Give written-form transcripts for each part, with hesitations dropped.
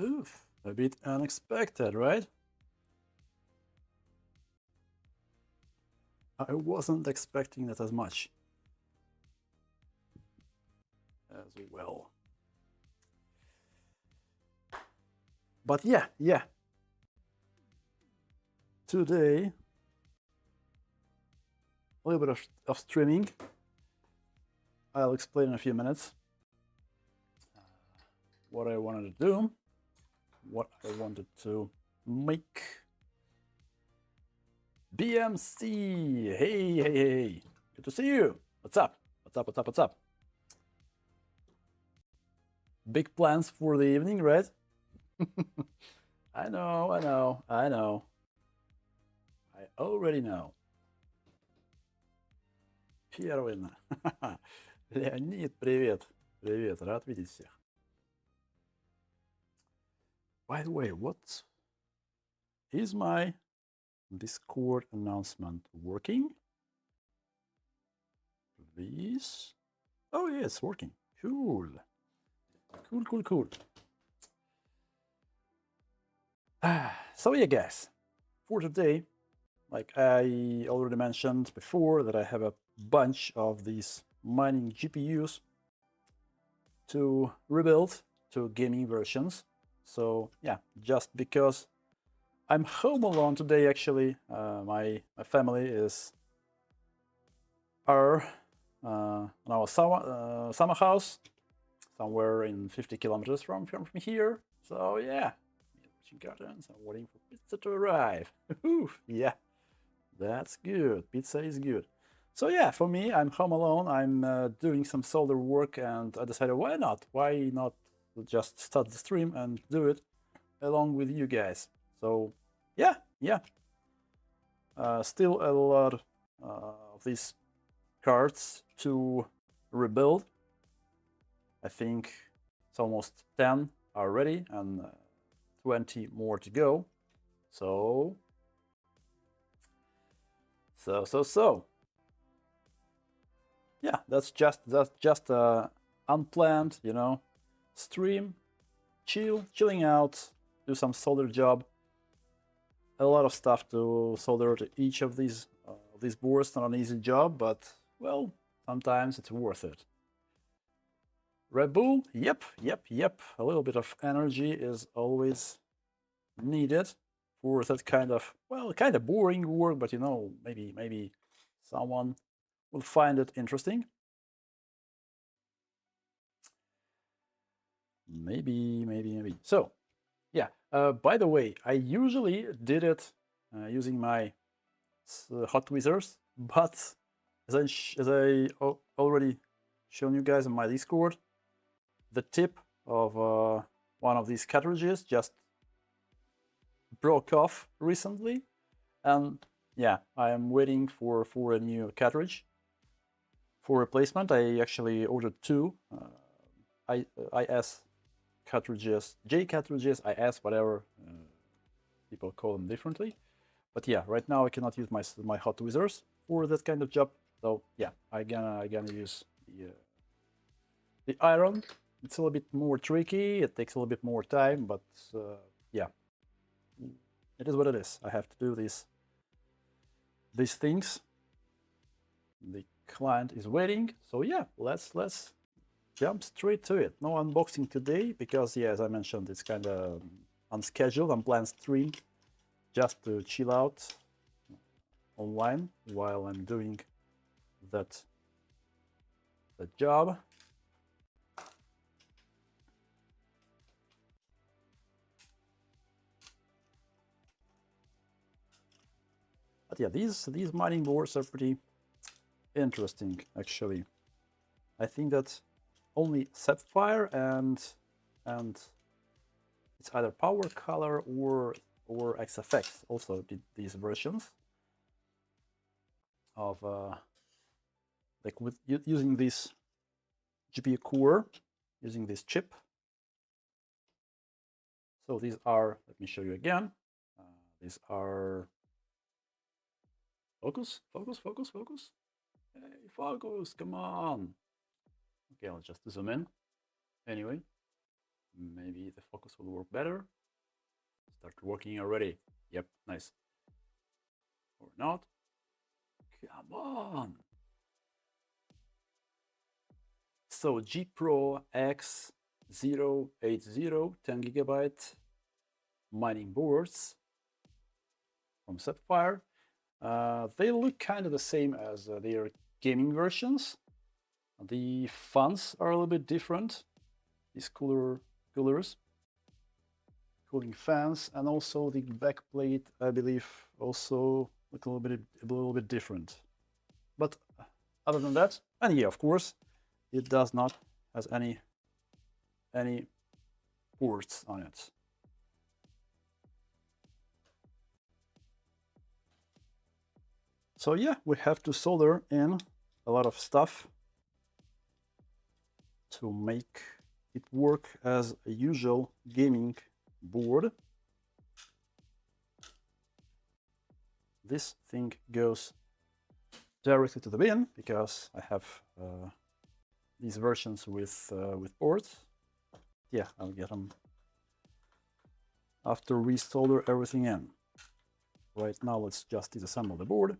Oof, a bit unexpected, right? I wasn't expecting that as much as well. But yeah. Today, a little bit of streaming. I'll explain in a few minutes what I wanted to do, what I wanted to make. BMC, hey, good to see you. What's up? What's up? Big plans for the evening, right? I know. I already know. Первый. Леонид, привет. Привет, рад видеть всех. By the way, what is my Discord announcement working? Please. Oh yeah, it's working. Cool. So yeah, guys, for today, like I already mentioned before, that I have a bunch of these mining GPUs to rebuild to gaming versions. So yeah, just because I'm home alone today, actually, my family is in our summer house, somewhere in 50 kilometers from here. So yeah, watching cartoons and waiting for pizza to arrive. Yeah, that's good. Pizza is good. So yeah, for me, I'm home alone. I'm doing some solder work, and I decided, why not? Why not just start the stream and do it along with you guys? So yeah. Still a lot of these cards to rebuild. I think it's almost 10 are ready and 20 more to go. So. Yeah, that's just unplanned, stream, chilling out, do some solder job. A lot of stuff to solder to each of these boards. Not an easy job, but well, sometimes it's worth it. Red Bull, yep. A little bit of energy is always needed for that kind of boring work, but maybe someone will find it interesting. Maybe. So, yeah. By the way, I usually did it using my hot tweezers, but as I already shown you guys on my Discord, the tip of one of these cartridges just broke off recently, and yeah, I am waiting for a new cartridge for replacement. I actually ordered two IS cartridges, J cartridges, IS, whatever people call them differently. But yeah, right now I cannot use my hot tweezers for that kind of job. So yeah, I gonna use the iron. It's a little bit more tricky. It takes a little bit more time, but yeah, it is what it is. I have to do these things. The client is waiting, so yeah, let's jump straight to it. No unboxing today because, yeah, as I mentioned, it's kind of unscheduled, unplanned stream, just to chill out online while I'm doing the job. But yeah, these mining boards are pretty interesting, actually. I think that only Sapphire and it's either Power Color or XFX also did these versions of like with using this GPU core, using this chip. So these are, let me show you again. These are focus. Hey, focus, come on. Okay, I'll just zoom in. Anyway, Maybe the focus will work better. Start working already. Yep, nice. Or not. Come on. So GPU X080 10GB mining boards from Sapphire. They look kind of the same as their gaming versions. The fans are a little bit different. These coolers, cooling fans, and also the backplate, I believe, also look a little bit different. But other than that, and yeah, of course, it does not has any ports on it. So yeah, we have to solder in a lot of stuff to make it work as a usual gaming board. This thing goes directly to the bin because I have these versions with ports. Yeah, I'll get them after we solder everything in. Right now, let's just disassemble the board.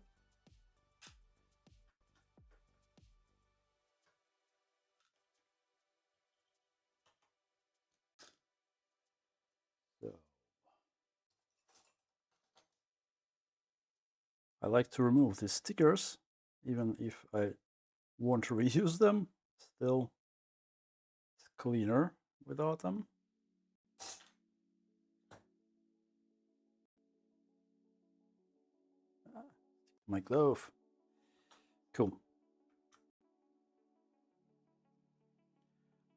So, I like to remove these stickers, even if I want to reuse them. Still, it's cleaner without them. My glove. Cool.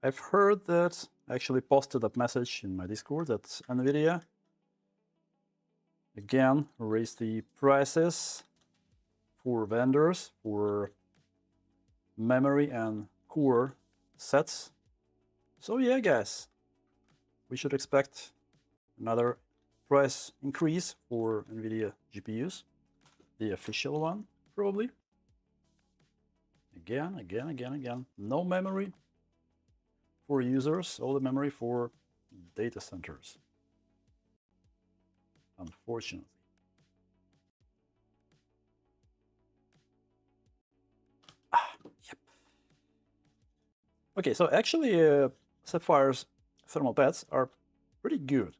I've heard that, I actually posted that message in my Discord, that NVIDIA again raised the prices for vendors for memory and core sets. So yeah, guys, we should expect another price increase for NVIDIA GPUs, the official one, probably. Again. No memory for users, all the memory for data centers, unfortunately. Yep. Okay, so actually Sapphire's thermal pads are pretty good.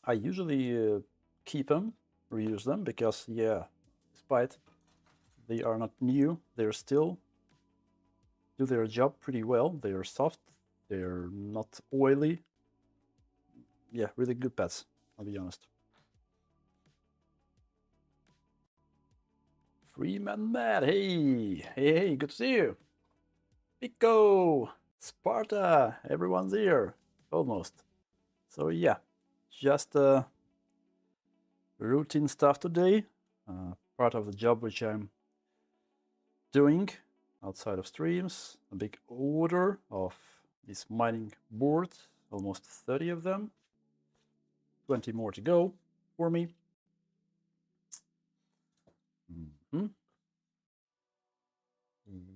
I usually keep them, reuse them, because yeah, despite they are not new, they're still do their job pretty well. They are soft, they're not oily. Yeah, really good pads, I'll be honest. Freeman Matt, hey, good to see you. Pico, Sparta, everyone's here, almost. So yeah, just routine stuff today, part of the job which I'm doing outside of streams. A big order of these mining boards, almost 30 of them, 20 more to go for me.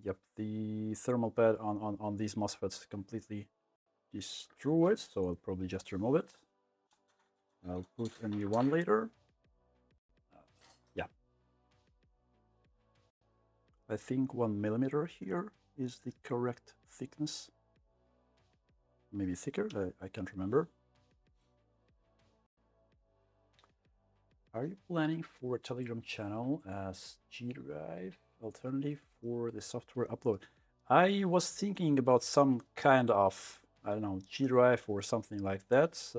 Yep, the thermal pad on these MOSFETs completely destroyed, so I'll probably just remove it. I'll put a new one later. Yeah. I think 1 millimeter here is the correct thickness. Maybe thicker, I can't remember. Are you planning for a Telegram channel as G Drive alternative for the software upload? I was thinking about some kind of, I don't know, G Drive or something like that.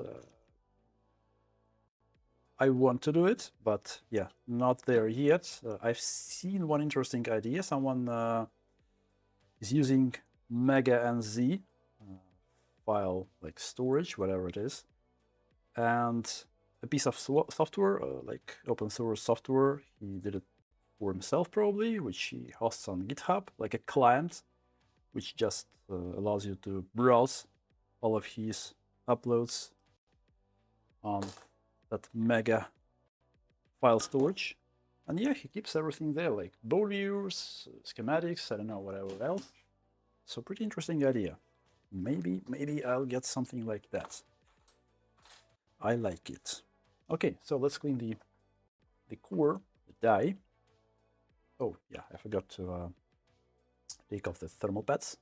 I want to do it, but yeah, not there yet. I've seen one interesting idea. Someone is using Mega NZ file, like storage, whatever it is, and a piece of software, like open source software. He did it for himself probably, which he hosts on GitHub, like a client, which just allows you to browse all of his uploads on that mega file storage. And yeah, he keeps everything there, like board views, schematics, I don't know, whatever else. So pretty interesting idea. maybe I'll get something like that. I like it. Okay, so let's clean the core, the die. Oh yeah, I forgot to take off the thermal pads.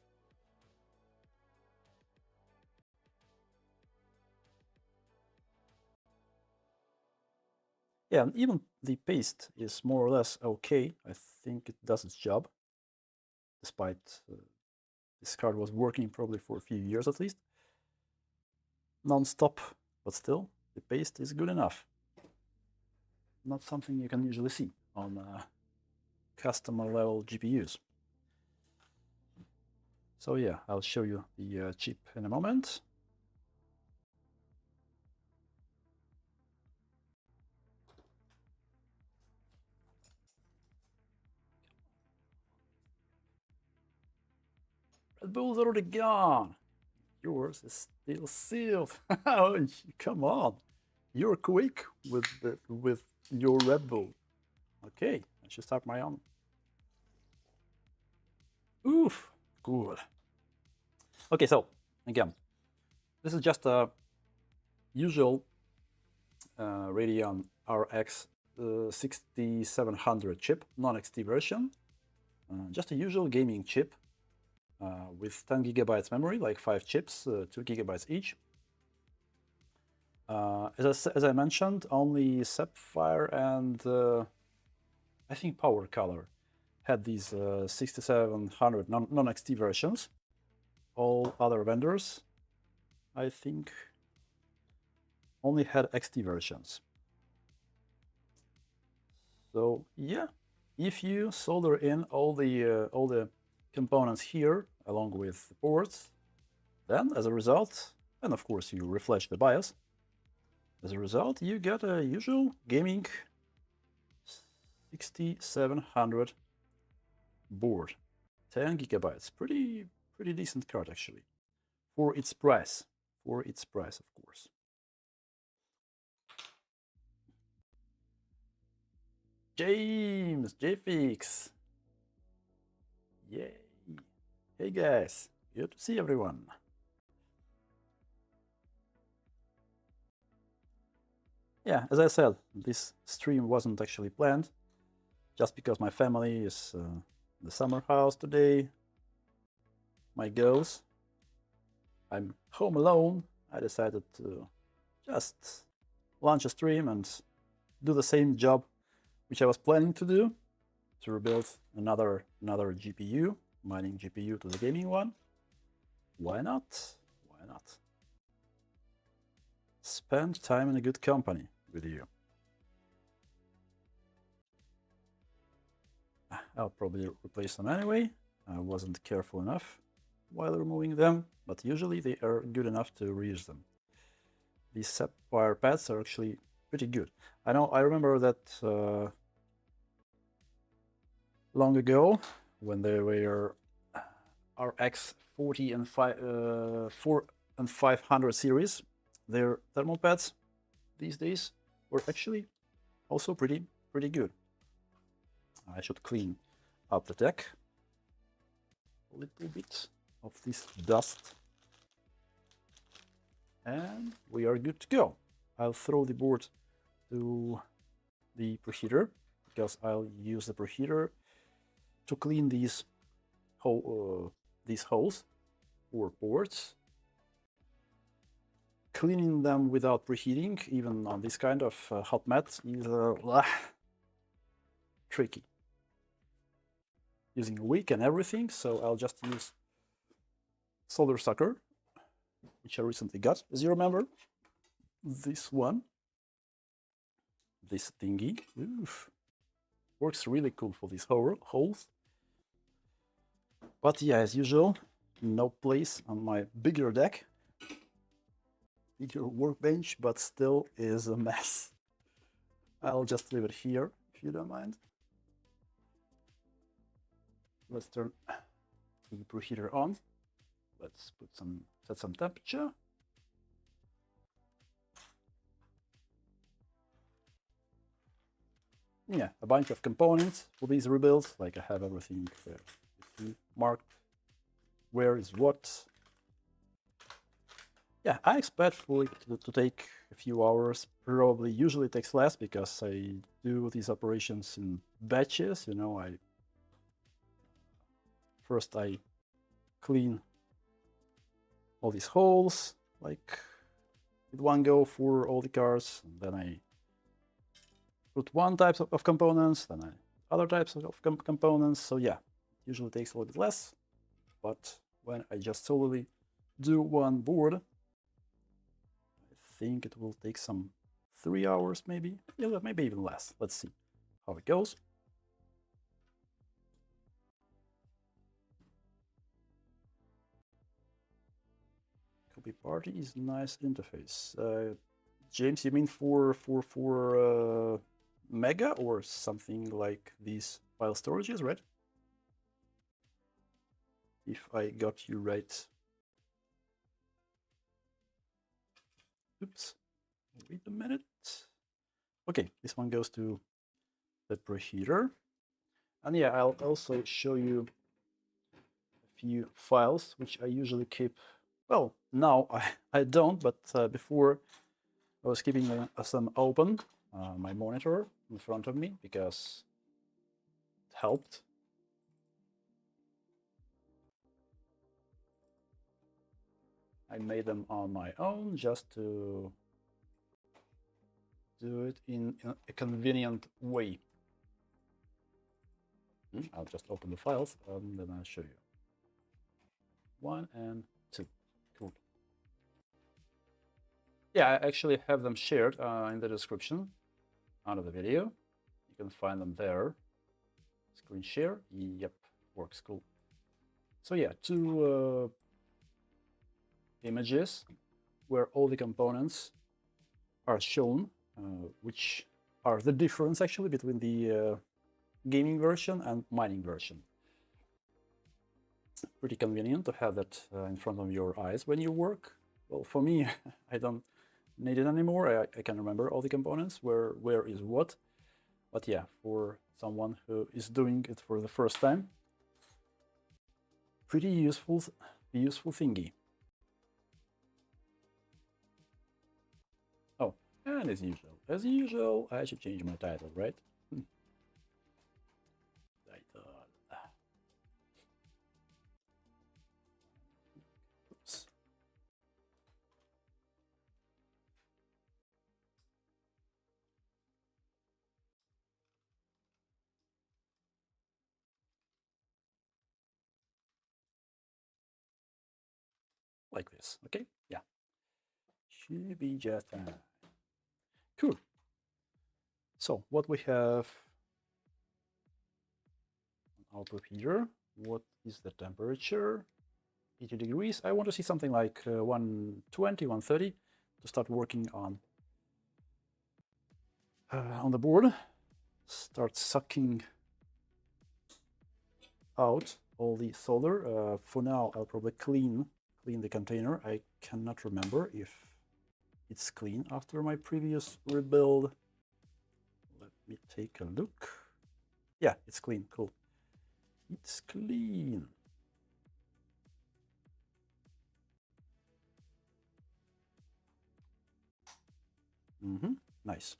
Yeah, and even the paste is more or less okay. I think it does its job, despite this card was working probably for a few years at least. Non-stop, but still, the paste is good enough. Not something you can usually see on customer level GPUs. So yeah, I'll show you the chip in a moment. Red Bull's already gone. Yours is still sealed. Oh, come on, you're quick with your Red Bull. Okay, I should start my own. Oof, good. Okay, so again, this is just a usual Radeon RX 6700 chip, non-XT version. Just a usual gaming chip with 10 gigabytes memory, like 5 chips, 2 gigabytes each. As I mentioned, only Sapphire and I think Power Color had these 6700 non-XT versions. All other vendors, I think, only had XT versions. So yeah, if you solder in all the components here along with the ports, then as a result, and of course you refresh the BIOS, as a result you get a usual gaming 6700 board, 10 gigabytes, pretty decent card actually, for its price, of course. James, JFix. Yay. Hey guys, good to see everyone. Yeah, as I said, this stream wasn't actually planned, just because my family is in the summer house today. My girls. I'm home alone. I decided to just launch a stream and do the same job which I was planning to do, to rebuild another GPU, mining GPU to the gaming one. Why not? Why not? Spend time in a good company with you. I'll probably replace them anyway. I wasn't careful enough while removing them, but usually they are good enough to reuse them. These Sapphire pads are actually pretty good. I remember that long ago when they were RX 40 and 4 and 500 series, their thermal pads these days were actually also pretty good. I should clean up the deck a little bit of this dust, and we are good to go. I'll throw the board to the preheater because I'll use the preheater to clean these holes or ports. Cleaning them without preheating, even on this kind of hot mat, is tricky. Using a wick and everything, so I'll just use solder sucker, which I recently got. As you remember, this one, this thingy, oof, works really cool for these holes. But yeah, as usual, no place on my bigger deck, bigger workbench, but still is a mess. I'll just leave it here, if you don't mind. Let's turn the preheater on. Let's set some temperature. Yeah, a bunch of components for these rebuilds. Like I have everything marked where is what. yeah, I expect for it to take a few hours. Probably, usually it takes less because I do these operations in batches. You know, first I clean all these holes like with one go for all the cars, and then I put one type of components, then other types of components. So yeah, it usually takes a little bit less. But when I just solely do one board, I think it will take some 3 hours, maybe. Yeah, maybe even less. Let's see how it goes. Copy party is nice interface. James, you mean for Mega or something like these file storages, right? If I got you right. Oops. Wait a minute. Okay, this one goes to the preheater. And yeah, I'll also show you a few files which I usually keep. Well, now I don't, but before I was keeping some open, my monitor in front of me, because it helped. I made them on my own just to do it in a convenient way. I'll just open the files and then I'll show you. 1 and 2. Cool. Yeah, I actually have them shared in the description under the video. You can find them there. Screen share. Yep, works cool. So yeah, 2 images where all the components are shown, which are the difference actually between the gaming version and mining version. Pretty convenient to have that in front of your eyes when you work. Well, for me, I don't need it anymore. I can remember all the components, where is what. But yeah, for someone who is doing it for the first time, pretty useful thingy. Oh, and as usual, I should change my title, right? Title. Oops. Like this, okay? Yeah. Should be just fine. Cool. So what we have on our preheater, what is the temperature? 80 degrees. I want to see something like 120, 130 to start working on the board. Start sucking out all the solder. For now, I'll probably clean the container. I cannot remember if it's clean after my previous rebuild. Let me take a look. Yeah, it's clean. Cool. It's clean. Nice.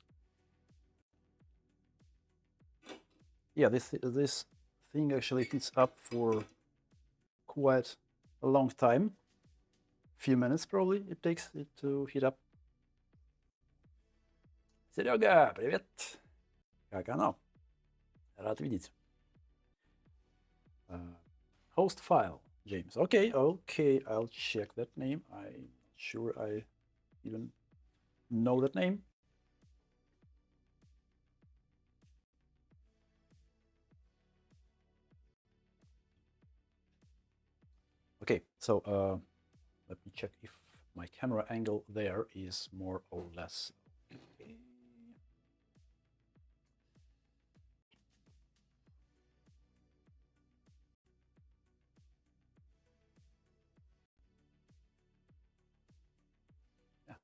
Yeah, this thing actually heats up for quite a long time. Few minutes probably it takes it to heat up. Серега, привет! Как оно? Рад видеть. Host file, James. Okay, I'll check that name. I'm sure I even know that name. Okay, so let me check if my camera angle there is more or less okay. Yeah,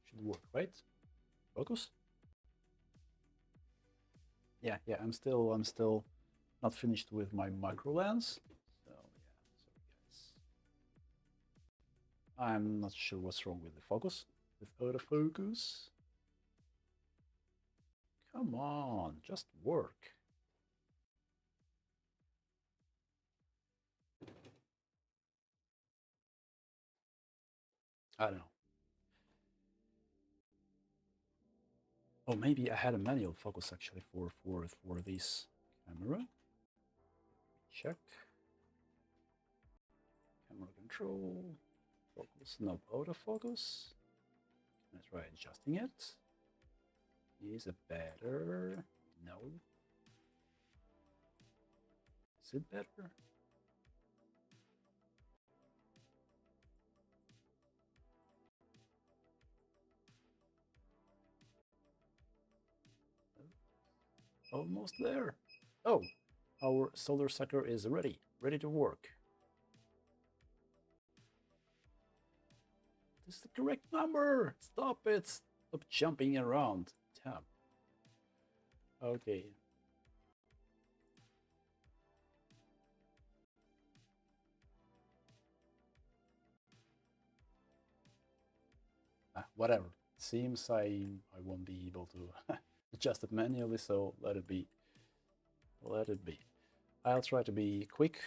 should work, right? Focus. Yeah, I'm still not finished with my micro lens. So yeah, sorry guys. I'm not sure what's wrong with the focus, with autofocus. Come on, just work. I don't know. Oh, maybe I had a manual focus actually for this camera. Check. Camera control. Focus, not autofocus. Let's try adjusting it. Is it better? No. Is it better? Almost there. Oh, our solder sucker is ready to work. This is the correct number. Stop it. Stop jumping around. Tab. Okay. Whatever. Seems I won't be able to adjust it manually, so let it be. Let it be. I'll try to be quick.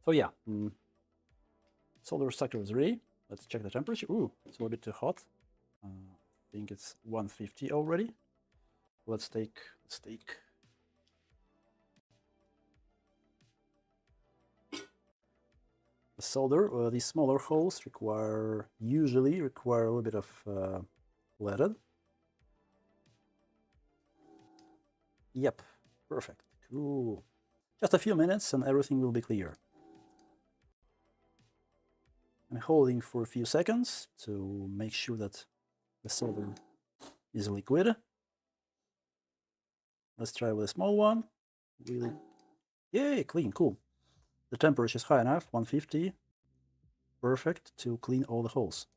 So yeah, solder sucker is ready. Let's check the temperature. Ooh, it's a little bit too hot. I think it's 150 already. Let's take the solder. These smaller holes usually require a little bit of leaded. Yep, perfect, cool. Just a few minutes and everything will be clear. I'm holding for a few seconds to make sure that the solder is liquid. Let's try with a small one. Really, yay, clean, cool. The temperature is high enough, 150. Perfect to clean all the holes.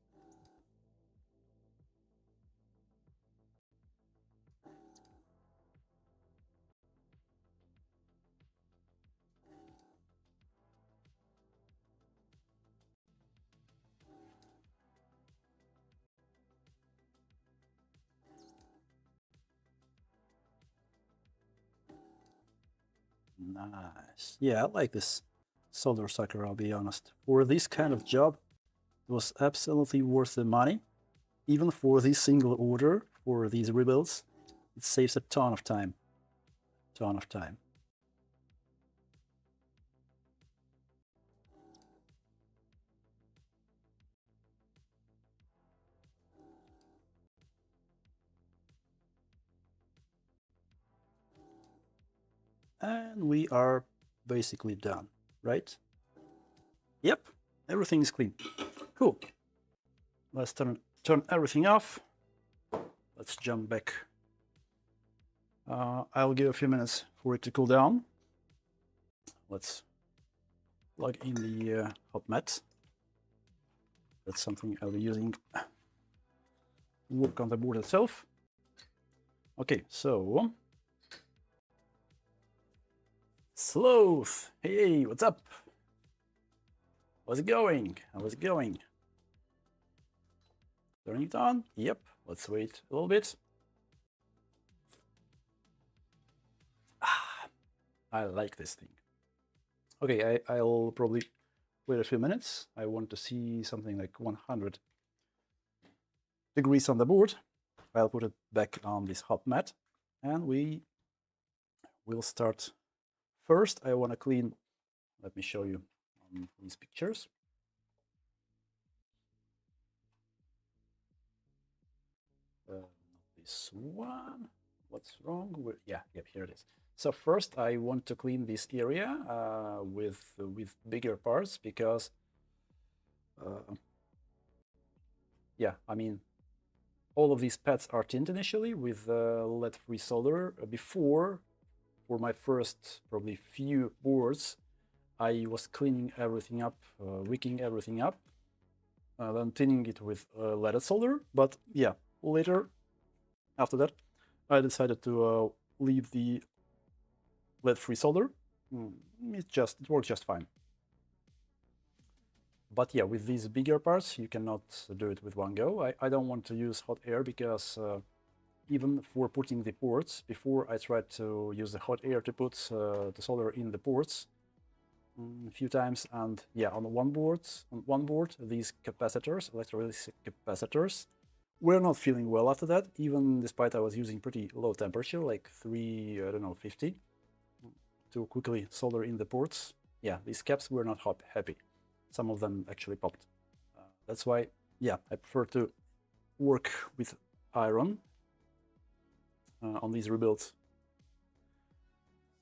Nice. Yeah, I like this solder sucker, I'll be honest. For this kind of job, it was absolutely worth the money. Even for this single order, for these rebuilds, it saves a ton of time. Ton of time. And we are basically done, right? Yep, everything is clean. Cool. Let's turn everything off. Let's jump back. I'll give a few minutes for it to cool down. Let's plug in the hot mat. That's something I'll be using to work on the board itself. Okay, so Sloth, hey, what's up? How's it going? How's it going? Turning it on? Yep. Let's wait a little bit. I like this thing. Okay, I'll probably wait a few minutes. I want to see something like 100 degrees on the board. I'll put it back on this hot mat, and we will start. First, I want to clean. Let me show you these pictures. This one. What's wrong with? Yeah, here it is. So first, I want to clean this area with bigger parts because, yeah, I mean, all of these pads are tinned initially with lead-free solder. Before, for my first probably few boards, I was cleaning everything up, wicking everything up, then tinning it with leaded solder. But yeah, later, after that, I decided to leave the lead-free solder. It works just fine. But yeah, with these bigger parts, you cannot do it with one go. I don't want to use hot air because even for putting the ports, before I tried to use the hot air to put the solder in the ports a few times, and yeah, on one board, these capacitors, electrolytic capacitors, were not feeling well after that, even despite I was using pretty low temperature, like 350, to quickly solder in the ports. Yeah, these caps were not happy. Some of them actually popped. That's why, yeah, I prefer to work with iron on these rebuilds.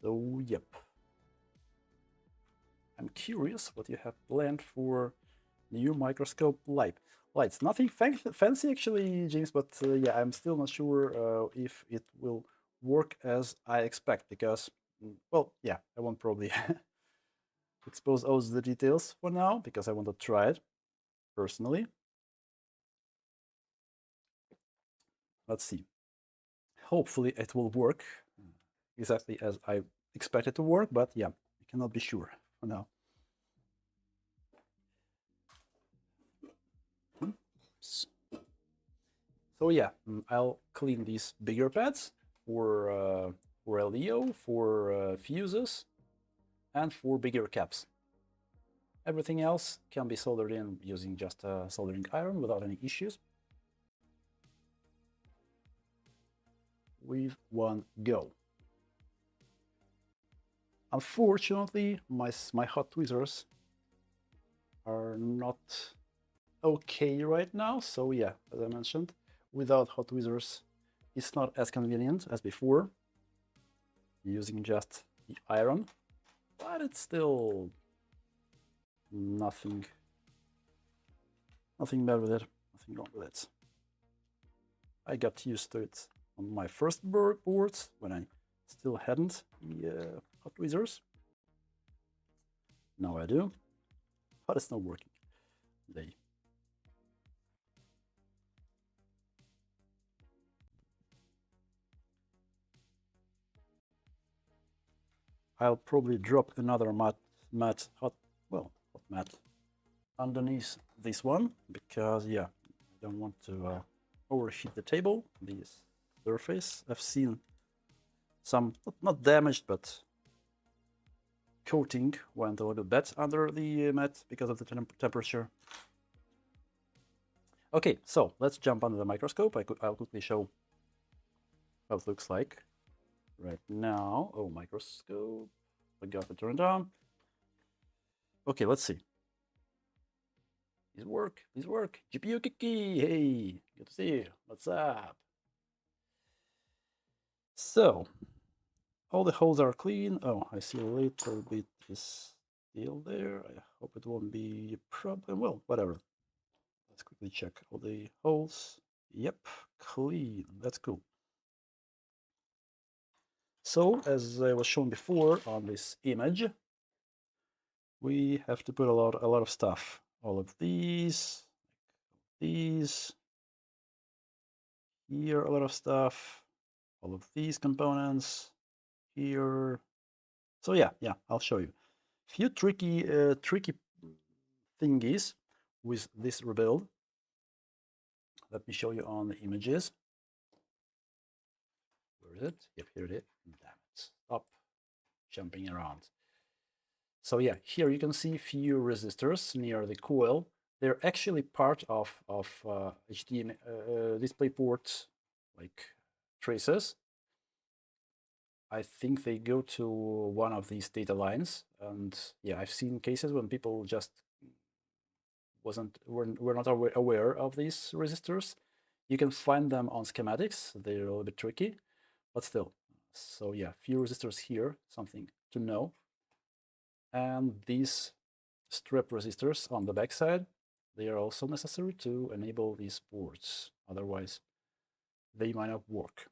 So, yep. I'm curious what you have planned for new microscope lights. Nothing fancy actually, James, but yeah, I'm still not sure if it will work as I expect because, well, yeah, I won't probably expose all the details for now because I want to try it personally. Let's see. Hopefully it will work exactly as I expect it to work, but yeah, I cannot be sure for now. So yeah, I'll clean these bigger pads for LDO, for fuses, and for bigger caps. Everything else can be soldered in using just soldering iron without any issues. With one go. Unfortunately, my hot tweezers are not okay right now. So yeah, as I mentioned, without hot tweezers, it's not as convenient as before, using just the iron, but it's still nothing bad with it, nothing wrong with it. I got used to it on my first boards when I still hadn't the hot tweezers. Now I do, but it's not working. I'll probably drop another hot mat underneath this one because yeah, I don't want to overheat the table, this surface. I've seen some not damaged, but coating went a little bit under the mat because of the temperature. Okay, so let's jump under the microscope. I'll quickly show how it looks like right now. Oh, microscope, I got it turned on. Okay, let's see. These work. GPU Kiki, hey, good to see you. What's up? So, all the holes are clean. Oh, I see a little bit is still there. I hope it won't be a problem. Well, whatever. Let's quickly check all the holes. Yep, clean. That's cool. So, as I was shown before on this image, we have to put a lot of stuff. All of these, here a lot of stuff, all of these components here. So yeah, I'll show you. Few tricky thingies with this rebuild. Let me show you on the images. Where is it? Yep, here it is. Damn it. Stop jumping around. So yeah, here you can see few resistors near the coil. They're actually part of HDMI DisplayPort like traces. I think they go to one of these data lines, and yeah, I've seen cases when people just were not aware of these resistors. You can find them on schematics. They're a little bit tricky, but still. So yeah, few resistors here, something to know. And these strip resistors on the backside, they are also necessary to enable these ports. Otherwise, they might not work.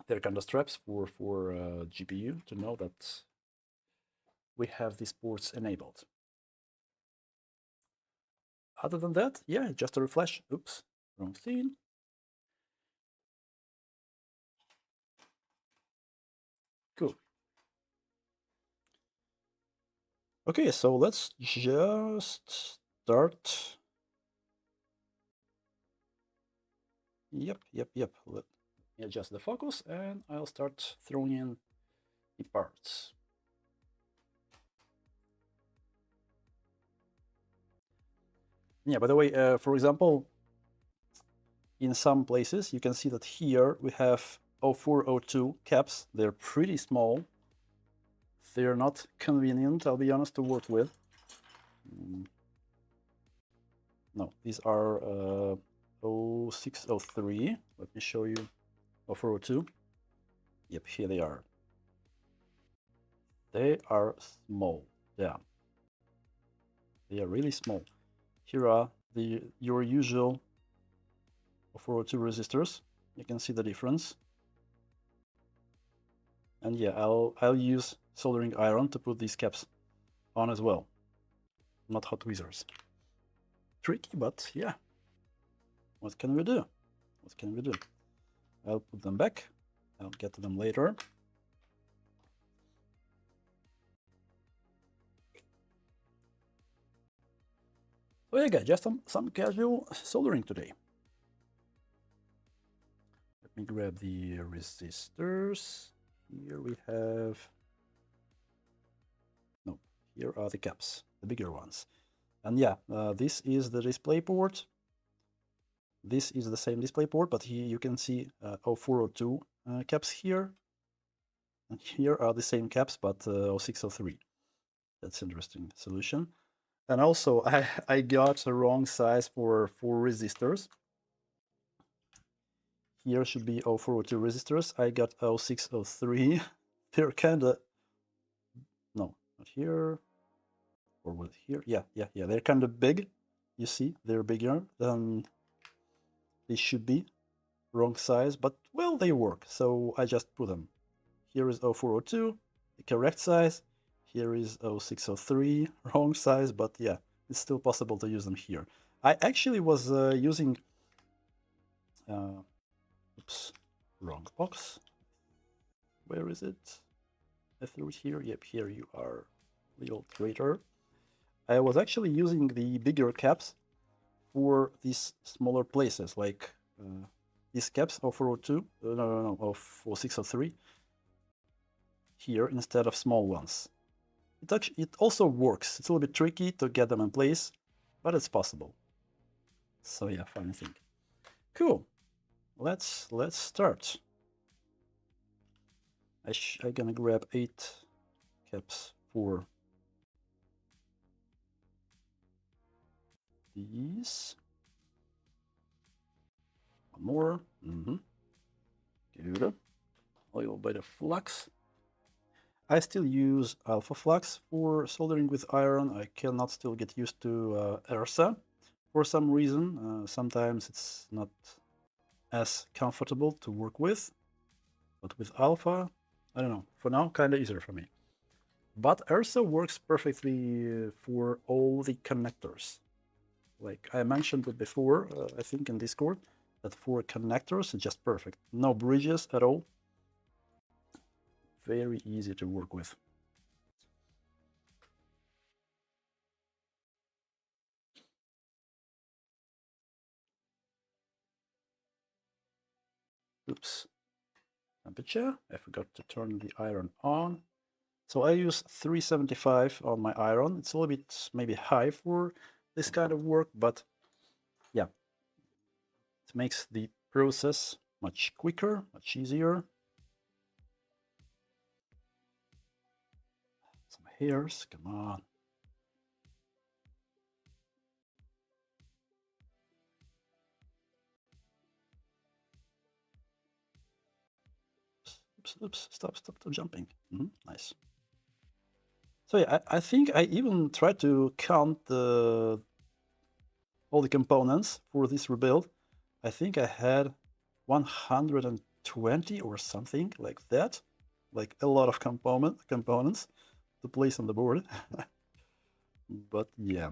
They're kind of straps for GPU to know that we have these ports enabled. Other than that, yeah, just a refresh. Oops, wrong thing. Cool. Okay, so let's just start. Yep. Let me adjust the focus and I'll start throwing in the parts. Yeah, by the way, for example, in some places you can see that here we have 0402 caps. They're pretty small. They're not convenient, I'll be honest, to work with. No, these are 0603. Let me show you 0402. Yep, here they are. They are small. Yeah, they are really small. Here are your usual 0402 resistors. You can see the difference. And yeah, I'll use soldering iron to put these caps on as well. Not hot tweezers. Tricky, but yeah. What can we do? What can we do? I'll put them back. I'll get to them later. So yeah, guys, just some casual soldering today. Let me grab the resistors. Here we have... No, here are the caps, the bigger ones. And yeah, this is the display port. This is the same display port, but here you can see 0402 caps here. And here are the same caps, but 0603. That's interesting solution. And also, I got a wrong size for resistors. Here should be 0402 resistors. I got 0603. They're kind of... No, not here. Or with here. Yeah. They're kind of big. You see, they're bigger than they should be. Wrong size, but well, they work. So I just put them. Here is 0402, the correct size. Here is 0603, wrong size, but yeah, it's still possible to use them here. I actually was using... oops, wrong box. Where is it? I threw it here. Yep, here you are, little traitor. I was actually using the bigger caps for these smaller places, like these caps of 0402, of 0603 here instead of small ones. It also works. It's a little bit tricky to get them in place, but it's possible. So yeah, fun thing. Cool. Let's start. I'm gonna grab 8 caps for these. One more. Good. Oil by the flux. I still use alpha flux for soldering with iron. I cannot still get used to ERSA for some reason. Sometimes it's not as comfortable to work with, but with alpha, I don't know, for now kind of easier for me. But ERSA works perfectly for all the connectors. Like I mentioned it before, I think in Discord, that for connectors it's just perfect. No bridges at all. Very easy to work with. Oops. Temperature. I forgot to turn the iron on. So I use 375 on my iron. It's a little bit maybe high for this kind of work, but yeah, it makes the process much quicker, much easier. Some hairs, come on. Oops, stop jumping. Nice. So yeah, I think I even tried to count all the components for this rebuild. I think I had 120 or something like that. Like a lot of components to place on the board. But yeah.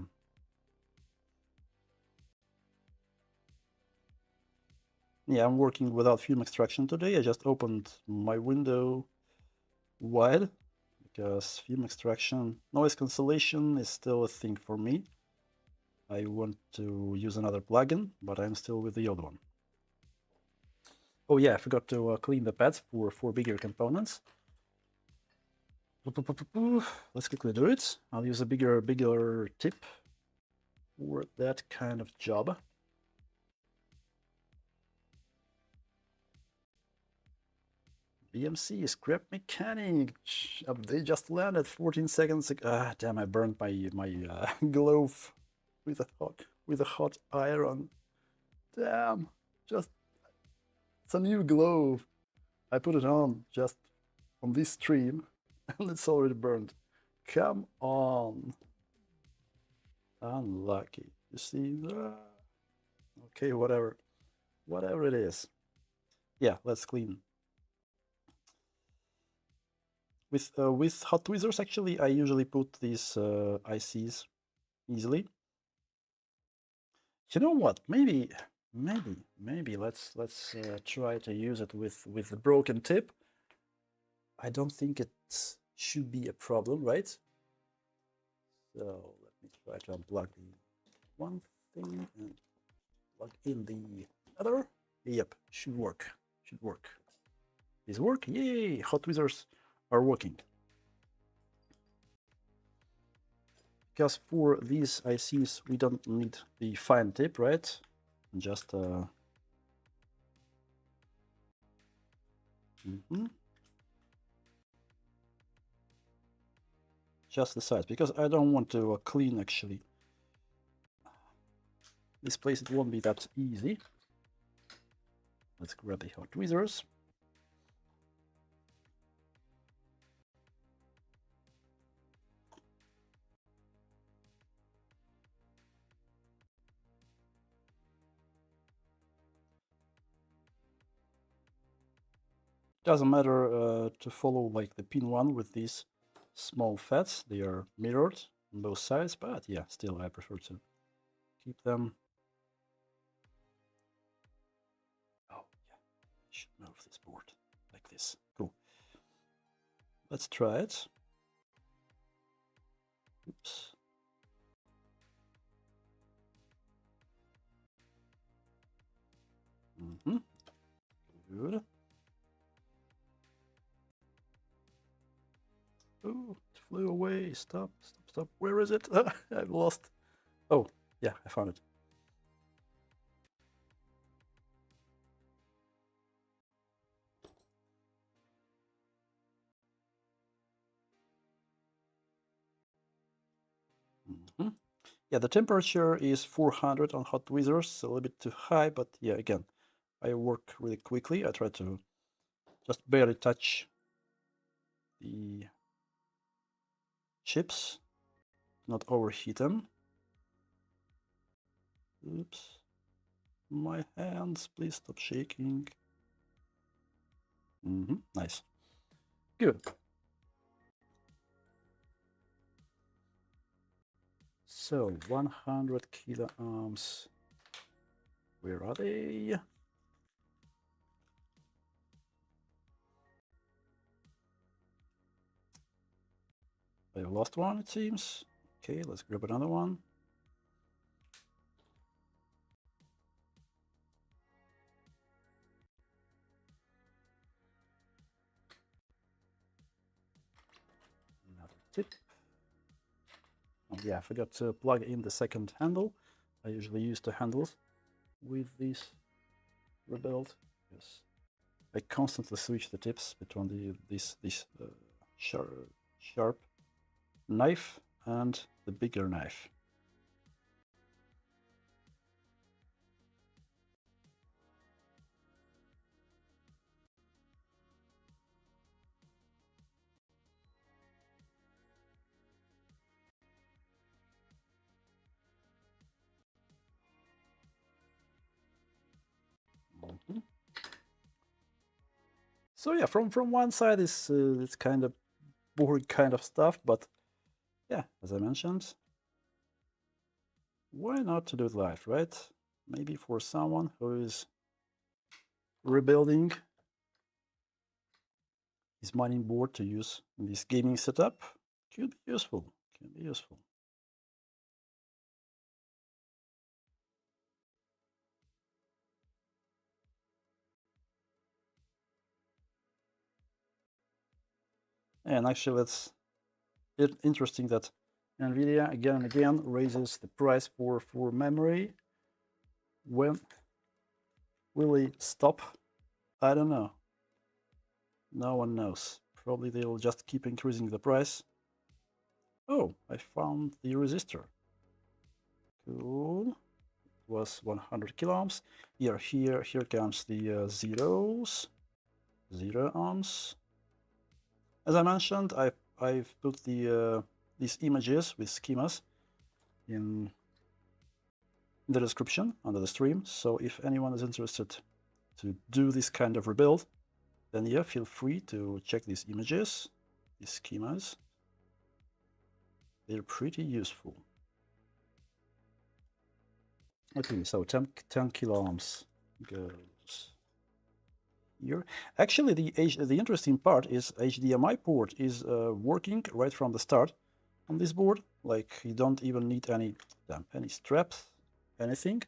Yeah, I'm working without fume extraction today. I just opened my window wide because film extraction, noise cancellation is still a thing for me. I want to use another plugin, but I'm still with the old one. Oh yeah, I forgot to clean the pads for bigger components. Let's quickly do it. I'll use a bigger tip for that kind of job. BMC scrap mechanic update just landed 14 seconds ago. Ah, damn! I burned my glove with a hot iron. Damn! It's a new glove. I put it on just on this stream, and it's already burned. Come on! Unlucky. You see? Okay, whatever it is. Yeah, let's clean. With hot tweezers, actually, I usually put these ICs easily. You know what? Maybe let's try to use it with the broken tip. I don't think it should be a problem, right? So let me try to unplug the one thing and plug in the other. Yep, should work. Should work. This work? Yay! Hot tweezers are working. Because for these ICs we don't need the fine tip, right? Just just the sides, because I don't want to clean actually. This place, it won't be that easy. Let's grab the hot tweezers. Doesn't matter to follow like the pin one with these small fats. They are mirrored on both sides, but yeah, still I prefer to keep them. Oh yeah, I should move this board like this. Cool. Let's try it. Oops. Good. Oh, it flew away. Stop. Where is it? I've lost. Oh, yeah, I found it. Yeah, the temperature is 400 on hot tweezers, so a little bit too high, but yeah, again, I work really quickly. I try to just barely touch the chips, not overheat them. Oops. My hands, please stop shaking. Nice. Good. So 100 kilo ohms. Where are they? I lost one, it seems. Okay, let's grab another one. Another tip. Oh yeah, I forgot to plug in the second handle. I usually use the handles with this rebuild. Yes, I constantly switch the tips between this sharp knife and the bigger knife. So yeah, from one side it's kind of boring kind of stuff, but yeah, as I mentioned, why not to do it live, right? Maybe for someone who is rebuilding this mining board to use in this gaming setup. Could be useful. Could be useful. And actually, it's interesting that NVIDIA again and again raises the price for memory. When will it stop? I don't know. No one knows. Probably they will just keep increasing the price. Oh, I found the resistor. Cool. It was 100 kilo ohms. Here comes the zeros. 0 ohms. As I mentioned, I've put these images with schemas in the description under the stream. So if anyone is interested to do this kind of rebuild, then yeah, feel free to check these images, these schemas. They're pretty useful. Okay, so 10 kilo ohms goes here. Actually, the interesting part is HDMI port is working right from the start on this board. Like you don't even need any straps, anything.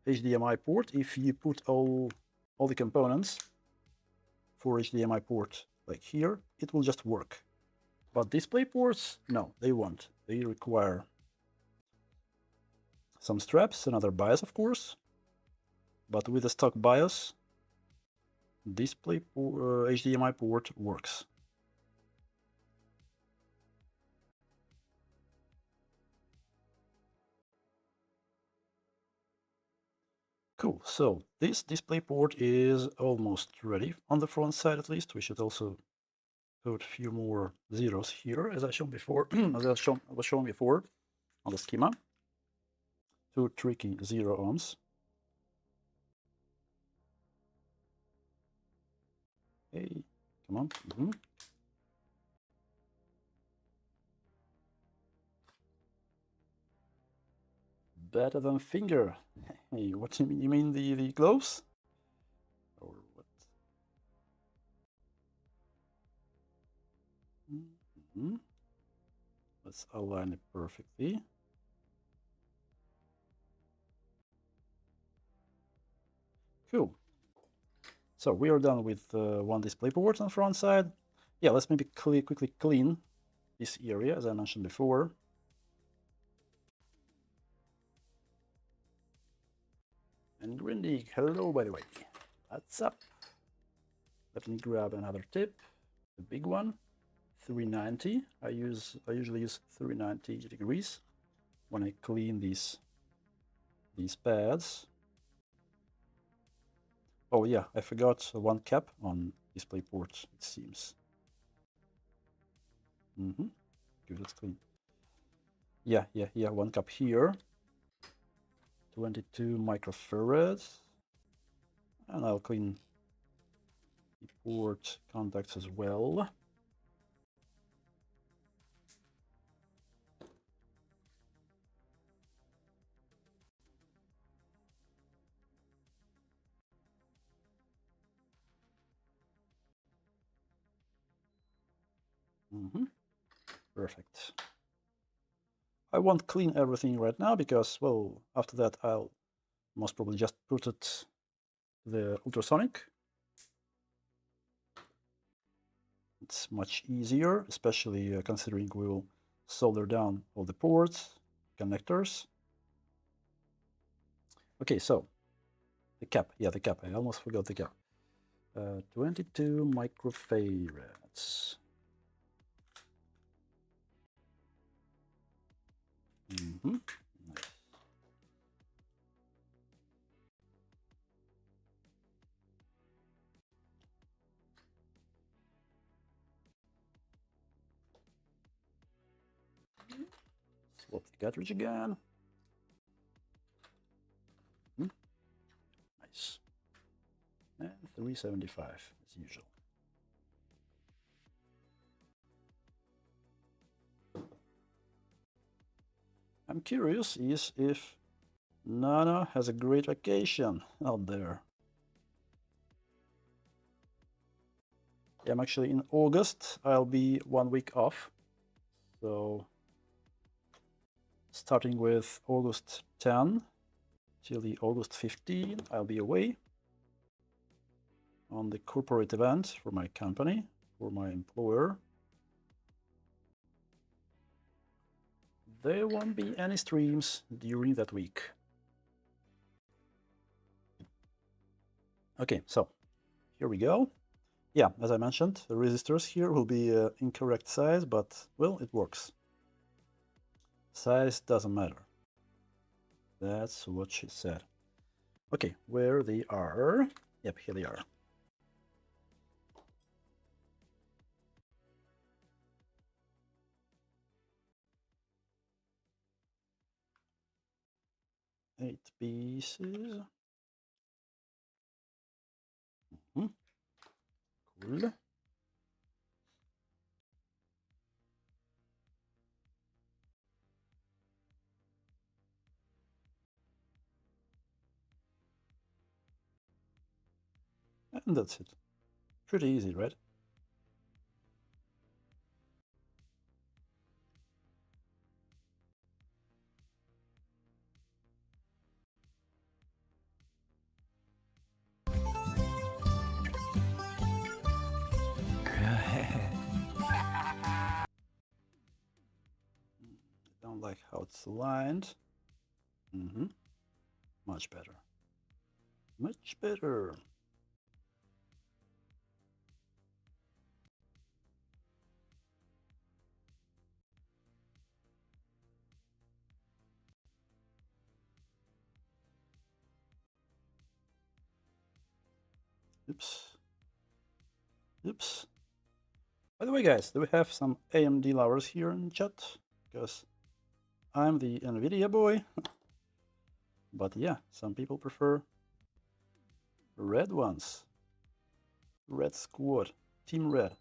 HDMI port. If you put all the components for HDMI port like here, it will just work. But display ports, no, they won't. They require some straps, another BIOS, of course. But with the stock BIOS, display HDMI port works. Cool, so this display port is almost ready on the front side at least. We should also put a few more zeros here, as I shown before, as I was shown before on the schema. 2 tricky 0 ohms. Hey, come on. Better than finger. Hey, what do you mean? You mean the gloves? Or what? Let's align it perfectly. Cool. So we are done with one display port on the front side. Yeah, let's maybe quickly clean this area, as I mentioned before. And Grindy, hello, by the way. What's up? Let me grab another tip, the big one, 390. I usually use 390 degrees when I clean these pads. Oh yeah, I forgot one cap on display port, it seems. Good, let's clean. Yeah, one cap here. 22 microfarads. And I'll clean the port contacts as well. Perfect. I won't clean everything right now because, well, after that I'll most probably just put it the ultrasonic. It's much easier, especially considering we will solder down all the ports, connectors. Okay, so the cap. Yeah, the cap. I almost forgot the cap. 22 microfarads. Nice. Swap the cartridge again. Nice. And 375 as usual. I'm curious is if Nana has a great vacation out there. I'm actually in August. I'll be 1 week off. So starting with August 10 till the August 15, I'll be away on the corporate event for my company, for my employer. There won't be any streams during that week. Okay, so here we go. Yeah, as I mentioned, the resistors here will be incorrect size, but, well, it works. Size doesn't matter. That's what she said. Okay, where they are. Yep, here they are. Eight pieces. Cool. And that's it. Pretty easy, right? I don't like how it's aligned. Much better. Much better. Oops. Oops. By the way, guys, do we have some AMD lovers here in chat? Because I'm the NVIDIA boy. But yeah, some people prefer red ones. Red squad. Team red.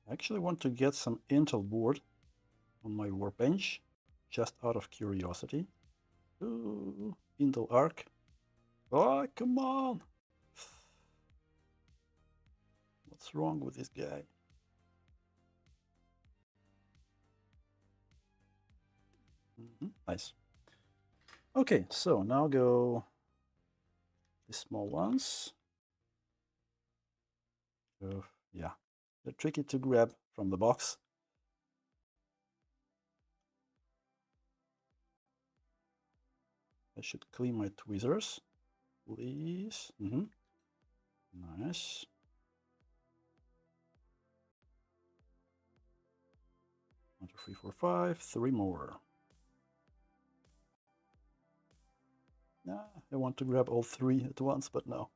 I actually want to get some Intel board on my workbench, just out of curiosity. Ooh, Intel Arc. Oh, come on! What's wrong with this guy? Nice. Okay, so now go the small ones. Yeah, they're tricky to grab from the box. I should clean my tweezers, please. Nice. One, two, three, four, five. Three more. I want to grab all three at once, but no.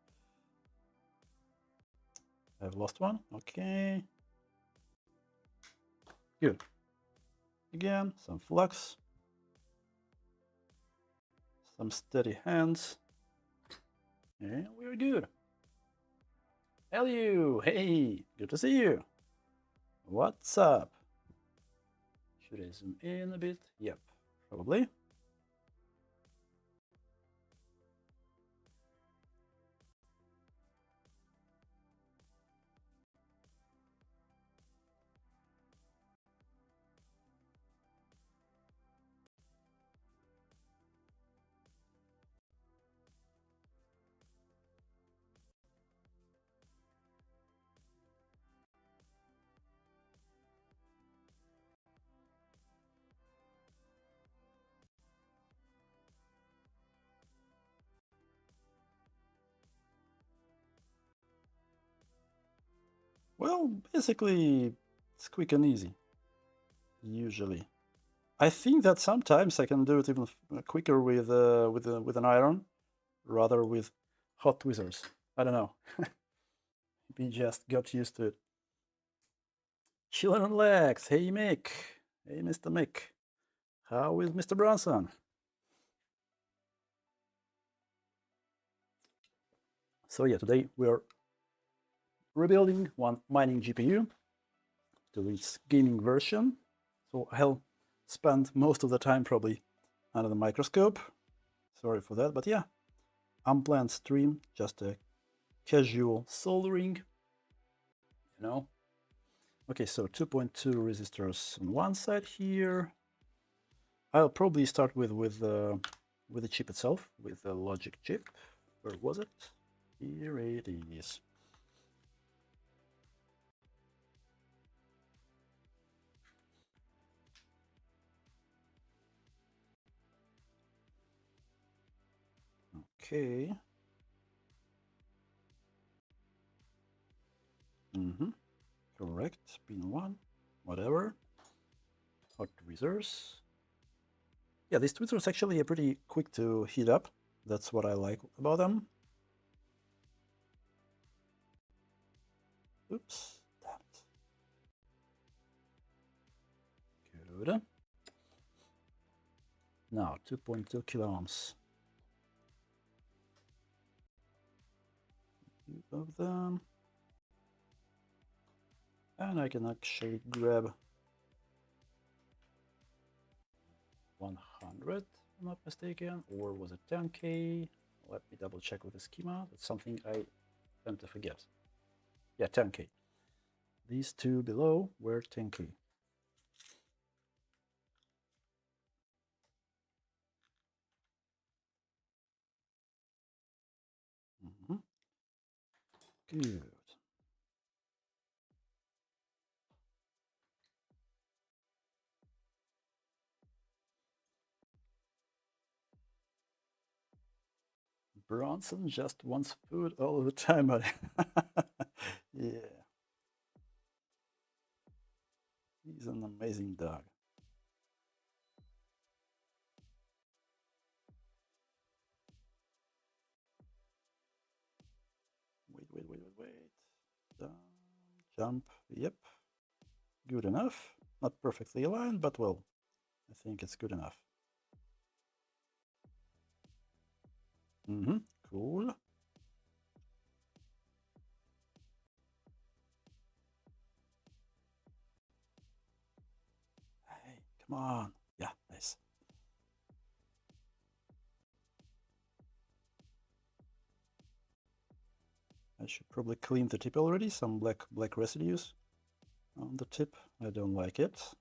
I've lost one. Okay. Good. Again, some flux. Some steady hands. And we're good. Hello. Hey, good to see you. What's up? Should I zoom in a bit? Yep, probably. Well, basically, it's quick and easy. Usually, I think that sometimes I can do it even quicker with an iron, rather with hot tweezers. I don't know. We just got used to it. Chillin' on Legs. Hey Mick. Hey Mr. Mick. How is Mr. Bronson? So yeah, today we are rebuilding one mining GPU to its gaming version. So I'll spend most of the time probably under the microscope. Sorry for that, but yeah, unplanned stream, just a casual soldering, you know. Okay, so 2.2 resistors on one side here. I'll probably start with the chip itself, with the logic chip. Where was it? Here it is. Okay. Correct. Pin 1. Whatever. Hot tweezers. Yeah, these tweezers actually are pretty quick to heat up. That's what I like about them. Oops. Damn it. Good. Now, 2.2 kiloohms. Two of them. And I can actually grab 100, if I'm not mistaken, or was it 10K? Let me double check with the schema. That's something I tend to forget. Yeah, 10K. These two below were 10K. Good. Bronson just wants food all the time, but yeah, he's an amazing dog. Wait. Jump. Yep. Good enough. Not perfectly aligned, but well, I think it's good enough. Cool. Hey, come on. Yeah, nice. I should probably clean the tip already. Some black residues on the tip. I don't like it.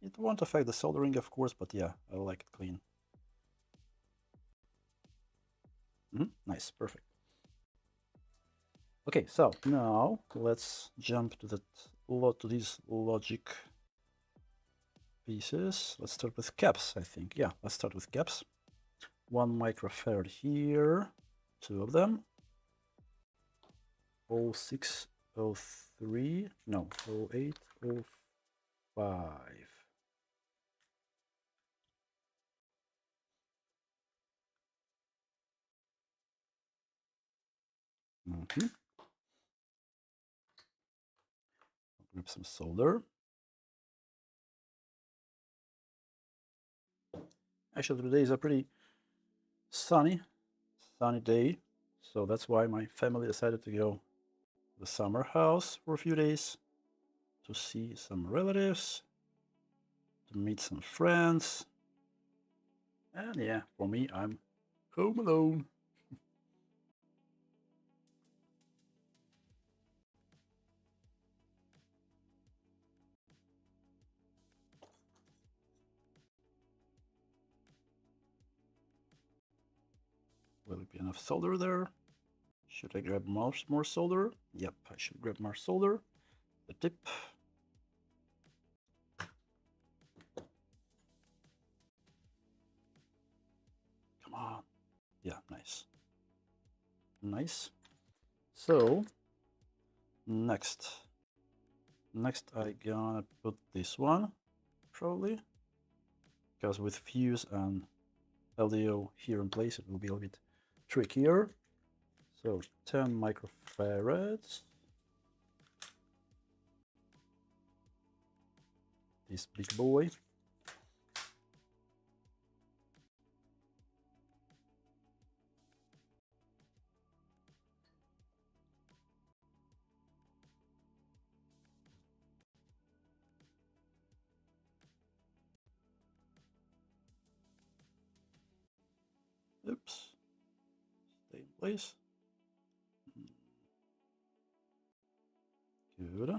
It won't affect the soldering, of course, but yeah, I like it clean. Nice, perfect. Okay, so now let's jump to these logic pieces. Let's start with caps, I think. Yeah, let's start with caps. 1 microfarad here, 2 of them. 0603, no, 0805. Grab some solder. Actually, today is a pretty sunny day, so that's why my family decided to go to the summer house for a few days to see some relatives, to meet some friends, and yeah, for me, I'm home alone. Will it be enough solder there? Should I grab more solder? Yep, I should grab more solder. The tip. Come on. Yeah, nice. Nice. So, next I gonna put this one, probably. Because with fuse and LDO here in place, it will be a little bit trickier. So 10 microfarads. This big boy. please. Good.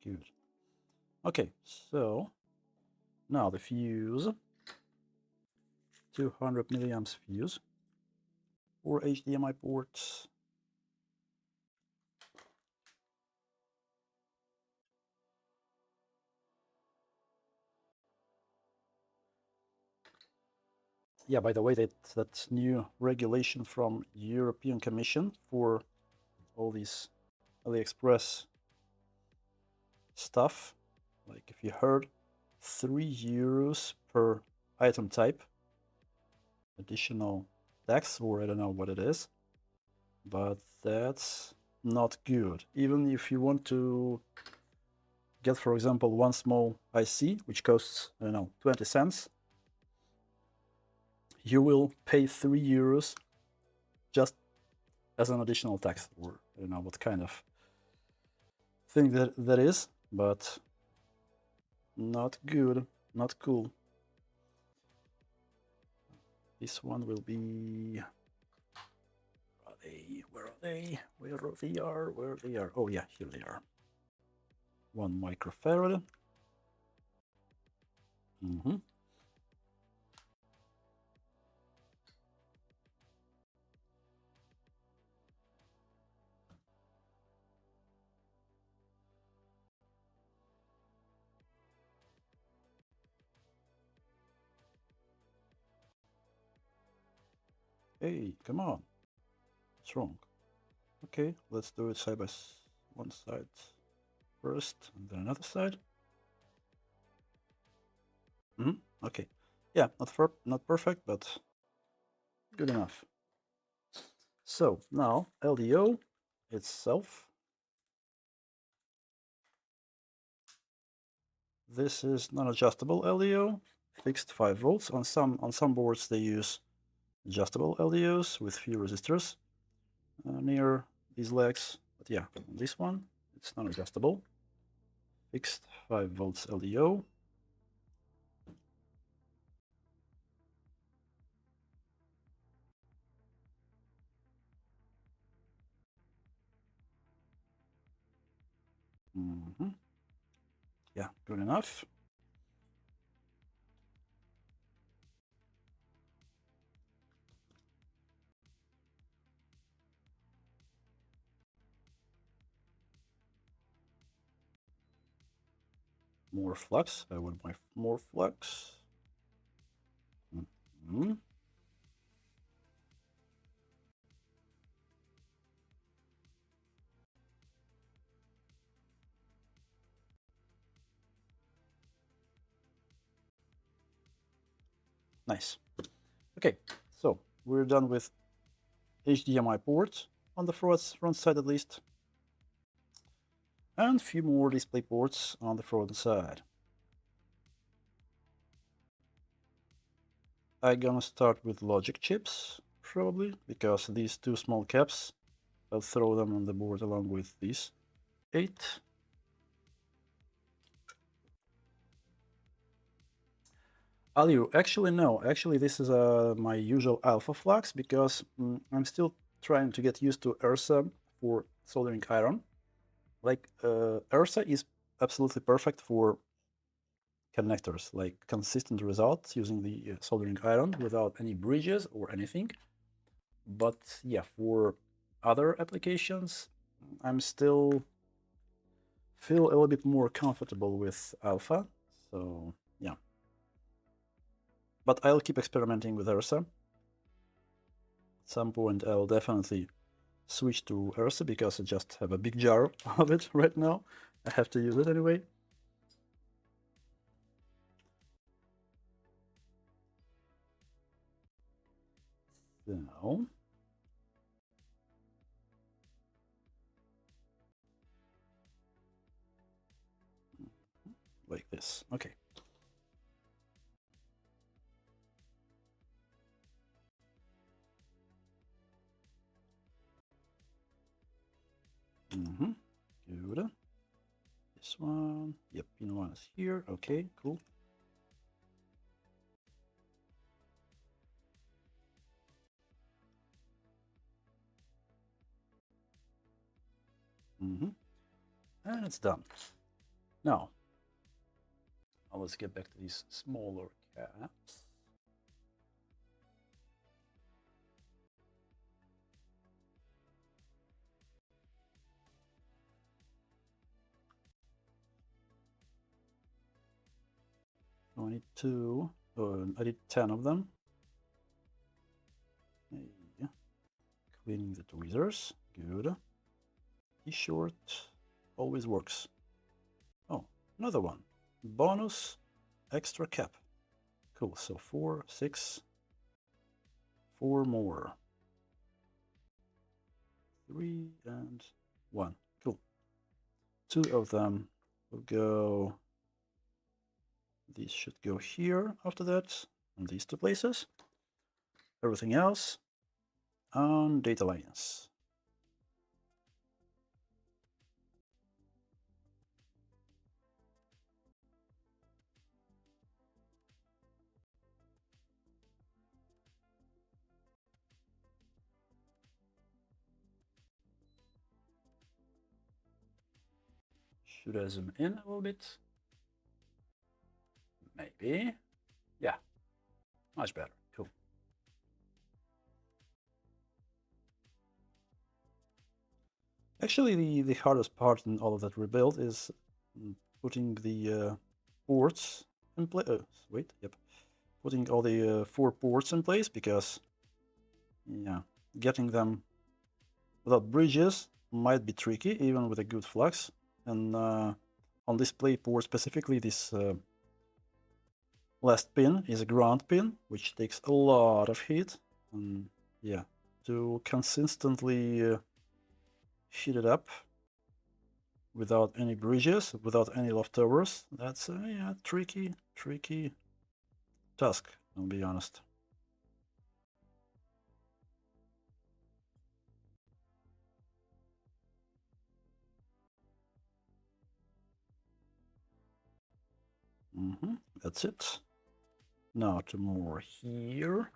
Good. Okay, so now the fuse. 200 milliamps fuse. 4 HDMI ports. Yeah, by the way, that new regulation from European Commission for all these AliExpress stuff, like if you heard, €3 per item type, additional tax, or I don't know what it is, but that's not good. Even if you want to get, for example, one small IC, which costs, I don't know, 20 cents, you will pay €3 just as an additional tax, or I don't know what kind of thing that is, but not good, not cool. This one will be, where are they? Where they are? Oh yeah, here they are. 1 microfarad. Hey, come on. What's wrong? Okay, let's do it side by one side first, and then another side. Okay. Yeah, not perfect, but good enough. So now LDO itself. This is non-adjustable LDO, fixed 5 volts. On some boards they use adjustable LDOs with few resistors near these legs. But yeah, on this one it's non-adjustable, fixed 5 volts LDO. Yeah, good enough. More flux. I want my more flux. Nice. Okay, so we're done with HDMI ports on the front side at least, and a few more display ports on the front side. I'm gonna start with logic chips, probably, because these 2 small caps, I'll throw them on the board along with these 8. Actually no, actually this is my usual alpha flux, because I'm still trying to get used to ERSA for soldering iron. Like ERSA is absolutely perfect for connectors, like consistent results using the soldering iron without any bridges or anything. But yeah, for other applications, I'm still feel a little bit more comfortable with alpha. So yeah, but I'll keep experimenting with ERSA. At some point, I'll definitely switch to ERSA because I just have a big jar of it right now. I have to use it anyway. So, like this. Okay. Good. This one. Yep, pin 1 is here. Okay, cool. And it's done. Now, let's get back to these smaller caps. So I need two. I need 10 of them. Yeah. Cleaning the tweezers. Good. T-shirt always works. Oh, another one. Bonus extra cap. Cool. So 4, 6, 4 more. 3 and 1. Cool. 2 of them will go. These should go here after that, on these 2 places. Everything else on data lines. Should I zoom in a little bit? Maybe. Yeah, much better. Cool. Actually, the hardest part in all of that rebuild is putting the ports in place. Putting all the 4 ports in place, because yeah, getting them without bridges might be tricky, even with a good flux. And on this play port specifically, this last pin is a ground pin, which takes a lot of heat. And yeah, to consistently heat it up without any bridges, without any leftovers, that's a yeah, tricky task, I'll be honest. That's it. Now 2 more here.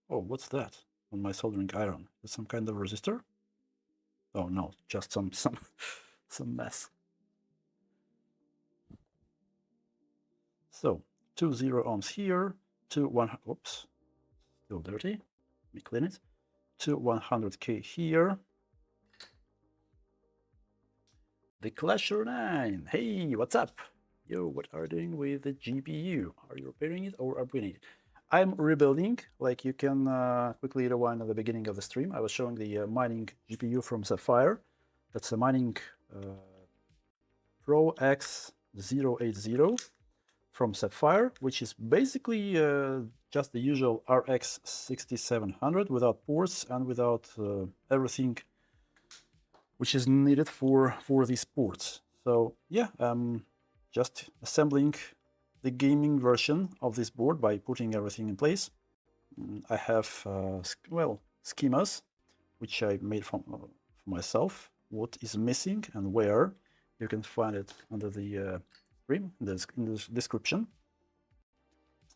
Oh, what's that on my soldering iron? Is it some kind of resistor? Oh no, just some mess. So 2 0 ohms here, 2 1. Oops, still dirty. Let me clean it. 2 100K here. The Clasher 9. Hey, what's up? Yo, what are you doing with the GPU? Are you repairing it or upgrading it? I'm rebuilding. Like, you can quickly rewind at the beginning of the stream. I was showing the mining GPU from Sapphire. That's a mining Pro X080 from Sapphire, which is basically just the usual RX 6700 without ports and without everything which is needed for these ports. So yeah, just assembling the gaming version of this board by putting everything in place. I have schemas which I made for myself. What is missing and where? You can find it under the stream in the description.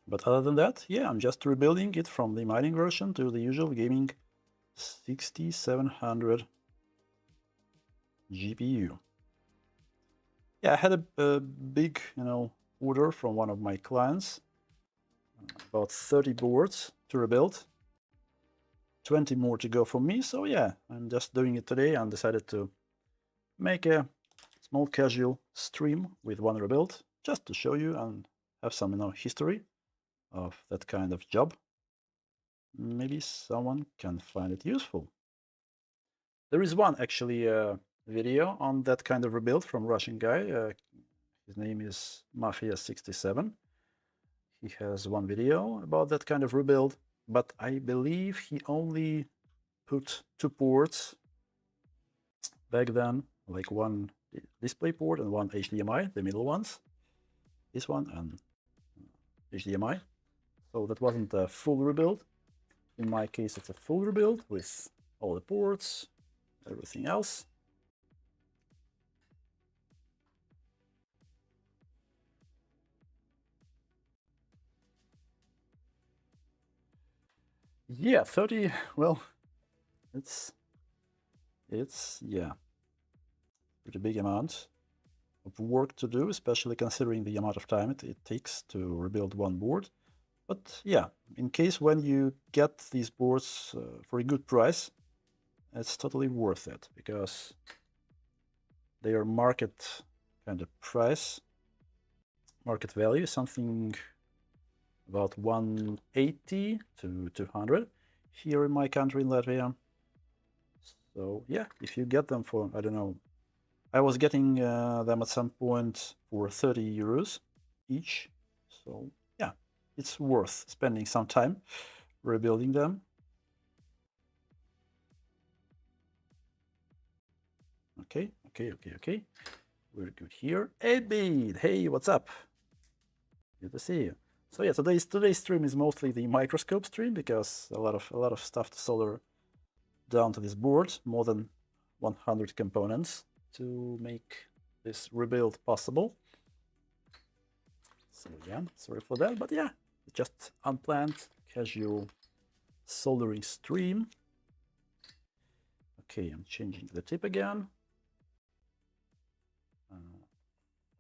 But other than that, yeah, I'm just rebuilding it from the mining version to the usual gaming 6700 GPU. Yeah, I had a big, order from one of my clients, about 30 boards to rebuild, 20 more to go for me. So yeah, I'm just doing it today and decided to make a small casual stream with one rebuild, just to show you and have some, history of that kind of job. Maybe someone can find it useful. There is one actually video on that kind of rebuild from Russian guy. His name is Mafia67. He has one video about that kind of rebuild, but I believe he only put 2 ports back then, like one display port and one HDMI, the middle ones. This one and HDMI. So that wasn't a full rebuild. In my case, it's a full rebuild with all the ports, everything else. Yeah, 30, well, it's yeah, pretty big amount of work to do, especially considering the amount of time it takes to rebuild one board. But yeah, in case when you get these boards for a good price, it's totally worth it because they are market kind of price, market value, something about 180 to 200 here in my country, in Latvia. So yeah, if you get them for, I don't know, I was getting them at some point for 30 euros each. So yeah, it's worth spending some time rebuilding them. Okay. We're good here. 8-bit, hey, what's up? Good to see you. So yeah, today's stream is mostly the microscope stream because a lot of stuff to solder down to this board, more than 100 components to make this rebuild possible. So yeah, sorry for that, but yeah, just unplanned, casual soldering stream. Okay, I'm changing the tip again.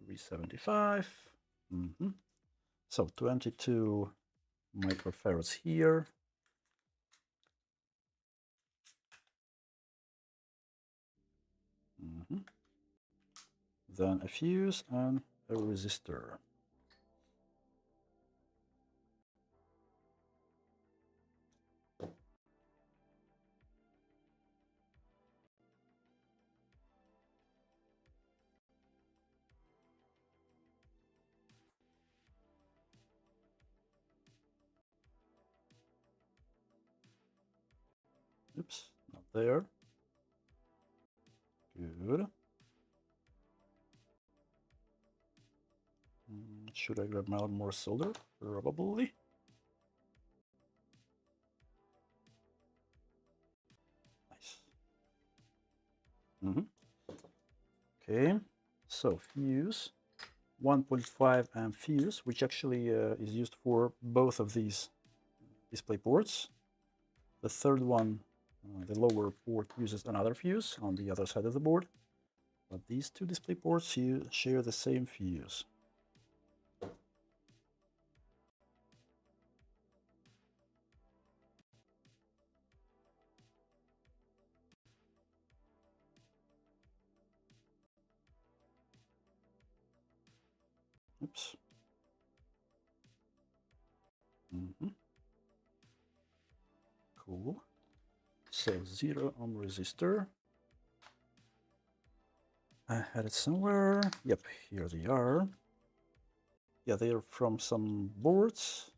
375. So 22 microfarads here. Then a fuse and a resistor. Oops, not there. Good. Should I grab more solder? Probably. Nice. Okay, so fuse, 1.5 amp fuse, which actually is used for both of these display ports. The third one, the lower port, uses another fuse on the other side of the board. But these two display ports share the same fuse. Oops. Cool. So 0 ohm resistor. I had it somewhere. Yep, here they are. Yeah, they are from some boards.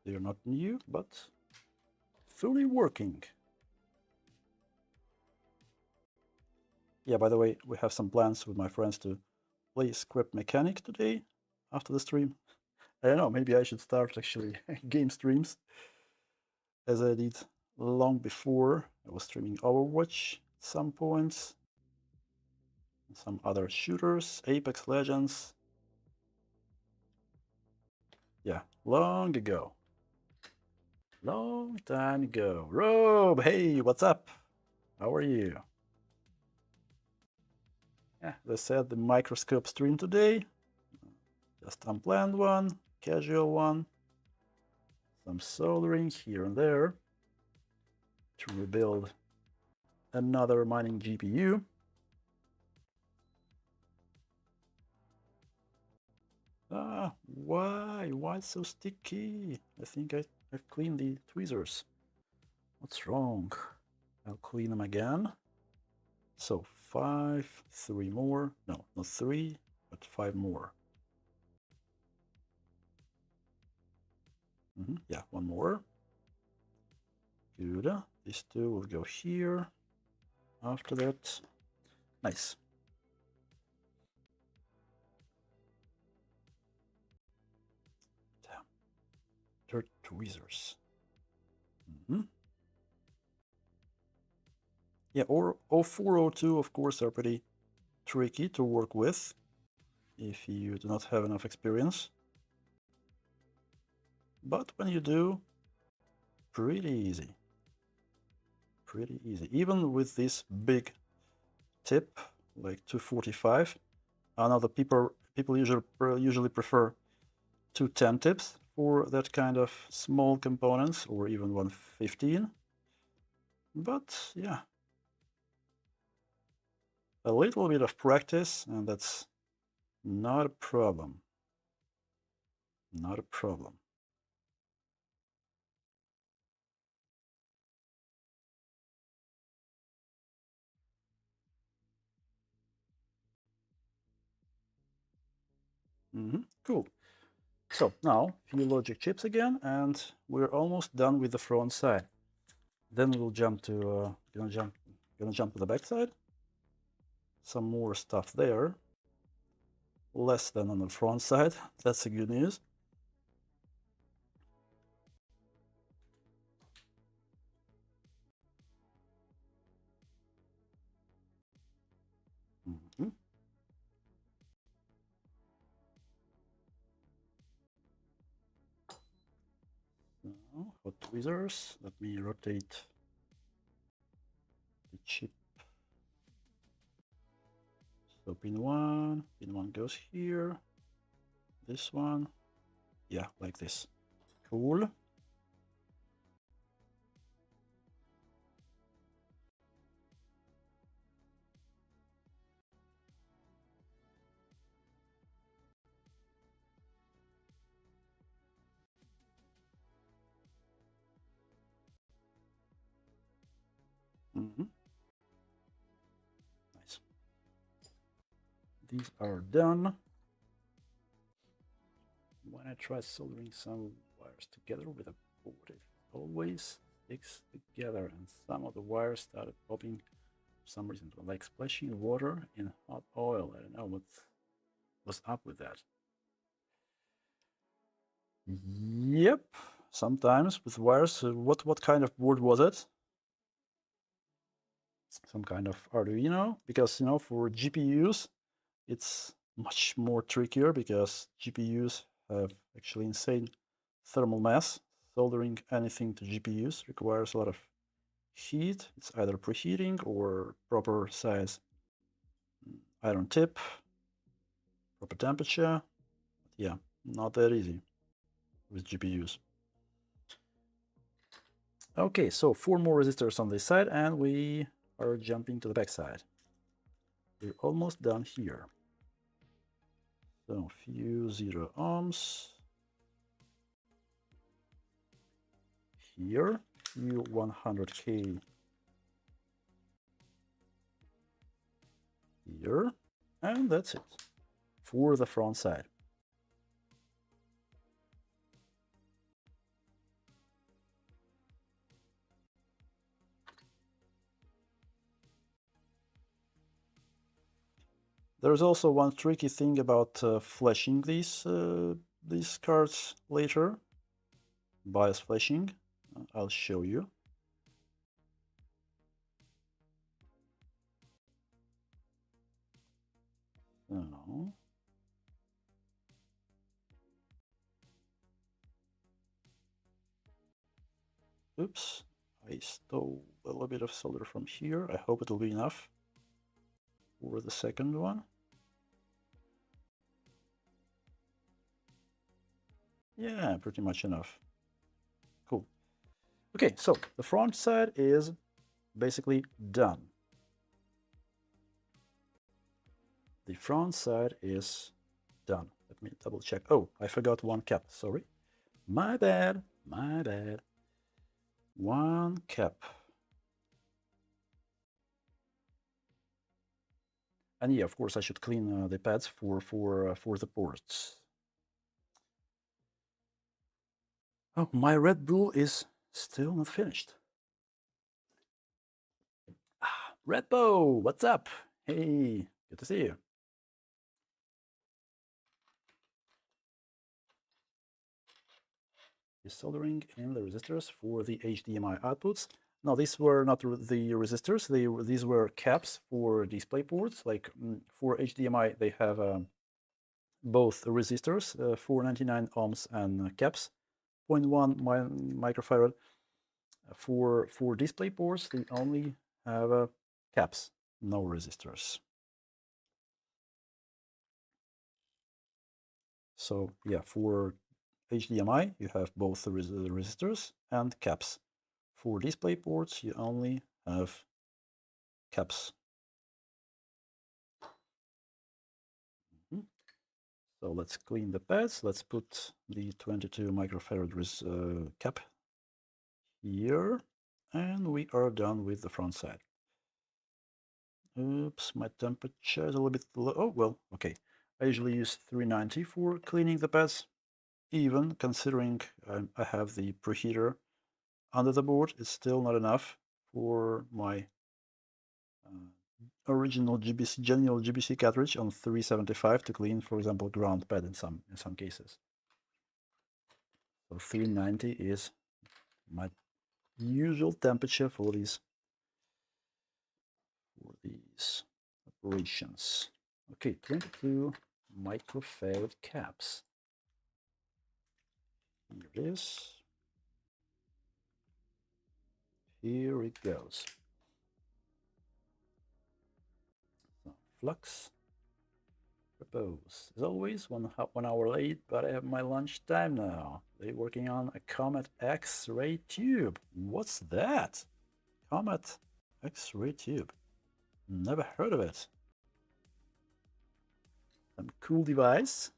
They are not new, but fully working. Yeah, by the way, we have some plans with my friends to play Script Mechanic today after the stream. I don't know, maybe I should start actually game streams as I did long before. I was streaming Overwatch at some points, some other shooters, Apex Legends. Yeah, long ago. Long time ago. Rob, hey, what's up? How are you? Yeah, as I said, the microscope stream today. Just unplanned one, casual one. Some soldering here and there to rebuild another mining GPU. Why? Why so sticky? I think I've cleaned the tweezers. What's wrong? I'll clean them again. So 5, 3 more. No, not 3, but 5 more. Yeah, 1 more. Good. These 2 will go here. After that, nice. Dirt tweezers. Mm-hmm. Yeah, or 0402, of course, are pretty tricky to work with if you do not have enough experience. But when you do, pretty easy. Pretty easy. Even with this big tip, like 245. I know that people usually prefer 210 tips for that kind of small components, or even 115. But yeah, a little bit of practice, and that's not a problem. Not a problem. Cool. So now, few logic chips again, and we're almost done with the front side. Then we'll jump to gonna jump to the back side. Some more stuff there. Less than on the front side. That's the good news. Mm-hmm. Now, hot tweezers. Let me rotate the chip. So pin one goes here. This one, yeah, like this. Cool. Nice. These are done. When I try soldering some wires together with a board, it always sticks together, and some of the wires started popping for some reason, like splashing water in hot oil. I don't know what's up with that. Yep, sometimes with wires. What kind of board was it? Some kind of Arduino, because for GPUs it's much more trickier because GPUs have actually insane thermal mass. Soldering anything to GPUs requires a lot of heat. It's either preheating or proper size iron tip, proper temperature. Yeah, not that easy with GPUs. Okay, so 4 more resistors on this side, and we are jumping to the back side. We're almost done here. So few 0 ohms. Here, few 100K here, and that's it for the front side. There's also one tricky thing about flashing these cards later. Bias flashing. I'll show you. So, oops, I stole a little bit of solder from here. I hope it'll be enough for the second one. Yeah, pretty much enough. Cool. Okay, so the front side is basically done. The front side is done. Let me double check. Oh, I forgot one cap. Sorry. My bad. My bad. One cap. And yeah, of course, I should clean the pads for the ports. Oh, my Red Bull is still not finished. Red Bow, what's up? Hey, good to see you. Soldering in the resistors for the HDMI outputs. Now, these were not the resistors, these were caps for display ports. Like for HDMI, they have both resistors, 499 ohms, and caps, 0.1 microfarad. For display ports, they only have caps, no resistors. So yeah, for HDMI, you have both the resistors and caps. For display ports, you only have caps. So let's clean the pads. Let's put the 22 microfarad cap here, and we are done with the front side. Oops, my temperature is a little bit low. Oh, well, okay. I usually use 390 for cleaning the pads. Even considering I have the preheater under the board, it's still not enough for my original genuine GBC cartridge on 375 to clean, for example, ground pad in some cases. So 390 is my usual temperature for these operations. Okay, 22 microfarad caps. Here it is. Here it goes. So, flux. Propose. As always, 1 hour late, but I have my lunch time now. They're working on a Comet X-ray tube. What's that? Comet X-ray tube. Never heard of it. Some cool device.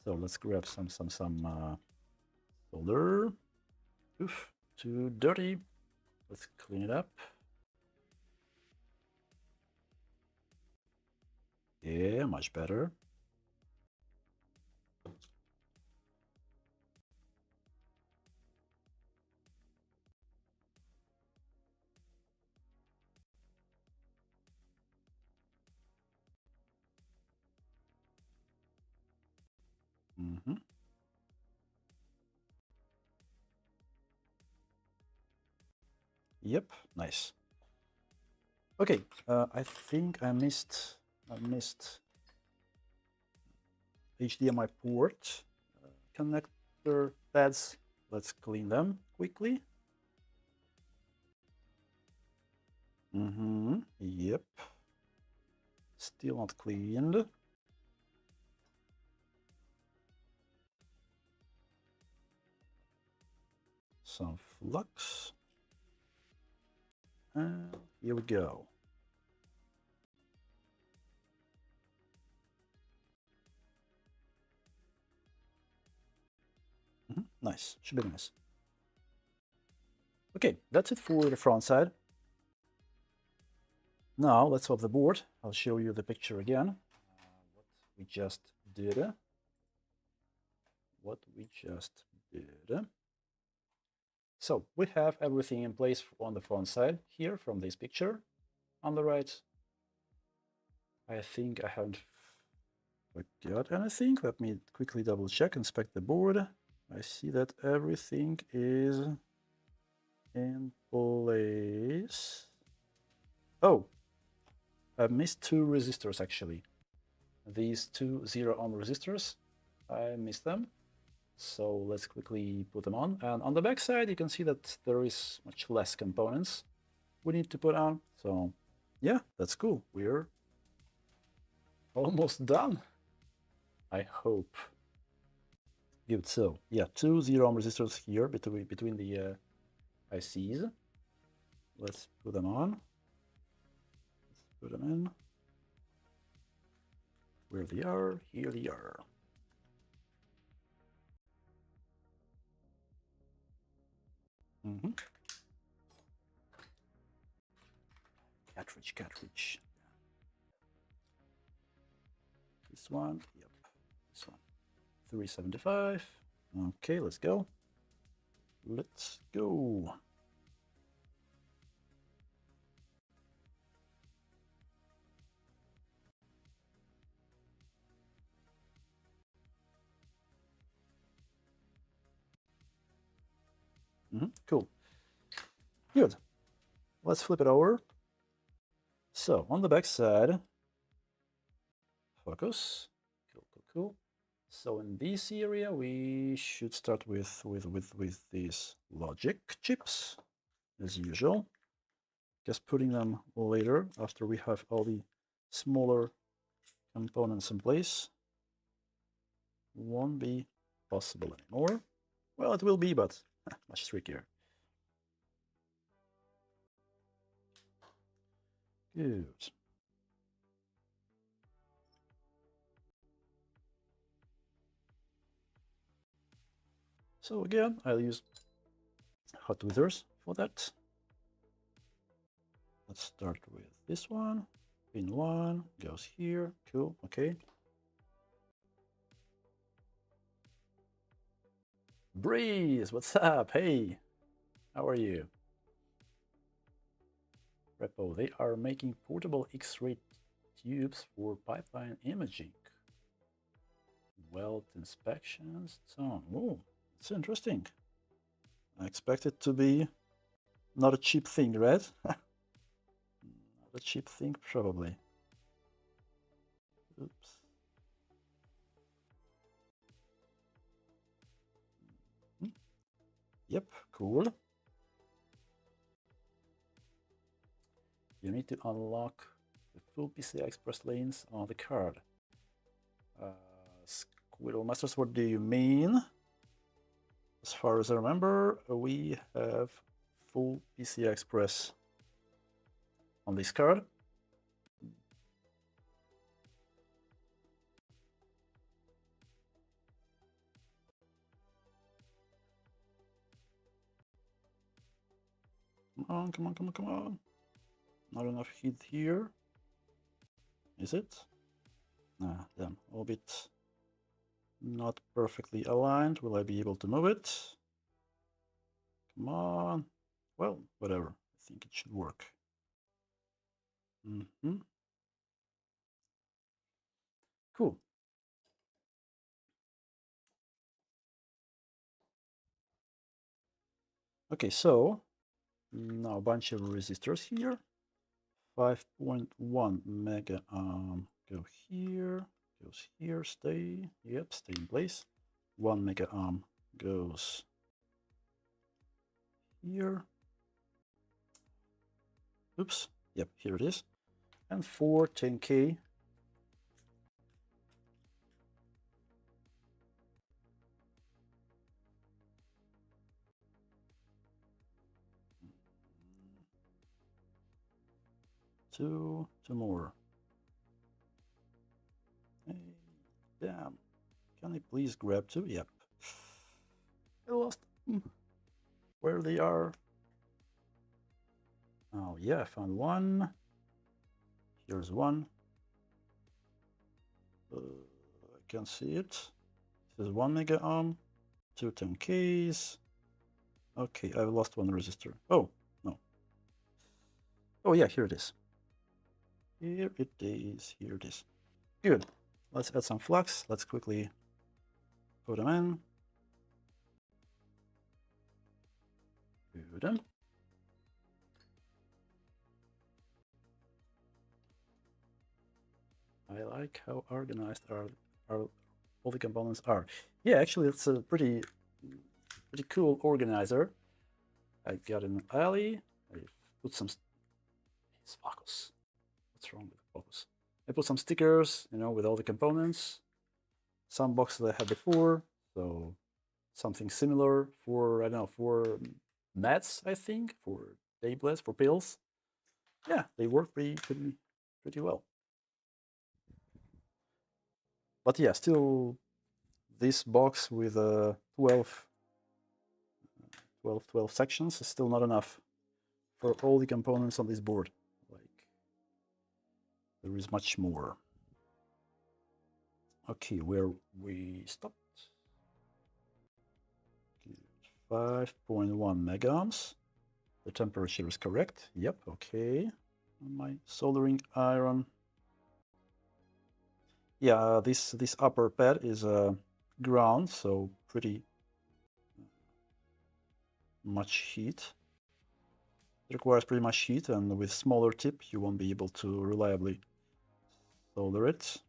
So let's grab some solder. Oof, too dirty. Let's clean it up. Yeah, much better. Yep, nice. Okay, I think I missed HDMI port connector pads. Let's clean them quickly. Yep. Still not cleaned. Some flux. And here we go. Nice, should be nice. Okay, that's it for the front side. Now let's swap the board. I'll show you the picture again. What we just did. So we have everything in place on the front side here from this picture. On the right, I think I haven't forgot anything. Let me quickly double check, inspect the board. I see that everything is in place. Oh, I missed 2 resistors actually. These 2 0-ohm resistors, I missed them. So let's quickly put them on. And on the back side, you can see that there is much less components we need to put on. So yeah, that's cool. We're almost done, I hope. Good. So yeah, 2 0-ohm resistors here between the ICs. Let's put them on. Let's put them in. Where they are, here they are. Cartridge. This one, yep, this one. 375. Okay, let's go. Let's go. Cool. Good. Let's flip it over. So on the back side, focus. Cool. So in this area, we should start with these logic chips, as usual. Just putting them later after we have all the smaller components in place. Won't be possible anymore. Well, it will be, but much trickier. Good. So again, I'll use hot tweezers for that. Let's start with this one. Pin 1 goes here. Cool. Okay. Breeze, what's up? Hey, how are you? Repo, they are making portable X-ray tubes for pipeline imaging, weld inspections, so on. Oh, it's interesting. I expect it to be not a cheap thing, right? Not a cheap thing, probably. Oops. Yep, cool. You need to unlock the full PCI Express lanes on the card. Squirrel Masters, what do you mean? As far as I remember, we have full PCI Express on this card. Come on. Not enough heat here. Is it? Ah, damn, a bit not perfectly aligned. Will I be able to move it? Come on. Well, whatever. I think it should work. Cool. Okay, so now a bunch of resistors here. 5.1 mega go here, goes here, stay in place. 1 mega goes here. Oops, yep, here it is. And 4 10K. Two more. Hey, damn. Can I please grab 2? Yep. I lost where they are. Oh yeah, I found 1. Here's 1. I can't see it. This is 1 mega 2 10Ks. Okay, I've lost 1 resistor. Oh, no. Oh yeah, here it is. Here it is. Good. Let's add some flux. Let's quickly put them in. Good. I like how organized all the components are. Yeah, actually, it's a pretty cool organizer. I got an alley. I put some. It's focus. What's wrong with the focus? I put some stickers, with all the components. Some boxes I had before, so something similar for, I don't know, for meds, I think, for tablets, for pills. Yeah, they work pretty well. But yeah, still, this box with 12 sections is still not enough for all the components on this board. Like, there is much more. Okay, where we stopped. 5.1 megaohms. The temperature is correct. Yep, okay. My soldering iron. Yeah, this upper pad is ground, so pretty much heat. It requires pretty much heat, and with smaller tip, you won't be able to reliably solder it.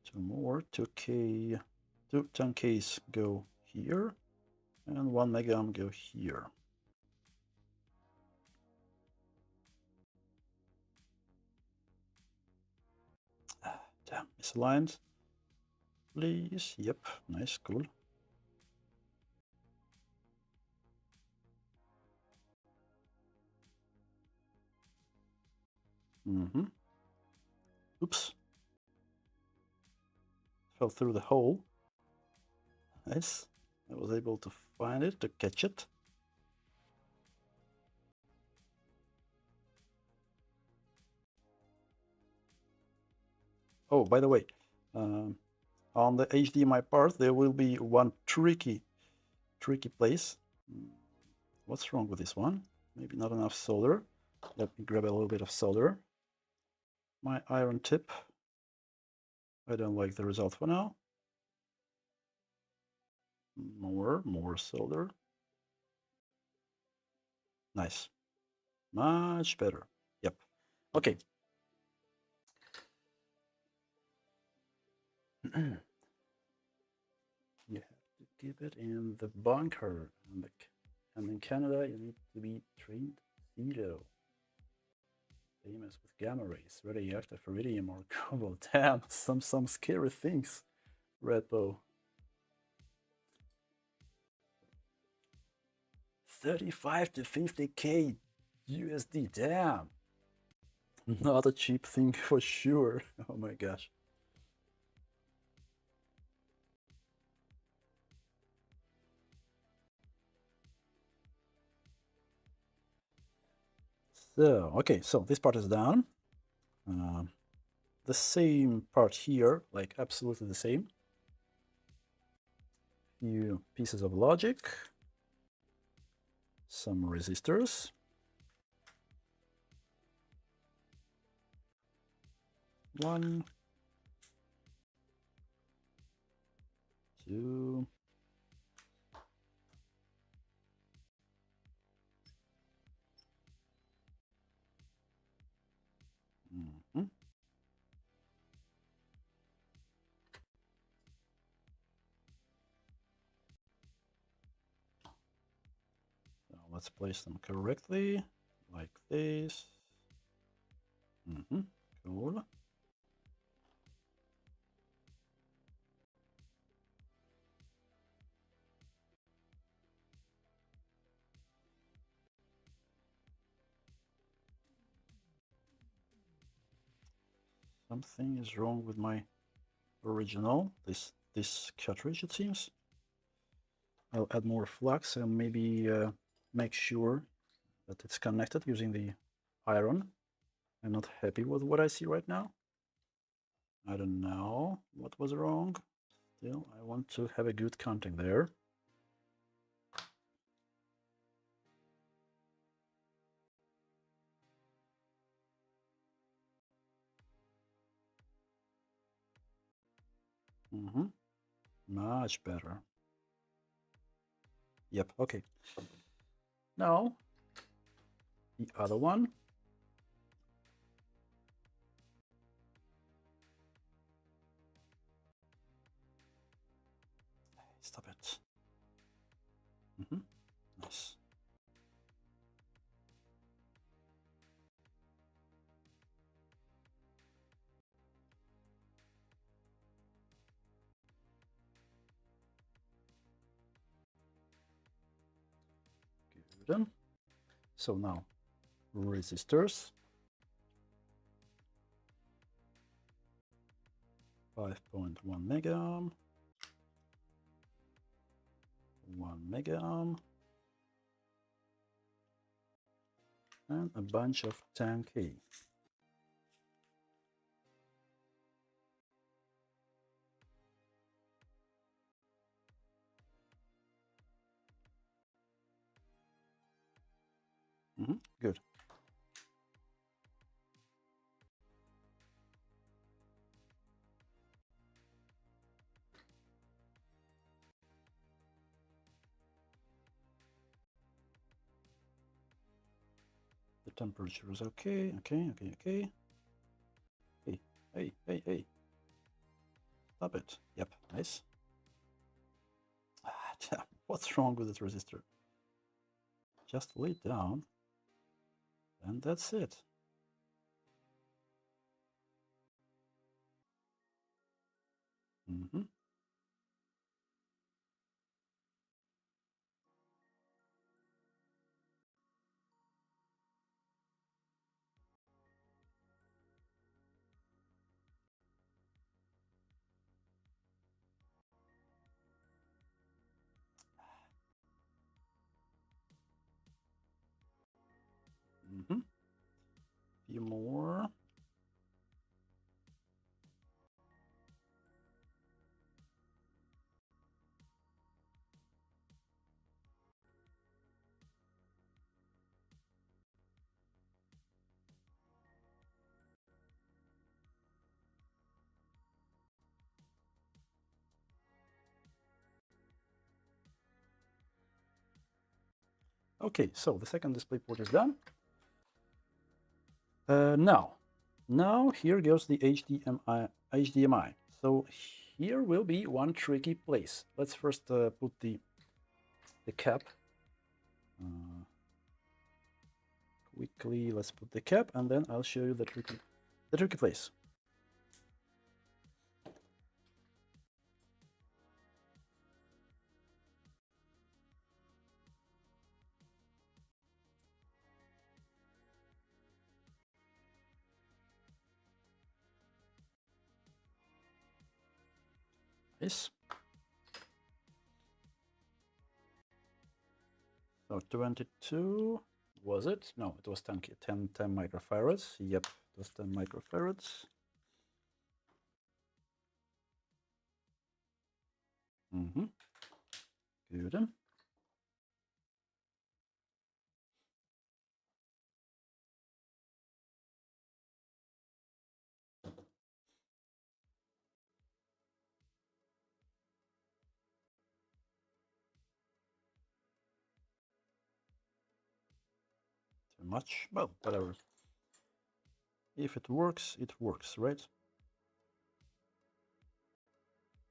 Two more, 2K, two 10Ks go here, and 1 megohm go here. Damn, misaligned. Please, yep, nice, cool. Oops. Fell through the hole. Nice. I was able to find it, to catch it. Oh, by the way, on the HDMI part, there will be one tricky place. What's wrong with this one? Maybe not enough solder. Let me grab a little bit of solder. My iron tip. I don't like the result for now. More solder. Nice. Much better. Yep. Okay. You have to keep it in the bunker. And in Canada, you need to be trained zero. Famous with gamma rays, radioactive iridium or cobalt. Damn, some scary things, Redbow. 35 to 50K USD, damn. Not a cheap thing for sure. Oh my gosh. So, okay, so this part is done. The same part here, like absolutely the same. Few pieces of logic, some resistors. One, two, So let's place them correctly, like this. Cool. Something is wrong with my original, this cartridge, it seems. I'll add more flux and maybe make sure that it's connected using the iron. I'm not happy with what I see right now. I don't know what was wrong. Still, I want to have a good counting there. Much better. Yep, okay. Now, the other one. Stop it. Nice. Good. So now, resistors. 5.1 megohm. 1 megohm. And a bunch of 10K. temperature is okay. Hey, hey. Stop it. Yep, nice. What's wrong with this resistor? Just lay it down, and that's it. Mm-hmm. Mm-hmm. Few more. Okay, so the second display port is done. Now here goes the HDMI. So here will be one tricky place. Let's first put the cap. Quickly, let's put the cap, and then I'll show you the tricky place. Yes. So 22, was it? No, it was 10 microfarads. Yep, it was 10 microfarads. Mm-hmm. Good. Too much? Well, whatever. If it works, right?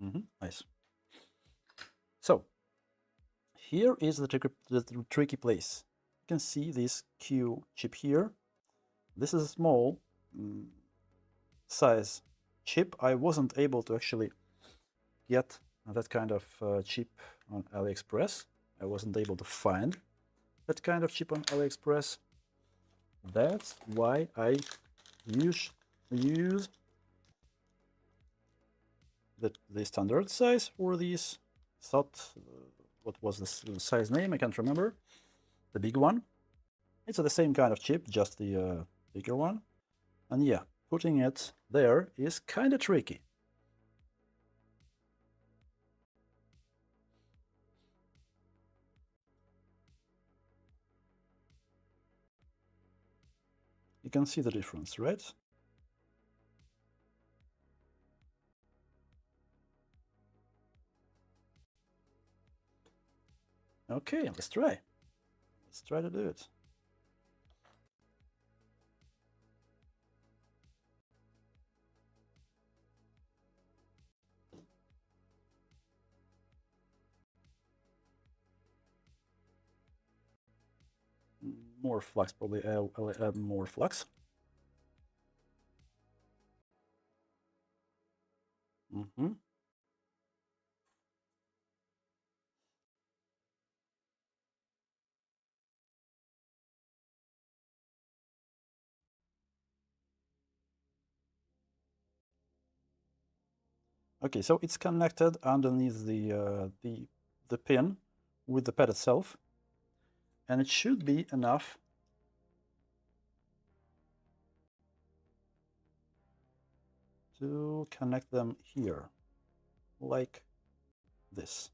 Mm-hmm. Nice. So here is the tricky place. You can see this Q chip here. This is a small size chip. I wasn't able to actually get that kind of chip on AliExpress. I wasn't able to find that kind of chip on AliExpress. That's why I use the standard size for these. What was the size name? I can't remember. The big one. It's the same kind of chip, just the bigger one. And yeah, putting it there is kind of tricky. You can see the difference, right? Okay, let's try. Let's try to do it. More flux, probably. I'll add more flux. Mm-hmm. Okay, so it's connected underneath the pin with the pad itself, and it should be enough to connect them here, like this,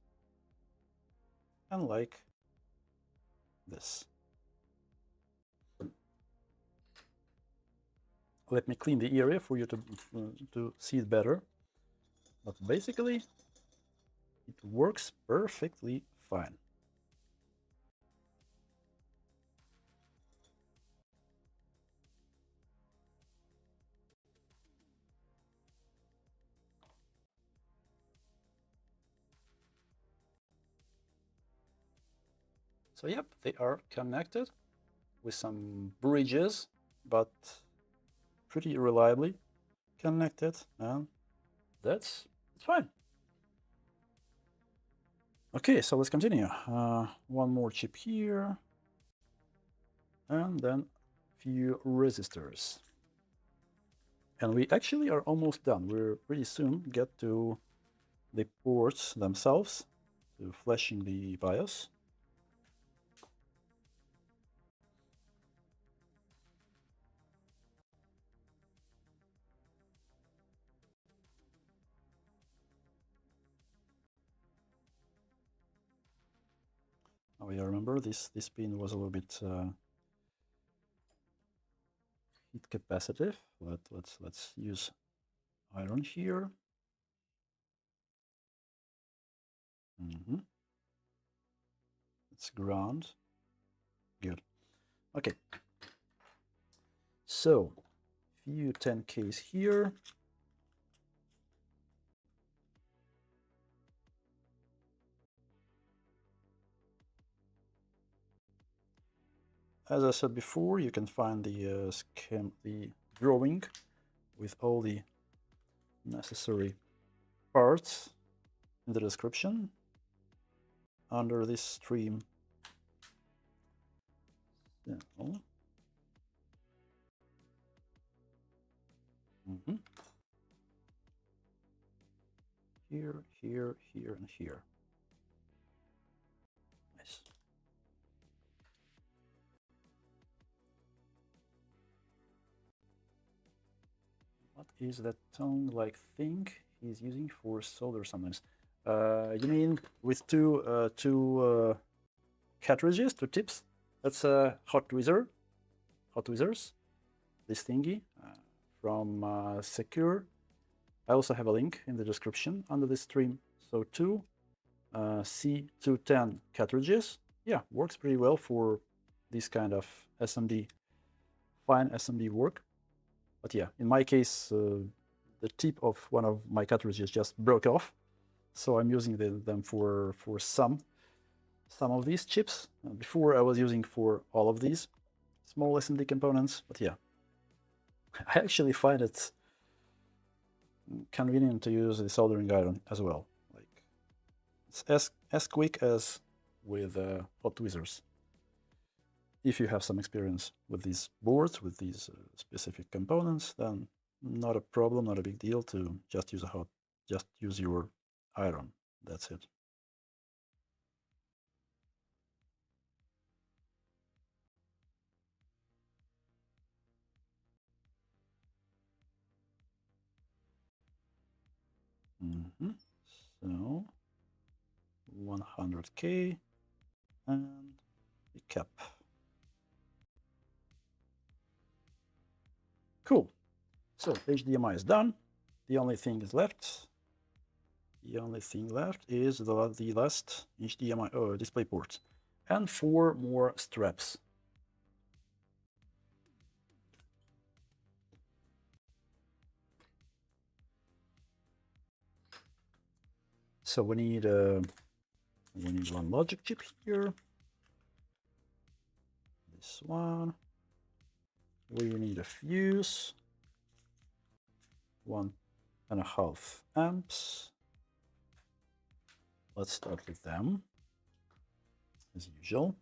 and like this. Let me clean the area for you to see it better. But basically, it works perfectly fine. So yep, they are connected with some bridges, but pretty reliably connected, and that's fine. Okay, so let's continue. One more chip here, and then few resistors. And we actually are almost done. We're pretty soon get to the ports themselves, to flashing the BIOS. Oh, yeah, remember this pin was a little bit heat capacitive. Let's use iron here. It's ground. Good. Okay. So few 10Ks here. As I said before, you can find the the drawing with all the necessary parts in the description under this stream. So, here, here, here, and here. Nice. What is that tongue-like thing he's using for solder sometimes? You mean with two cartridges, two tips? That's a hot tweezers. This thingy from Secure. I also have a link in the description under this stream. So two C210 cartridges. Yeah, works pretty well for this kind of SMD, fine SMD work. But yeah, in my case, the tip of one of my cartridges just broke off, so I'm using them for some of these chips. Before I was using for all of these small SMD components, but yeah, I actually find it convenient to use the soldering iron as well. Like it's as quick as with hot tweezers. If you have some experience with these boards, with these specific components, then not a problem, not a big deal to just use your iron. That's it. So 100K and the cap. Cool. So HDMI is done. The only thing left is the last HDMI display port and 4 more straps. So we need one logic chip here. This one. We need a fuse. 1.5 amps. Let's start with them, as usual.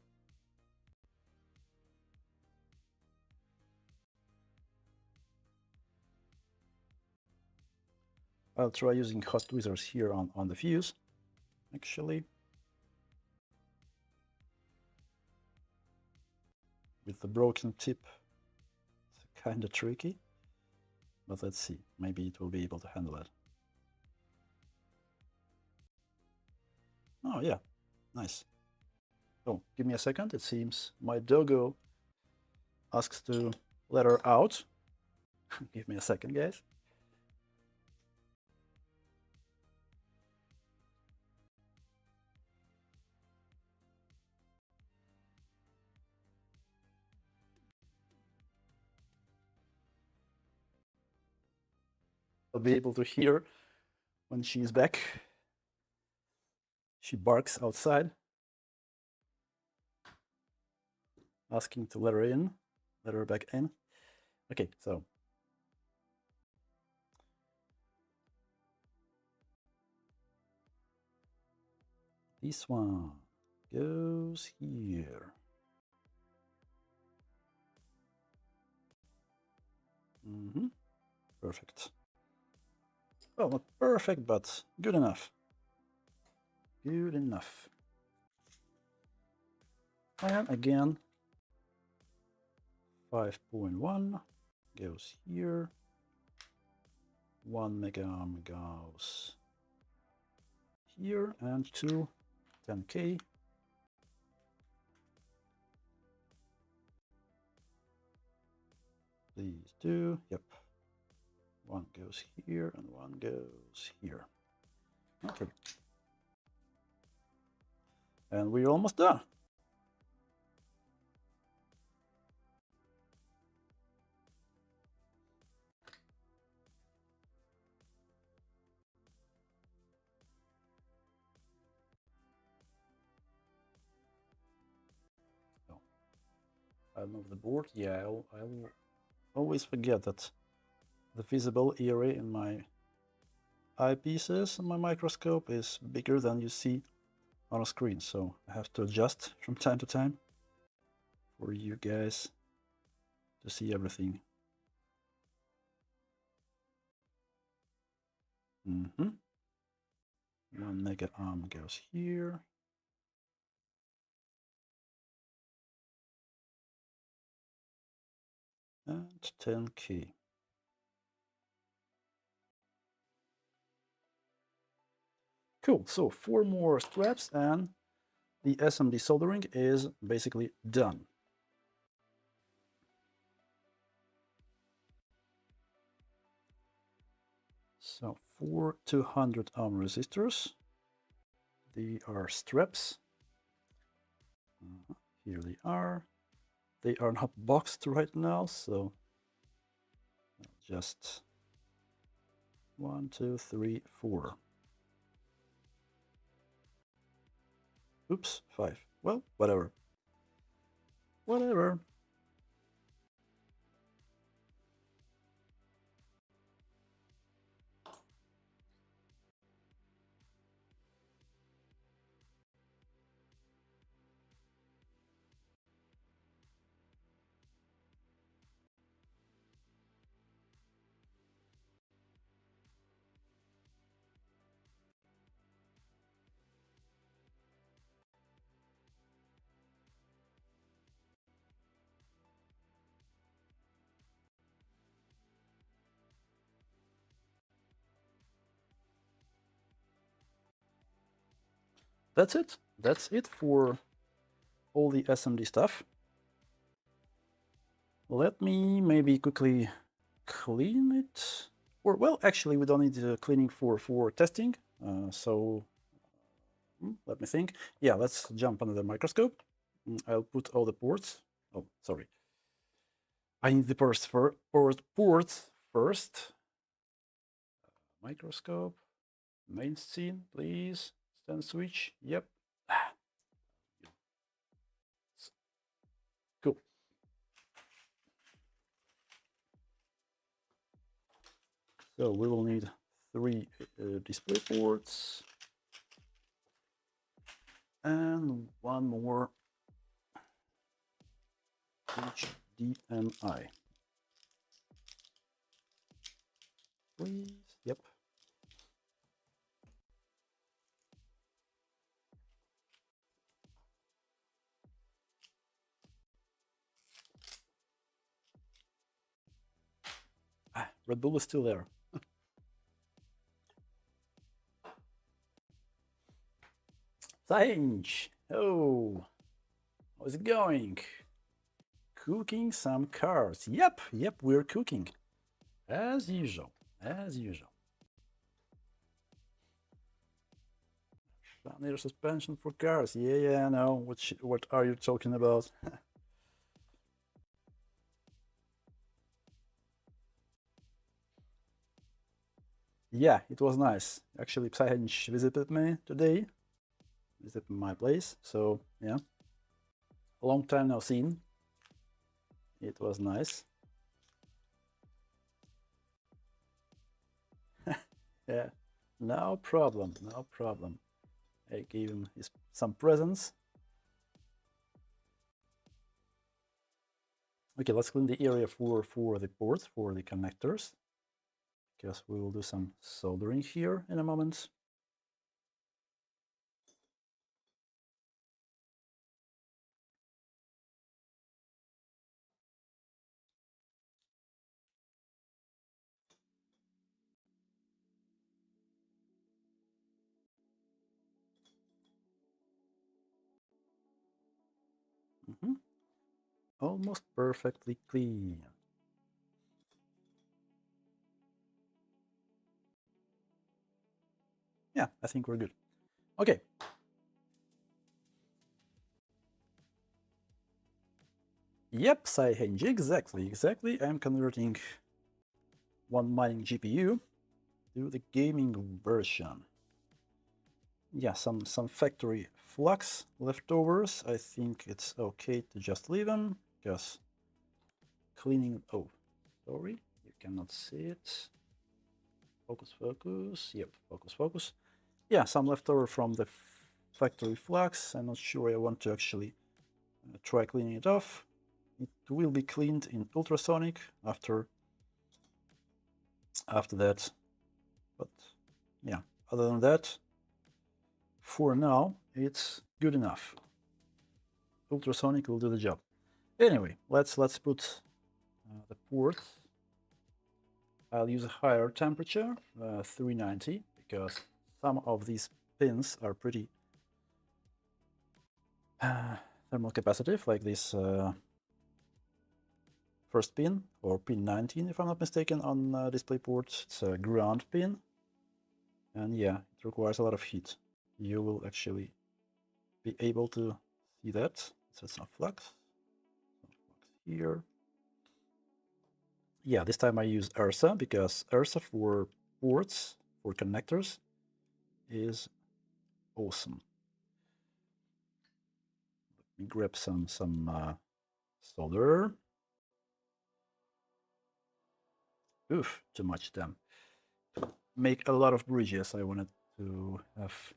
I'll try using hot tweezers here on the fuse, actually. With the broken tip, it's kind of tricky, but let's see. Maybe it will be able to handle it. Oh, yeah, nice. Oh, give me a second. It seems my doggo asks to let her out. Give me a second, guys. I'll be able to hear when she's back. She barks outside. asking to let her back in. Okay, so this one goes here. Perfect. Well, not perfect, but good enough. Good enough. And again, 5.1 goes here. 1 mega ohm goes here, and 2 10K. Please do. Yep. One goes here and one goes here. Okay. And we're almost done. So I'll move the board. Yeah, I'll always forget that the visible area in my eyepieces and my microscope is bigger than you see on a screen, so I have to adjust from time to time for you guys to see everything. 1 mega ohm goes here. And 10K. Cool, so 4 more straps and the SMD soldering is basically done. So 4 200 ohm resistors. They are straps. Here they are. They are not boxed right now, so just 1, 2, 3, 4. Oops, 5. Well, whatever. Whatever. That's it. That's it for all the SMD stuff. Let me maybe quickly clean it. Or, well, actually, we don't need cleaning for testing. So let me think. Yeah, let's jump under the microscope. I'll put all the ports. Oh, sorry. I need the ports first. Microscope. Main scene, please. Stand switch. Yep. Cool. So we will need 3 display ports and 1 more HDMI. Please. Yep. Red Bull is still there. Thanks. Oh, how's it going? Cooking some cars. Yep, we're cooking. As usual. Linear suspension for cars. Yeah, I know. What are you talking about? Yeah, it was nice. Actually, Psyhinch visited me today. Visited my place. So, yeah. A long time no seen. It was nice. Yeah, no problem, no problem. I gave him some presents. Okay, let's clean the area for the ports, for the connectors, because we will do some soldering here in a moment. Almost perfectly clean. Yeah, I think we're good. Okay. Yep, Saihenji, exactly. I'm converting one mining GPU to the gaming version. Yeah, some factory flux leftovers. I think it's okay to just leave them, because cleaning... Oh, sorry, you cannot see it. Focus. Yep, focus. Yeah, some leftover from the factory flux. I'm not sure I want to actually try cleaning it off. It will be cleaned in ultrasonic after that. But yeah, other than that, for now, it's good enough. Ultrasonic will do the job. Anyway, let's put the port. I'll use a higher temperature, 390, because some of these pins are pretty thermal capacitive, like this first pin, or pin 19 if I'm not mistaken, on DisplayPort. It's a ground pin, and yeah, it requires a lot of heat. You will actually be able to see that. So some flux here. Yeah, this time I use ERSA, because ERSA for ports, for connectors, is awesome. Let me grab some solder. Oof, too much then. To make a lot of bridges, I wanted to have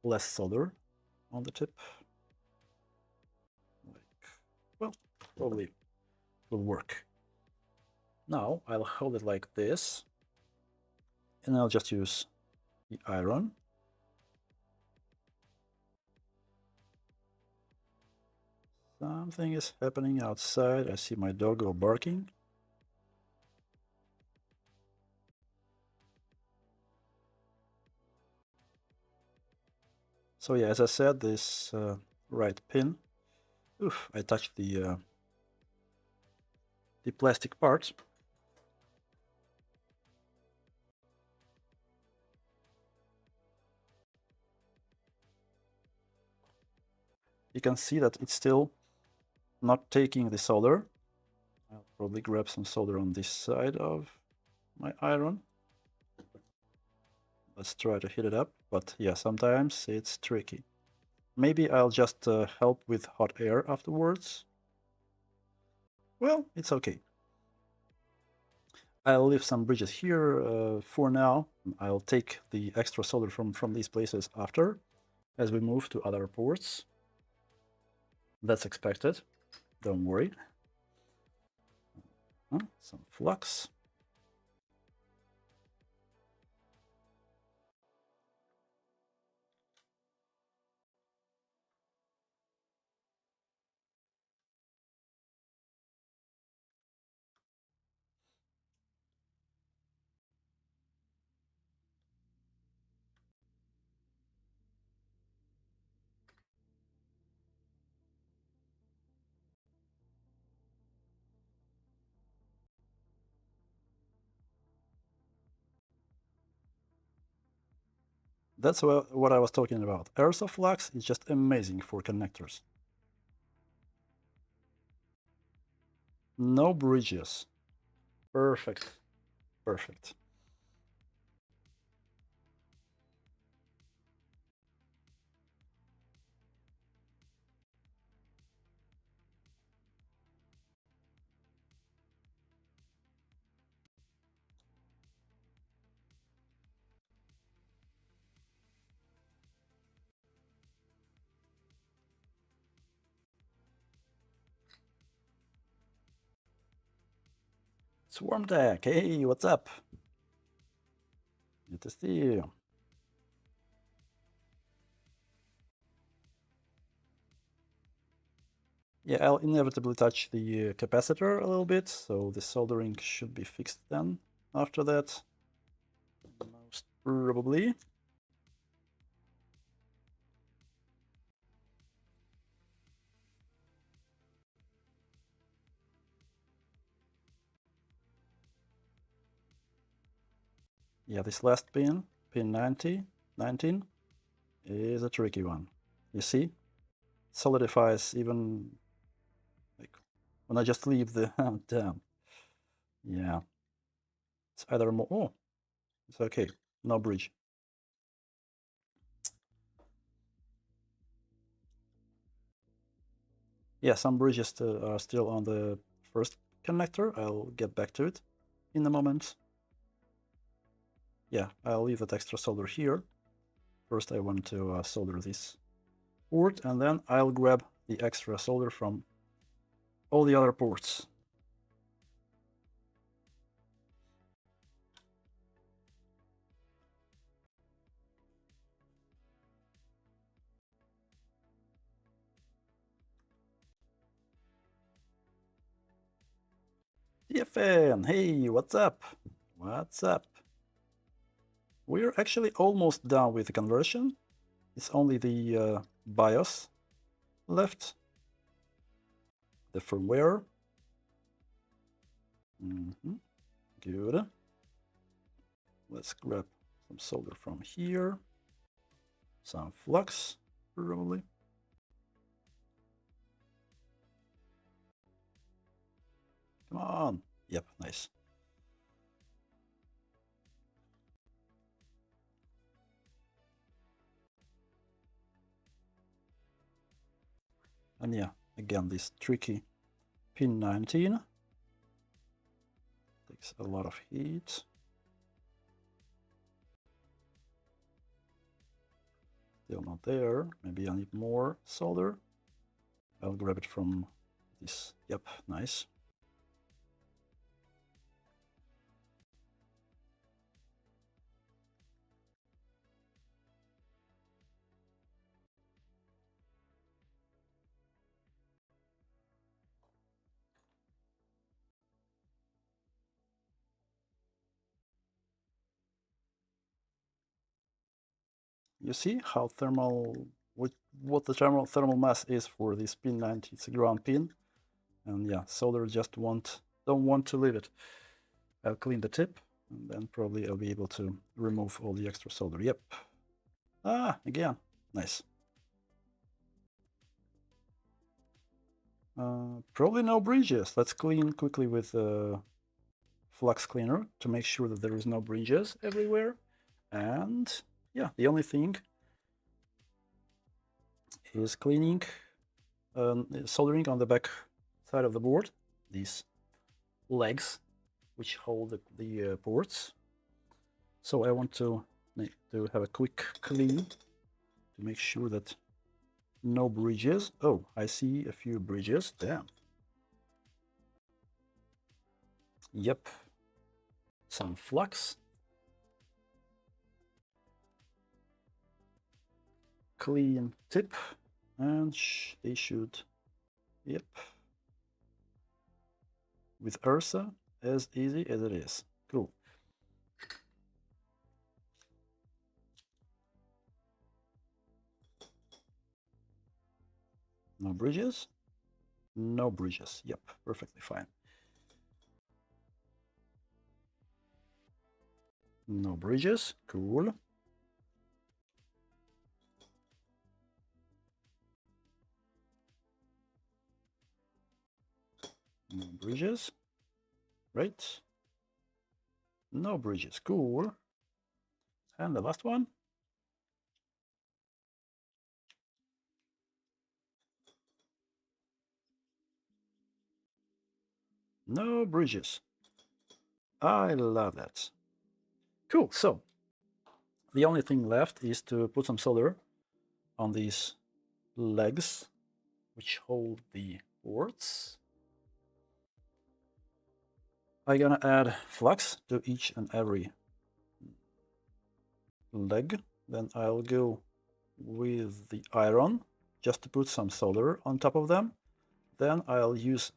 less solder on the tip. Like, well, probably will work. Now I'll hold it like this, and I'll just use the iron. Something is happening outside. I see my doggo barking. So yeah, as I said, this right pin. Oof! I touched the plastic part. You can see that it's still not taking the solder. I'll probably grab some solder on this side of my iron. Let's try to heat it up, but yeah, sometimes it's tricky. Maybe I'll just help with hot air afterwards. Well, it's okay. I'll leave some bridges here for now. I'll take the extra solder from these places after, as we move to other ports. That's expected, don't worry. Some flux. That's what I was talking about. Airsoft flux is just amazing for connectors. No bridges. Perfect. Perfect. Swarm Deck, hey, what's up? Good to see you. Yeah, I'll inevitably touch the capacitor a little bit, so the soldering should be fixed then after that. Most probably. Yeah, this last pin, pin 19, is a tricky one. You see? Solidifies even like when I just leave the damn. Yeah. It's either more. Oh, it's okay. No bridge. Yeah, some bridges are still on the first connector. I'll get back to it in a moment. Yeah, I'll leave that extra solder here. First, I want to solder this port, and then I'll grab the extra solder from all the other ports. TFN, hey, what's up? What's up? We're actually almost done with the conversion. It's only the BIOS left, the firmware. Good. Let's grab some solder from here. Some flux, probably. Come on. Yep, nice. And yeah, again, this tricky pin 19 takes a lot of heat. Still not there. Maybe I need more solder. I'll grab it from this. Yep, nice. You see how thermal, what the thermal mass is for this pin 90. It's a ground pin, and yeah, solder just don't want to leave it. I'll clean the tip, and then probably I'll be able to remove all the extra solder. Yep. Ah, again, nice. Probably no bridges. Let's clean quickly with flux cleaner to make sure that there is no bridges everywhere. And yeah, the only thing is cleaning, soldering on the back side of the board, these legs which hold the ports. So I want to have a quick clean to make sure that no bridges. Oh, I see a few bridges. Damn. Yep. Some flux. Clean tip. And they should. Yep. With Ursa, as easy as it is. Cool. No bridges? No bridges. Yep, perfectly fine. No bridges. Cool. No bridges. Right. No bridges. Cool. And the last one. No bridges. I love that. Cool. So the only thing left is to put some solder on these legs which hold the ports. I'm gonna add flux to each and every leg. Then I'll go with the iron just to put some solder on top of them. Then I'll use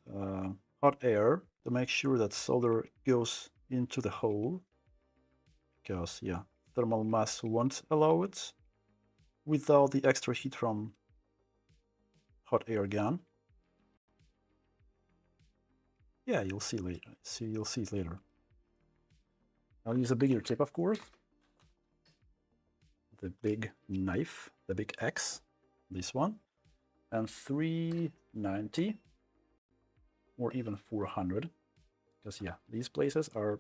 hot air to make sure that solder goes into the hole, because yeah, thermal mass won't allow it without the extra heat from hot air gun. Yeah, you'll see later. You'll see it later. I'll use a bigger tip, of course. The big knife, the big X, this one, and 390 or even 400, because yeah, these places are,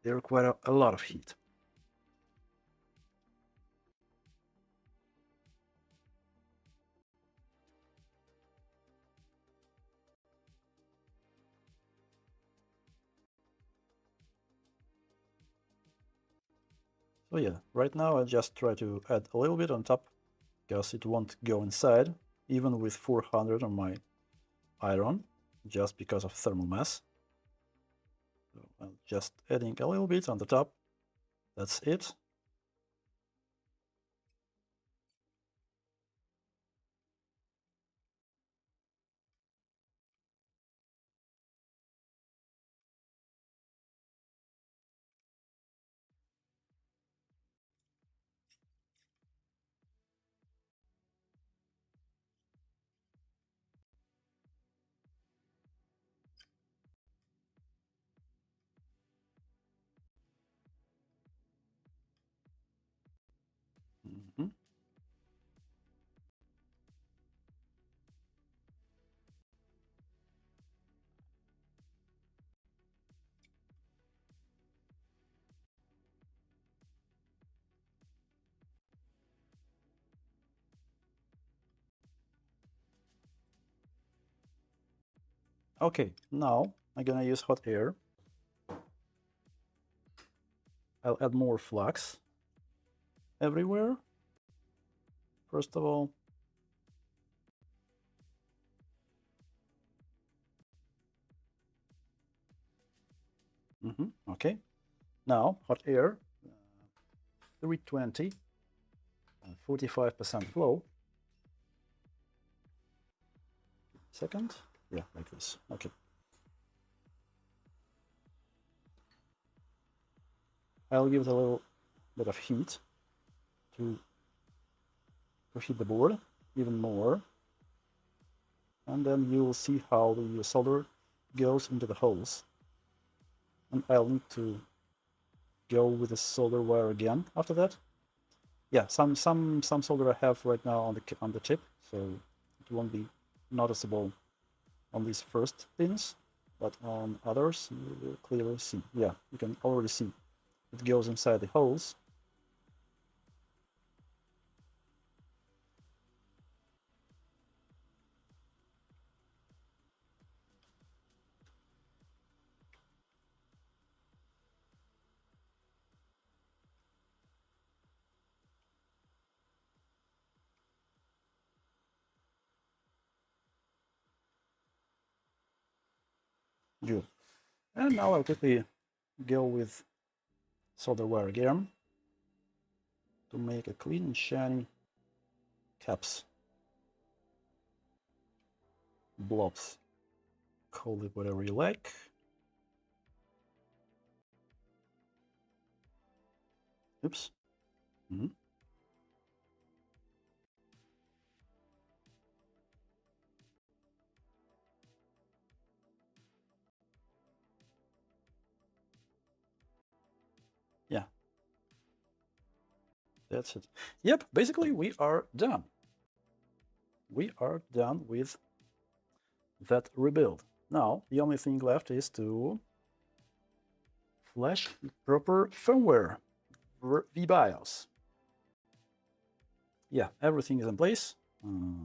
they require a lot of heat. So yeah, right now I just try to add a little bit on top, because it won't go inside, even with 400 on my iron, just because of thermal mass. So I'm just adding a little bit on the top. That's it. Mm-hmm. Okay, now I'm gonna use hot air. I'll add more flux everywhere. First of all, okay. Now hot air, 320, 45% flow. Second, yeah, like this. Okay. I'll give it a little bit of heat to heat the board even more, and then you will see how the solder goes into the holes. And I'll need to go with the solder wire again after that. Yeah, some solder I have right now on the tip, so it won't be noticeable on these first pins, but on others you will clearly see. Yeah, you can already see it goes inside the holes. Good. And now I'll quickly go with solder wire again to make a clean and shiny caps, blobs, call it whatever you like. Oops. Yeah, that's it. Yep, basically we are done. We are done with that rebuild. Now, the only thing left is to flash proper firmware for VBIOS. Yeah, everything is in place.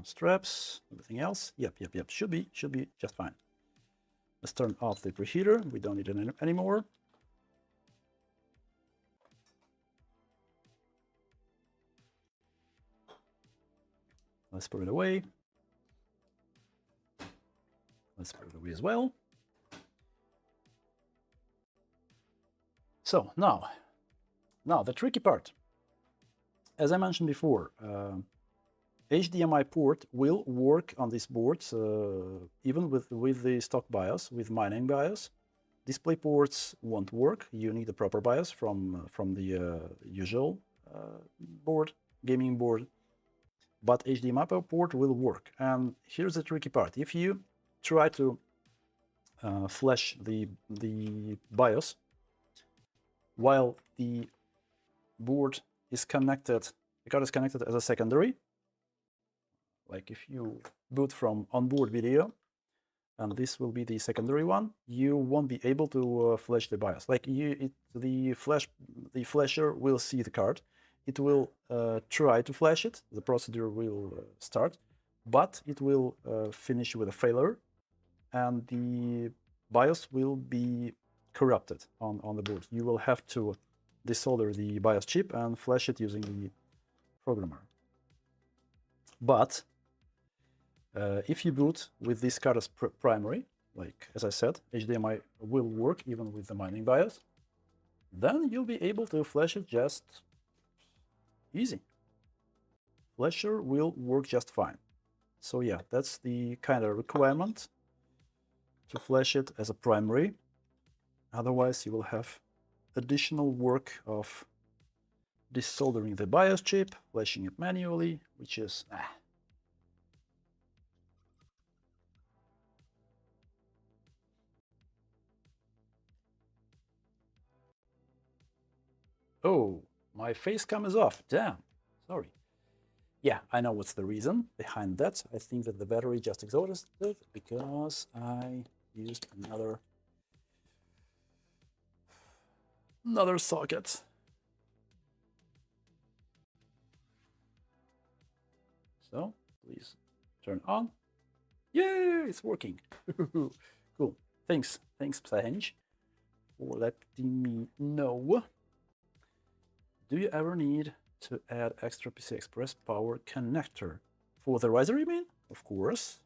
Straps, everything else. Yep. Should be just fine. Let's turn off the preheater. We don't need it anymore. Let's put it away. Let's put it away as well. So now the tricky part. As I mentioned before, HDMI port will work on these boards even with the stock BIOS, with mining BIOS. Display ports won't work. You need a proper BIOS from the usual board, gaming board. But HDMI port will work. And here's the tricky part. If you try to flash the BIOS while the board is connected, the card is connected as a secondary, like if you boot from onboard video, and this will be the secondary one, you won't be able to flash the BIOS. Like the flasher will see the card, it will try to flash it, the procedure will start, but it will finish with a failure, and the BIOS will be corrupted on the board. You will have to desolder the BIOS chip and flash it using the programmer. But if you boot with this card as primary, like as I said, HDMI will work even with the mining BIOS, then you'll be able to flash it just easy. Flasher will work just fine. So yeah, that's the kind of requirement to flash it as a primary. Otherwise, you will have additional work of desoldering the BIOS chip, flashing it manually, which is Oh, my face cam is off. Damn. Sorry. Yeah, I know what's the reason behind that. I think that the battery just exhausted because I used another socket. So please turn on. Yay, it's working. Cool. Thanks, Psyhenge, for letting me know. Do you ever need to add extra PCI Express power connector for the riser? You mean? Of course.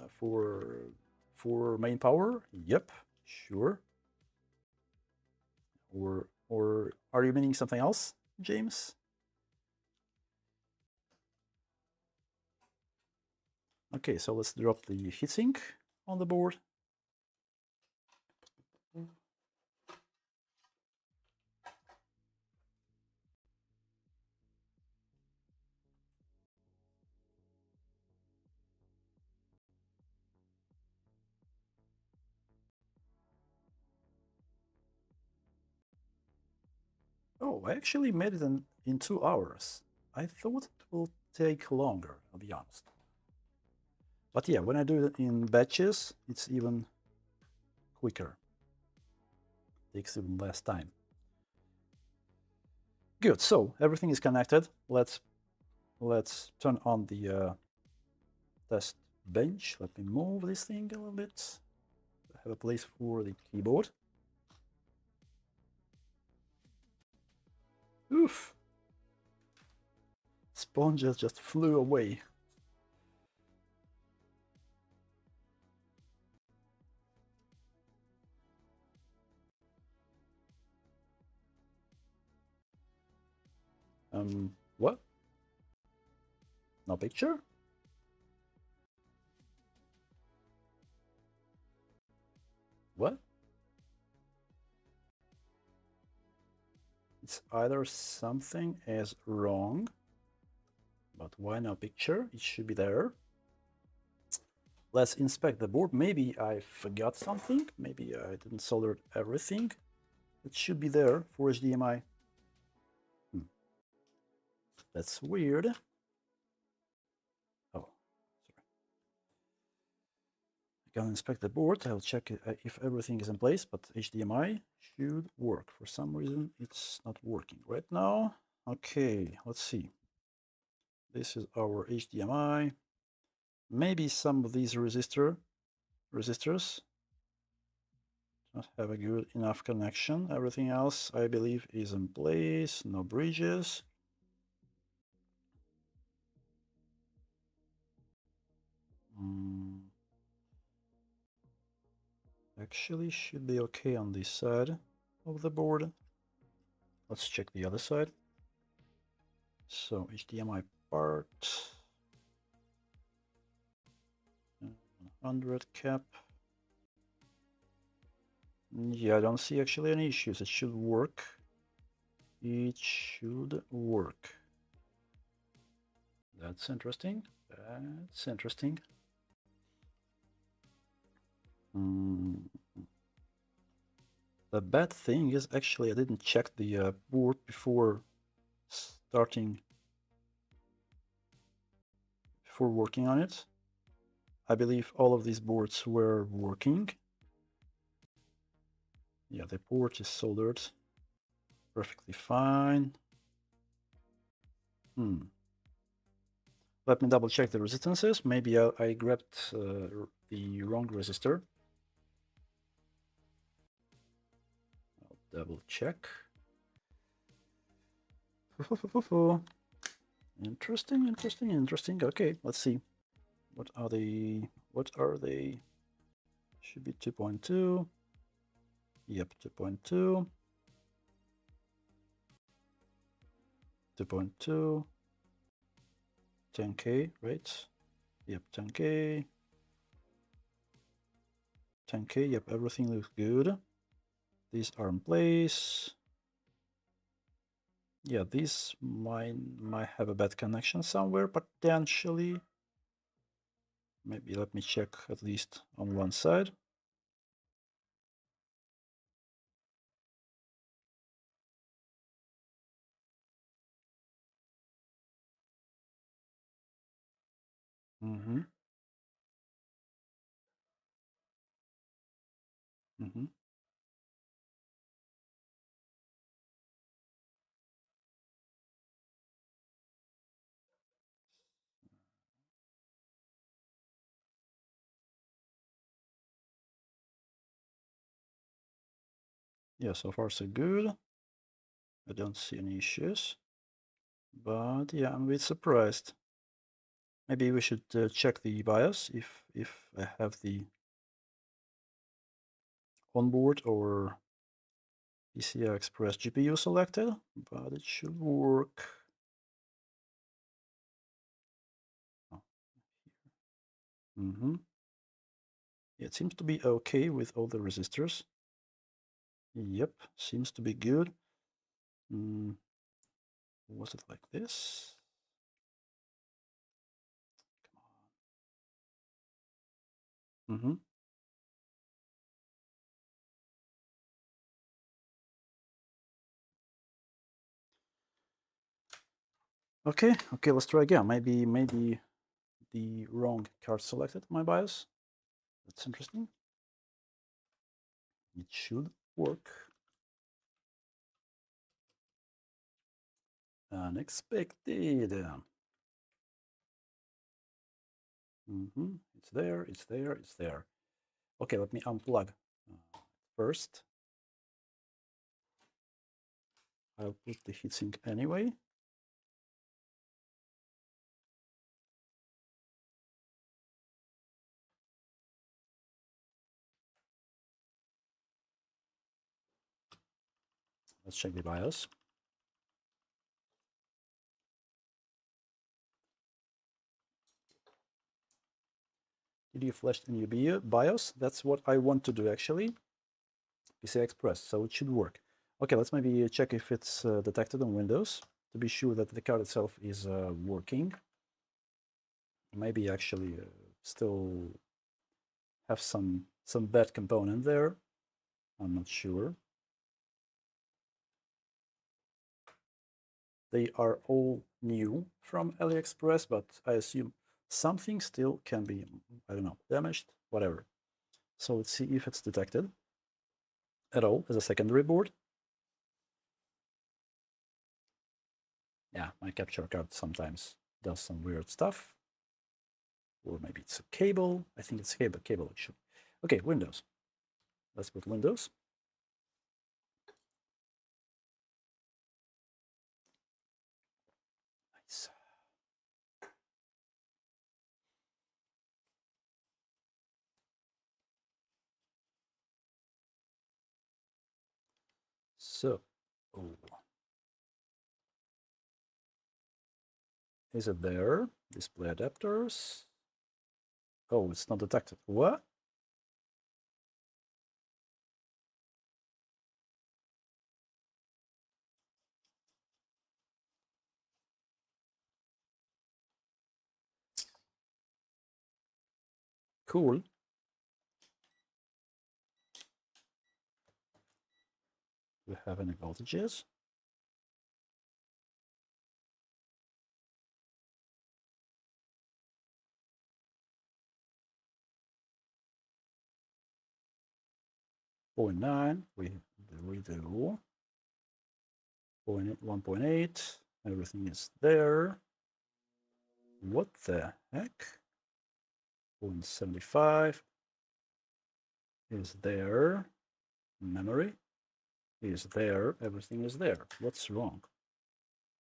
For main power? Yep, sure. Or are you meaning something else, James? Okay, so let's drop the heatsink on the board. Oh, I actually made it in 2 hours. I thought it will take longer, I'll be honest. But yeah, when I do it in batches, it's even quicker. Takes even less time. Good, so everything is connected. Let's turn on the test bench. Let me move this thing a little bit. I have a place for the keyboard. Oof! Sponges just flew away. What? No picture? What? It's either something is wrong, but why no picture? It should be there. Let's inspect the board. Maybe I forgot something. Maybe I didn't solder everything. It should be there for HDMI. That's weird. Oh, sorry. I can inspect the board. I'll check if everything is in place, but HDMI should work. For some reason, it's not working right now. Okay, let's see. This is our HDMI. Maybe some of these resistors not have a good enough connection. Everything else, I believe, is in place. No bridges. Actually, should be okay on this side of the board. Let's check the other side. So HDMI part 100 cap. Yeah, I don't see actually any issues. It should work. It should work. That's interesting. That's interesting. The bad thing is actually I didn't check the board before working on it. I believe all of these boards were working. Yeah, the port is soldered perfectly fine. Let me double check the resistances. Maybe I grabbed the wrong resistor. I'll double check. Interesting, interesting, interesting. Okay, let's see. What are they? What are they? Should be 2.2. Yep, 2.2. 2.2. 10K, right? Yep, 10K. 10K, yep, everything looks good. These are in place. Yeah, these might have a bad connection somewhere, potentially. Maybe let me check at least on one side. Mm-hmm. Mm-hmm. Yeah, so far so good. I don't see any issues. But yeah, I'm a bit surprised. Maybe we should check the BIOS if I have the onboard or PCI Express GPU selected, but it should work. Oh, mm-hmm. Yeah, it seems to be okay with all the resistors. Yep, seems to be good. Was it like this? Mm-hmm. Okay, let's try again. Maybe the wrong card selected my BIOS. That's interesting. It should work. Unexpected. Mm-hmm. It's there, it's there, it's there. Okay, let me unplug first. I'll put the heatsink anyway. Let's check the BIOS. Did you flash the new BIOS? That's what I want to do actually. PCI Express, so it should work. Okay, let's maybe check if it's detected on Windows to be sure that the card itself is working. Maybe actually still have some bad component there. I'm not sure. They are all new from AliExpress, but I assume something still can be, I don't know, damaged, whatever. So let's see if it's detected at all as a secondary board. Yeah, my capture card sometimes does some weird stuff. Or maybe it's a cable. I think it's cable actually. Okay, Windows. Let's put Windows. Nice. So, oh, Is it there? Display adapters. Oh, it's not detected. What? Cool. Do we have any voltages? .9, we do. 1.8, everything is there. What the heck? 0.75 is there. Memory is there. Everything is there. What's wrong?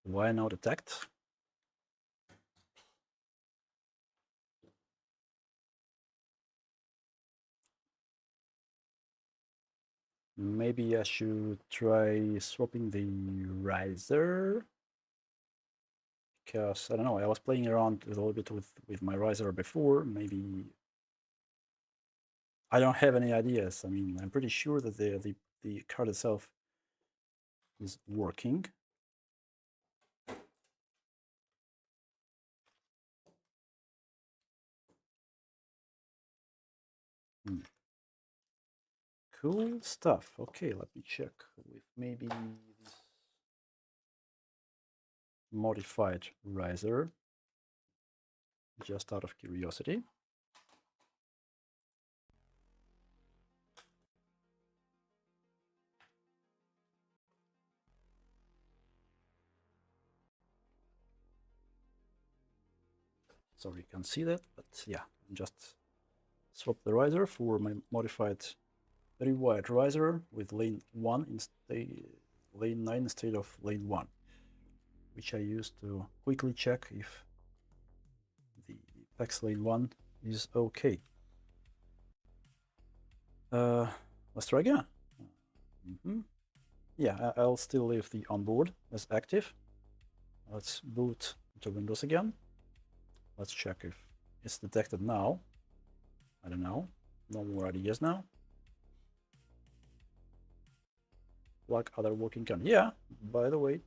Why not detect? Maybe I should try swapping the riser. Because I don't know, I was playing around a little bit with my riser before. Maybe I don't have any ideas. I mean, I'm pretty sure that the card itself is working. Cool stuff. Okay, let me check with maybe this modified riser, just out of curiosity. Sorry, you can't see that, but yeah, just swap the riser for my modified very wide riser with lane 1 instead, lane 9 instead of lane 1, which I use to quickly check if the PAX lane 1 is okay. Let's try again. Yeah, I'll still leave the onboard as active. Let's boot to Windows again. Let's check if it's detected now. I don't know. No more ideas now. Like other working card. Yeah, by the way,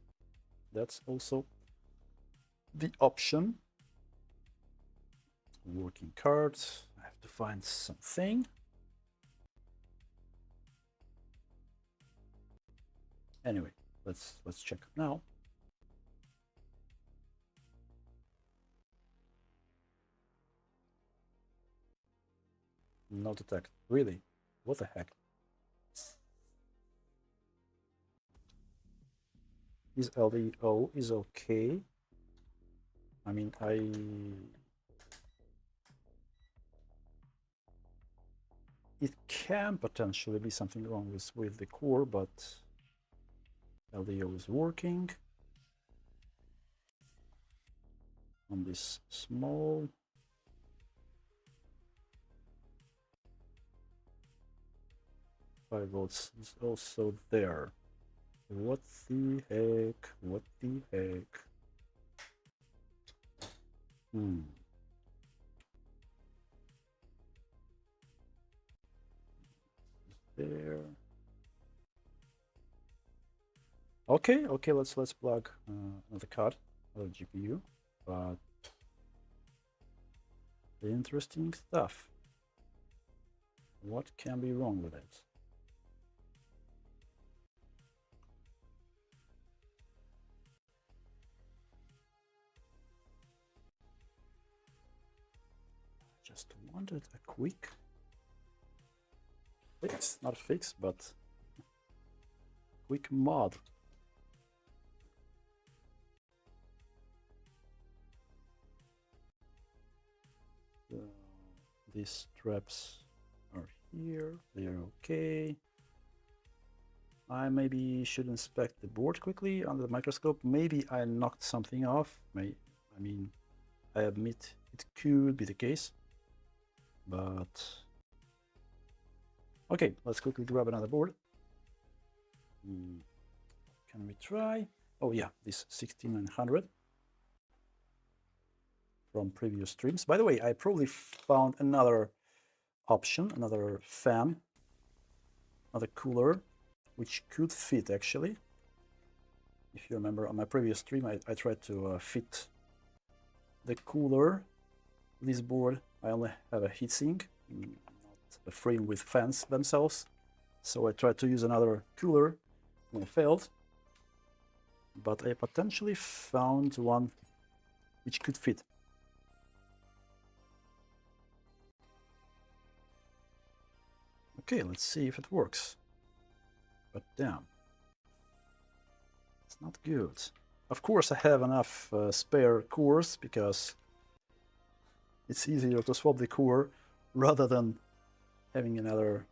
that's also the option. Working cards. I have to find something. Anyway, let's check now. Not detect. Really? What the heck? Is LDO is okay? I mean, it can potentially be something wrong with the core, but LDO is working on this small 5 volts is also there. What the heck? What the heck? There. Okay, let's plug another card, another GPU, but interesting stuff. What can be wrong with it? Just wanted a quick fix, not fix, but quick mod. These straps are here, they're okay. I maybe should inspect the board quickly under the microscope. Maybe I knocked something off. I mean, I admit it could be the case, but okay, let's quickly grab another board. Can we try? Oh yeah, this 6900. from previous streams. By the way, I probably found another option, another fan, another cooler, which could fit actually. If you remember on my previous stream, I tried to fit the cooler. This board, I only have a heatsink, not a frame with fans themselves. So I tried to use another cooler and I failed. But I potentially found one which could fit. Okay, let's see if it works. But damn, it's not good. Of course I have enough spare cores because it's easier to swap the core rather than having another,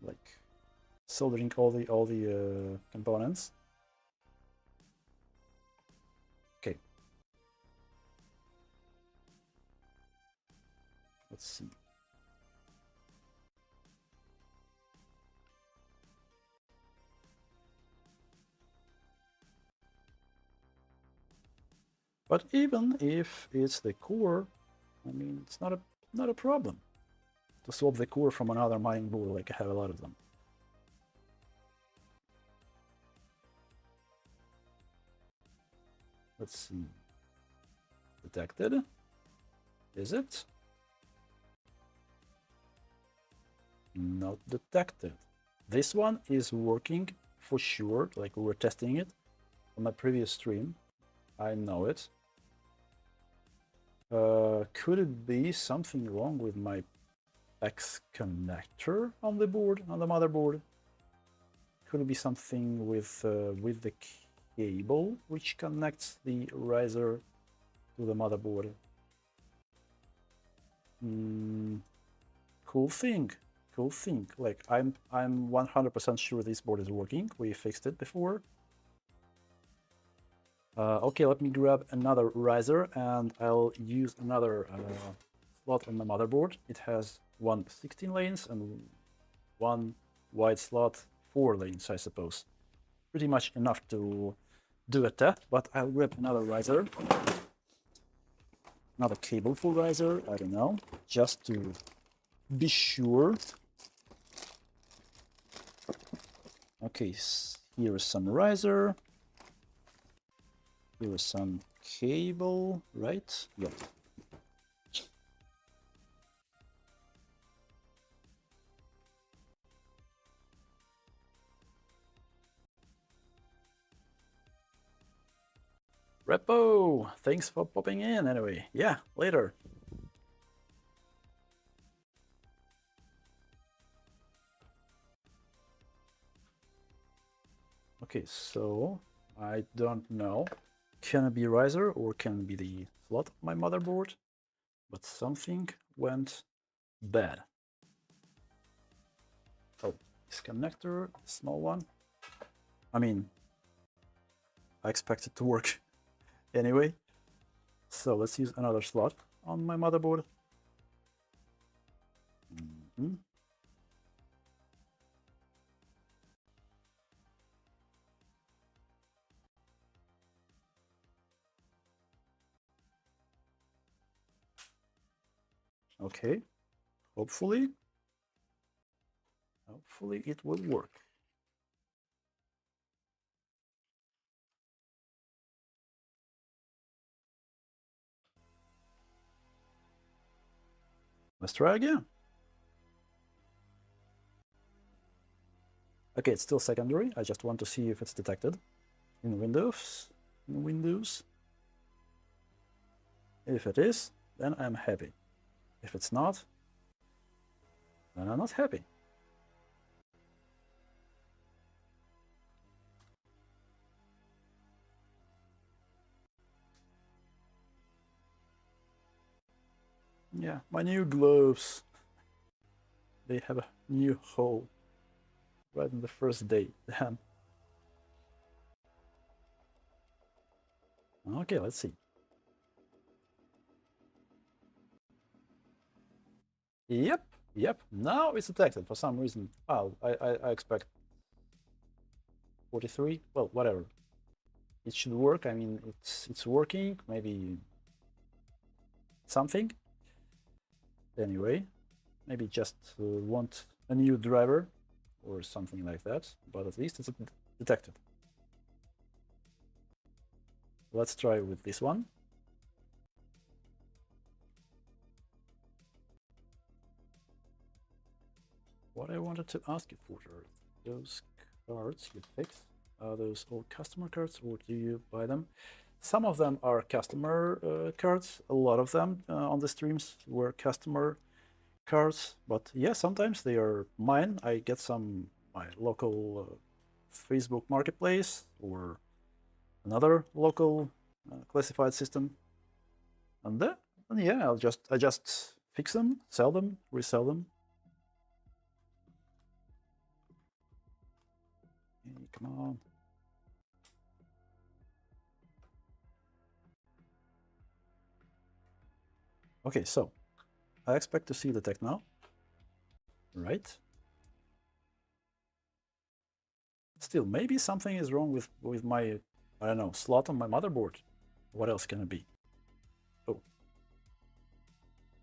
like, soldering all the components. Okay. Let's see. But even if it's the core, I mean, it's not a problem to swap the core from another mining board, like I have a lot of them. Let's see. Detected. Is it? Not detected. This one is working for sure, like we were testing it on my previous stream. I know it. Could it be something wrong with my X connector on the board, on the motherboard? Could it be something with the cable which connects the riser to the motherboard? Cool thing. Like I'm 100% sure this board is working. We fixed it before. Okay, let me grab another riser and I'll use another slot on the motherboard. It has 16 lanes and one wide slot, 4 lanes, I suppose. Pretty much enough to do a test, but I'll grab another riser. Another cable for riser, I don't know, just to be sure. Okay, here is some riser. Here is some cable, right? Yep. Repo, thanks for popping in anyway. Yeah, later. Okay, so I don't know. Can it be riser or can it be the slot of my motherboard? But something went bad. Oh, this connector, small one. I mean, I expect it to work anyway. So let's use another slot on my motherboard. Okay, hopefully it will work. Let's try again. Okay, it's still secondary. I just want to see if it's detected in Windows. If it is, then I'm happy. If it's not, then I'm not happy. Yeah, my new gloves. They have a new hole right in the first day. Damn. Okay, let's see. Yep. Now it's detected for some reason. Oh, I expect 43. Well, whatever. it should work. I mean, it's working. Maybe something. Anyway, maybe just want a new driver or something like that. But at least it's detected. Let's try with this one. What I wanted to ask you for those cards you fix, are those all customer cards or do you buy them? Some of them are customer cards. A lot of them on the streams were customer cards, but yeah, sometimes they are mine. I get some my local Facebook marketplace or another local classified system, and yeah, I just fix them, sell them, resell them. Hey, come on. Okay, so I expect to see the tech now, right? Still, maybe something is wrong with my, I don't know, slot on my motherboard. What else can it be? Oh,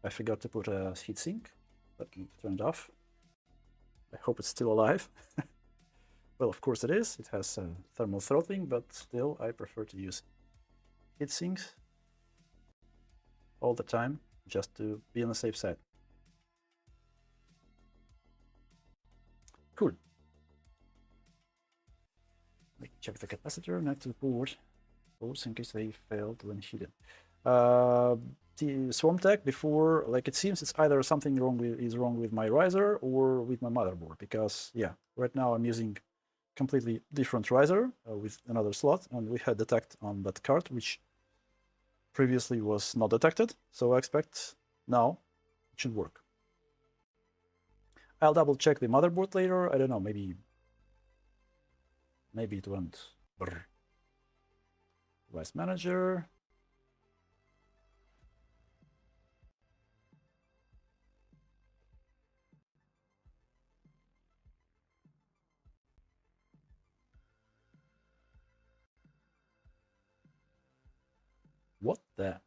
I forgot to put a heatsink. Let me turn it off. I hope it's still alive. Well, of course it is. It has thermal throttling, but still I prefer to use heatsinks all the time, just to be on the safe side. Cool. Let me check the capacitor next to the boards in case they failed when heated. The Swarm Tech before, like it seems it's either something wrong with my riser or with my motherboard, because yeah, right now I'm using completely different riser with another slot, and we had detect on that card, which previously was not detected, so I expect now it should work. I'll double check the motherboard later. I don't know, maybe it went brr. Device manager. What the?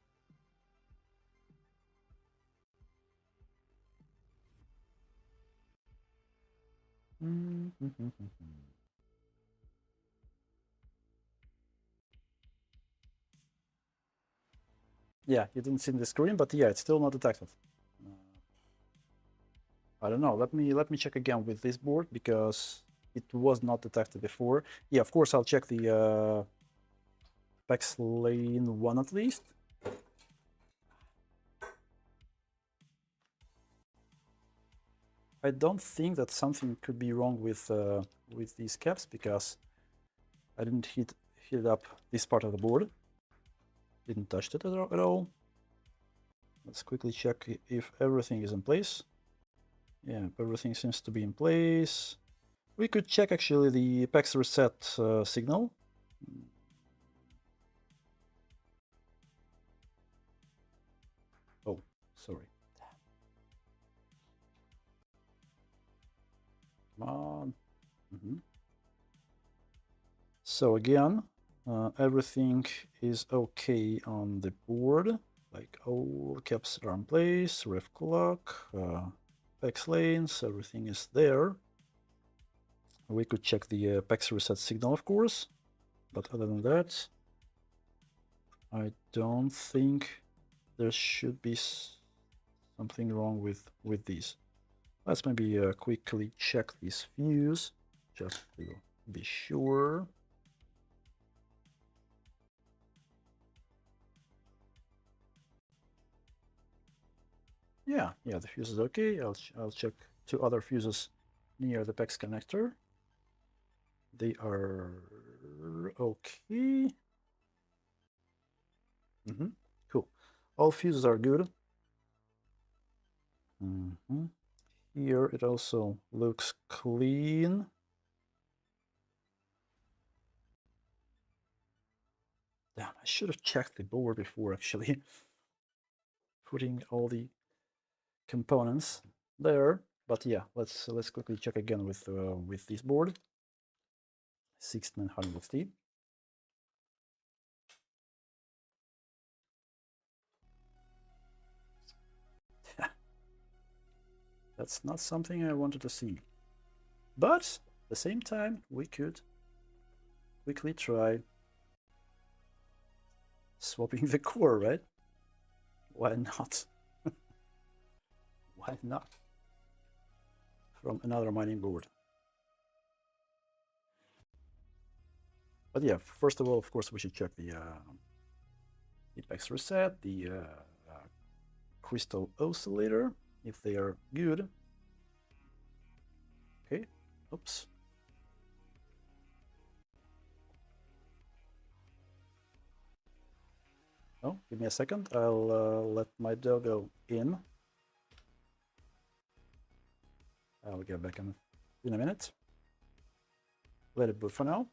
Yeah, you didn't see the screen, but yeah, it's still not detected. I don't know. Let me check again with this board because it was not detected before. Yeah, of course I'll check the PEX lane 1 at least. I don't think that something could be wrong with these caps because I didn't heat up this part of the board. Didn't touch it at all. Let's quickly check if everything is in place. Yeah, everything seems to be in place. We could check actually the PEX reset signal. Oh, sorry. Come on. So again, everything is okay on the board. Like all caps are in place, ref clock, PEX lanes, everything is there. We could check the PEX reset signal, of course, but other than that, I don't think there should be something wrong with these. Let's maybe quickly check this fuse, just to be sure. Yeah, the fuse is okay. I'll check 2 other fuses near the PEX connector. They are okay. Cool. All fuses are good. Here it also looks clean. Damn, I should have checked the board before actually putting all the components there. But yeah, let's quickly check again with this board, 6900 XT. That's not something I wanted to see. But at the same time, we could quickly try swapping the core, right? Why not? Why not? From another mining board. But yeah, first of all, of course, we should check the Apex reset, the crystal oscillator, if they are good. Okay, oops. Oh, give me a second. I'll let my doggo in. I'll get back in a minute. Let it boot for now.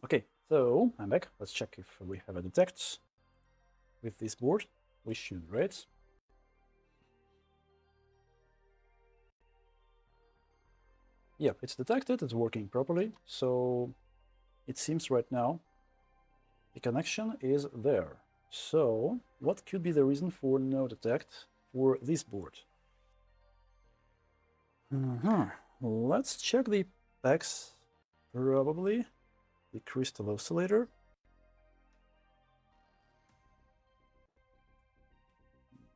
Okay, so I'm back. Let's check if we have a detect with this board. We should, right? Yep, it's detected, it's working properly. So it seems right now the connection is there. So what could be the reason for no detect for this board? Let's check the specs. Probably the crystal oscillator.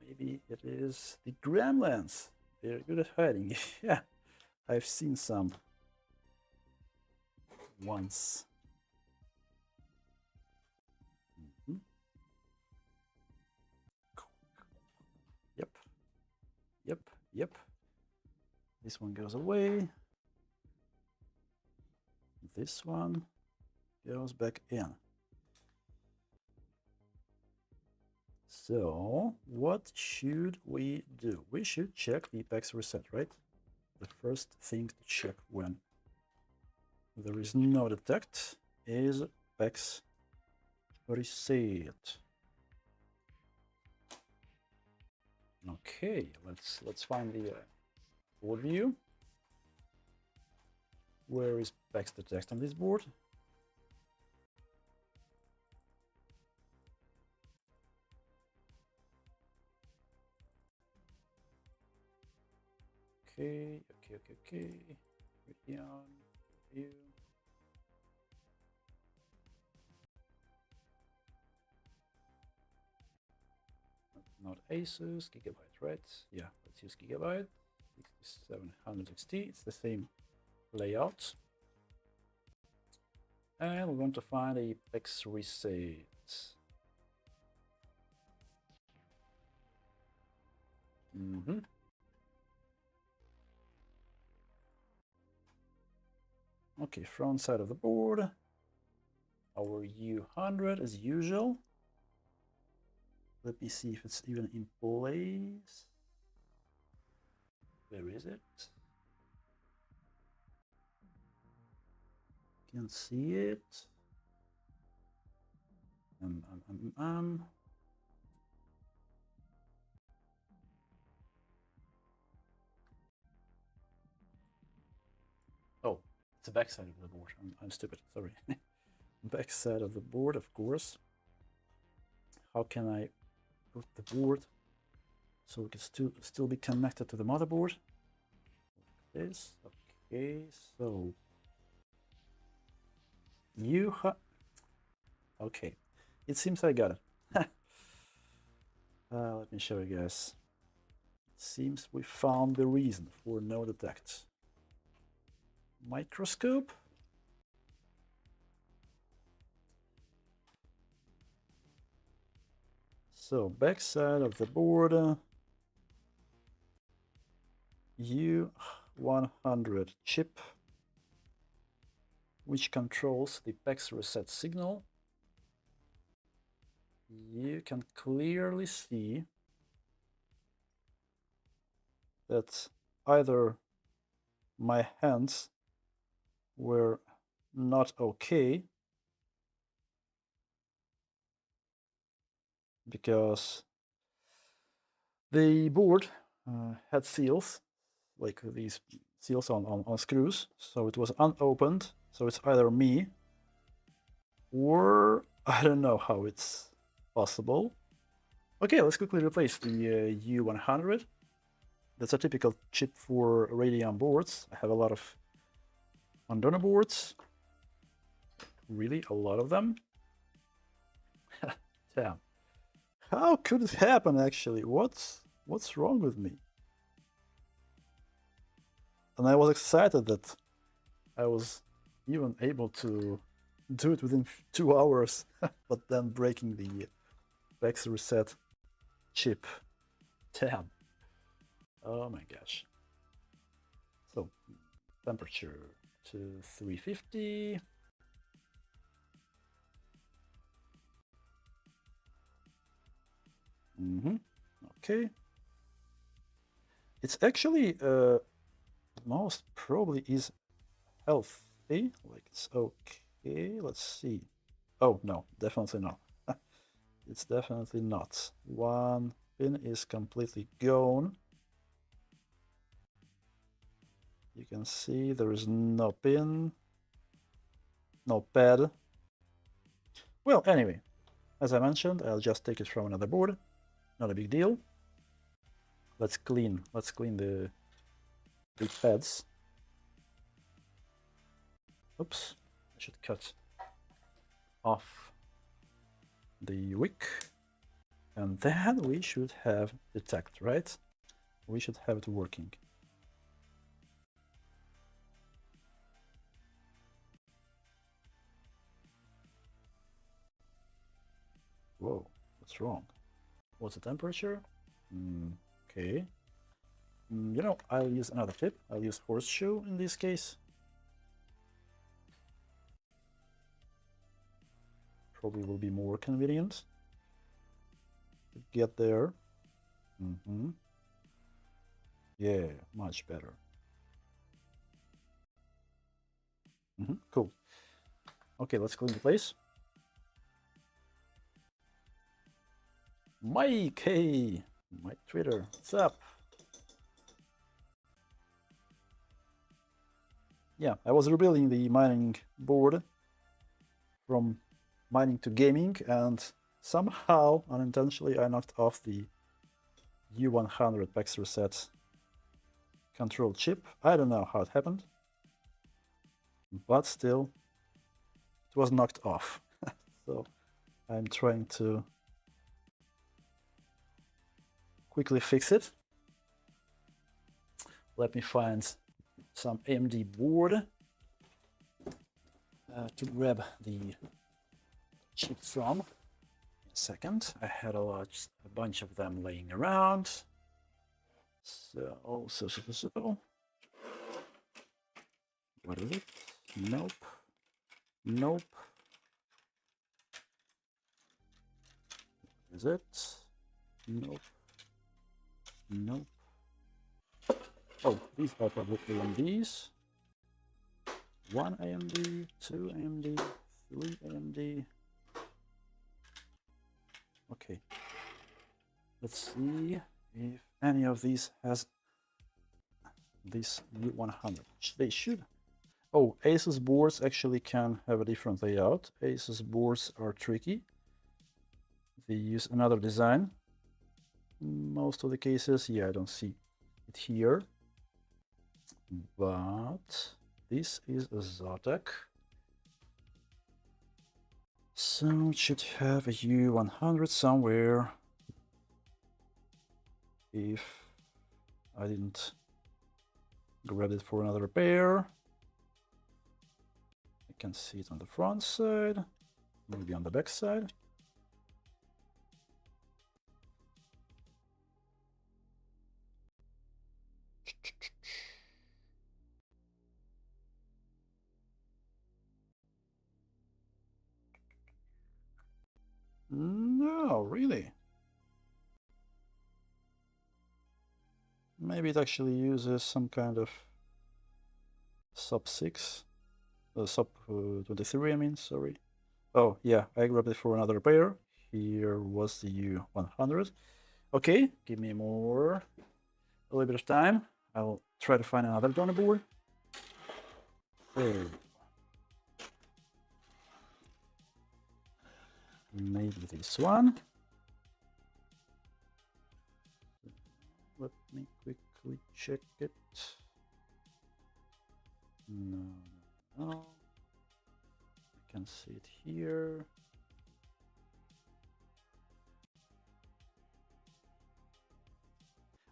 Maybe it is the gremlins. They're good at hiding. Yeah, I've seen some once. Yep, yep, yep. This one goes away. This one goes back in. So what should we do? We should check the Apex reset, right? The first thing to check when there is no detect is Apex reset. Okay, let's find the board view. Where is Apex detect on this board? Okay. Radeon view. Not Asus, Gigabyte, right? Yeah, let's use Gigabyte. 6700 XT, it's the same layout. And we're going to find a Apex reset. Okay, front side of the board. Our U100 as usual. Let me see if it's even in place. Where is it? Can't see it. Oh, it's the back side of the board. I'm stupid, sorry. Back side of the board, of course. How can I put the board so it can still be connected to the motherboard? Like this. Okay, so you okay, it seems I got it. Let me show you guys. It seems we found the reason for no detect. Microscope. So backside of the board, U100 chip, which controls the PEX reset signal. You can clearly see that either my hands were not okay because the board had seals, like these seals on screws, so it was unopened. So it's either me or I don't know how it's possible. Okay, let's quickly replace the U100. That's a typical chip for Radeon boards. I have a lot of Andorra boards, really a lot of them. Damn, how could it happen actually? What's wrong with me? And I was excited that I was even able to do it within 2 hours, but then breaking the PEX reset chip. Damn. Oh my gosh. So temperature to 350. Okay. It's actually most probably is healthy. Like it's okay. Let's see. Oh no, definitely not. It's definitely not. One pin is completely gone. You can see there is no pin, no pad. Well, anyway, as I mentioned, I'll just take it from another board. Not a big deal. Let's clean the pads. Oops, I should cut off the wick. And then we should have detect, right? We should have it working. Whoa, what's wrong? What's the temperature? Okay. You know, I'll use another tip. I'll use horseshoe in this case. Probably will be more convenient to get there. Yeah, much better. Cool. Okay, let's clean the place. Mike, hey, my Twitter, what's up? Yeah, I was rebuilding the mining board from mining to gaming, and somehow, unintentionally, I knocked off the U100 PEX reset control chip. I don't know how it happened, but still, it was knocked off. So I'm trying to quickly fix it. Let me find some AMD board to grab the chip from. In a second, I had a bunch of them laying around. So what is it? Nope. Nope. Is it? Nope. Nope. Oh, these are probably AMDs. 1 AMD, 2 AMD, 3 AMD. Okay. Let's see if any of these has this U100. They should. Oh, Asus boards actually can have a different layout. Asus boards are tricky. They use another design. Most of the cases, yeah, I don't see it here. But this is a Zotac. So it should have a U100 somewhere. If I didn't grab it for another repair. I can see it on the front side, maybe on the back side. No, really. Maybe it actually uses some kind of sub 6, sub 23, I mean, sorry. Oh, yeah, I grabbed it for another repair. Here was the U100. Okay, give me a little bit of time. I'll try to find another donor board. So, maybe this one. Let me quickly check it. No. I can see it here.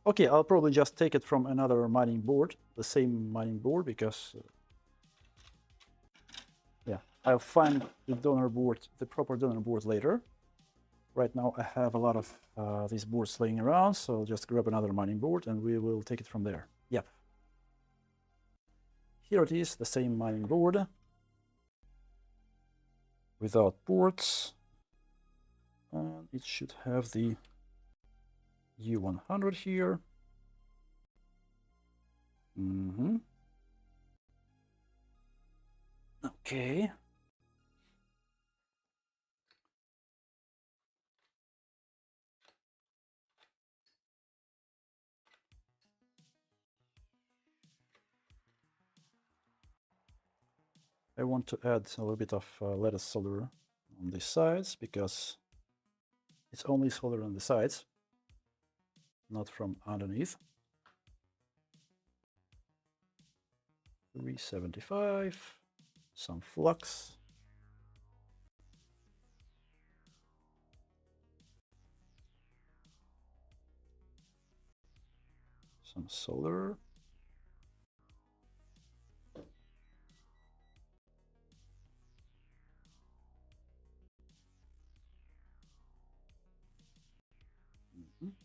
Okay, I'll probably just take it from another mining board, the same mining board, because yeah, I'll find the donor board, the proper donor board later. Right now I have a lot of these boards laying around, so I'll just grab another mining board and we will take it from there. Yep. Here it is, the same mining board without ports, and it should have the U100 here. Okay. I want to add a little bit of lattice solder on the sides because it's only solder on the sides, not from underneath. 375, some flux. Some solder.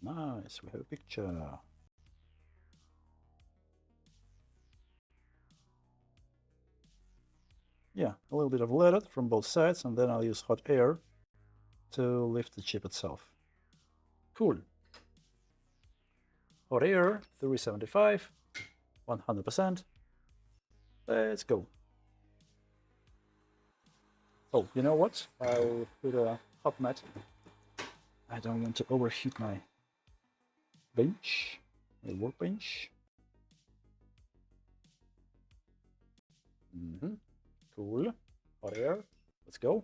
Nice, we have a picture. Yeah, a little bit of lead from both sides, and then I'll use hot air to lift the chip itself. Cool. Hot air, 375, 100%. Let's go. Oh, you know what? I'll put a hot mat. I don't want to overheat my bench, my workbench. Cool. Hot air. Let's go.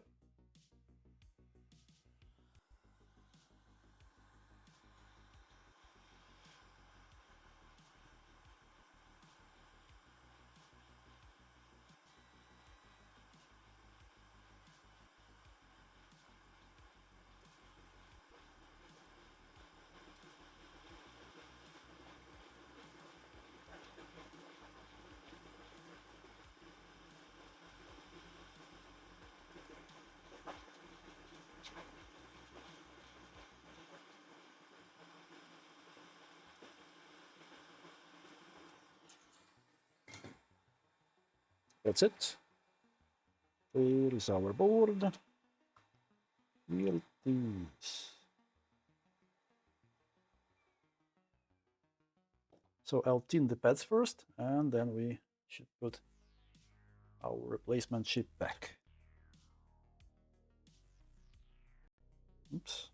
That's it. Here is our board. Here it is. So I'll tin the pads first, and then we should put our replacement chip back. Oops.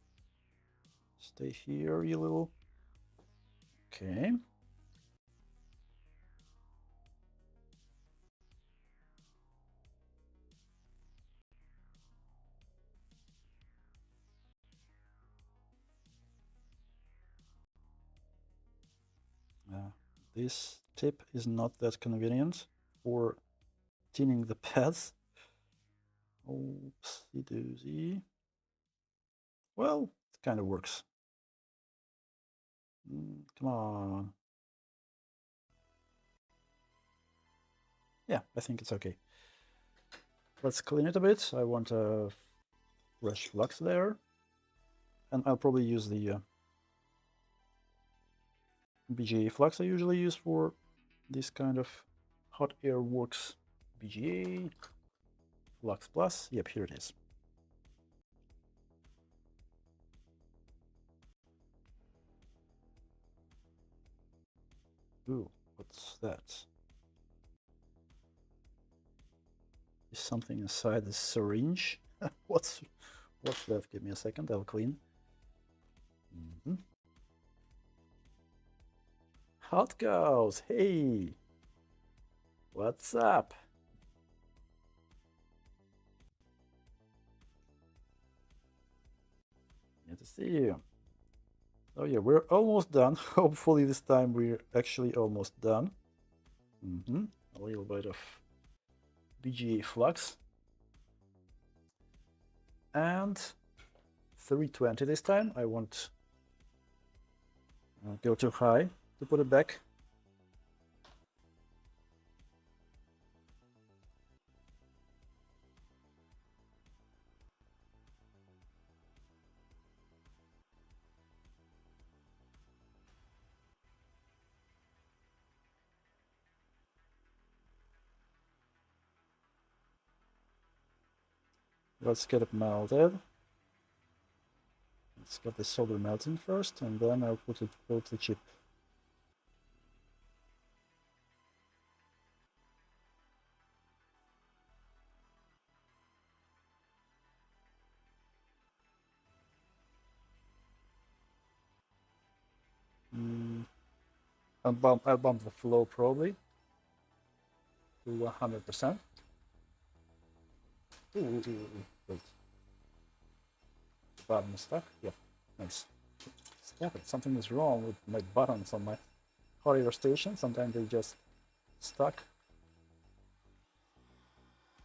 Stay here, you little. Okay. This tip is not that convenient for tinning the pads. Oopsie doozy. Well, it kind of works. Come on. Yeah, I think it's okay. Let's clean it a bit. I want a fresh flux there. And I'll probably use the BGA flux I usually use for this kind of hot air works. BGA flux plus. Yep, here it is. Ooh, what's that? Is something inside the syringe? What's that? Give me a second, I'll clean. Hot cows, hey! What's up? Good to see you. Oh yeah, we're almost done. Hopefully this time we're actually almost done. A little bit of BGA flux. And 320 this time. I won't go too high to put it back. Let's get it melted. Let's get the solder melting first, and then I'll put the chip. I'll bump the flow probably to 100%. Ooh, wait. Button is stuck? Yep, nice. Stop it, something is wrong with my buttons on my hot air station. Sometimes they just stuck.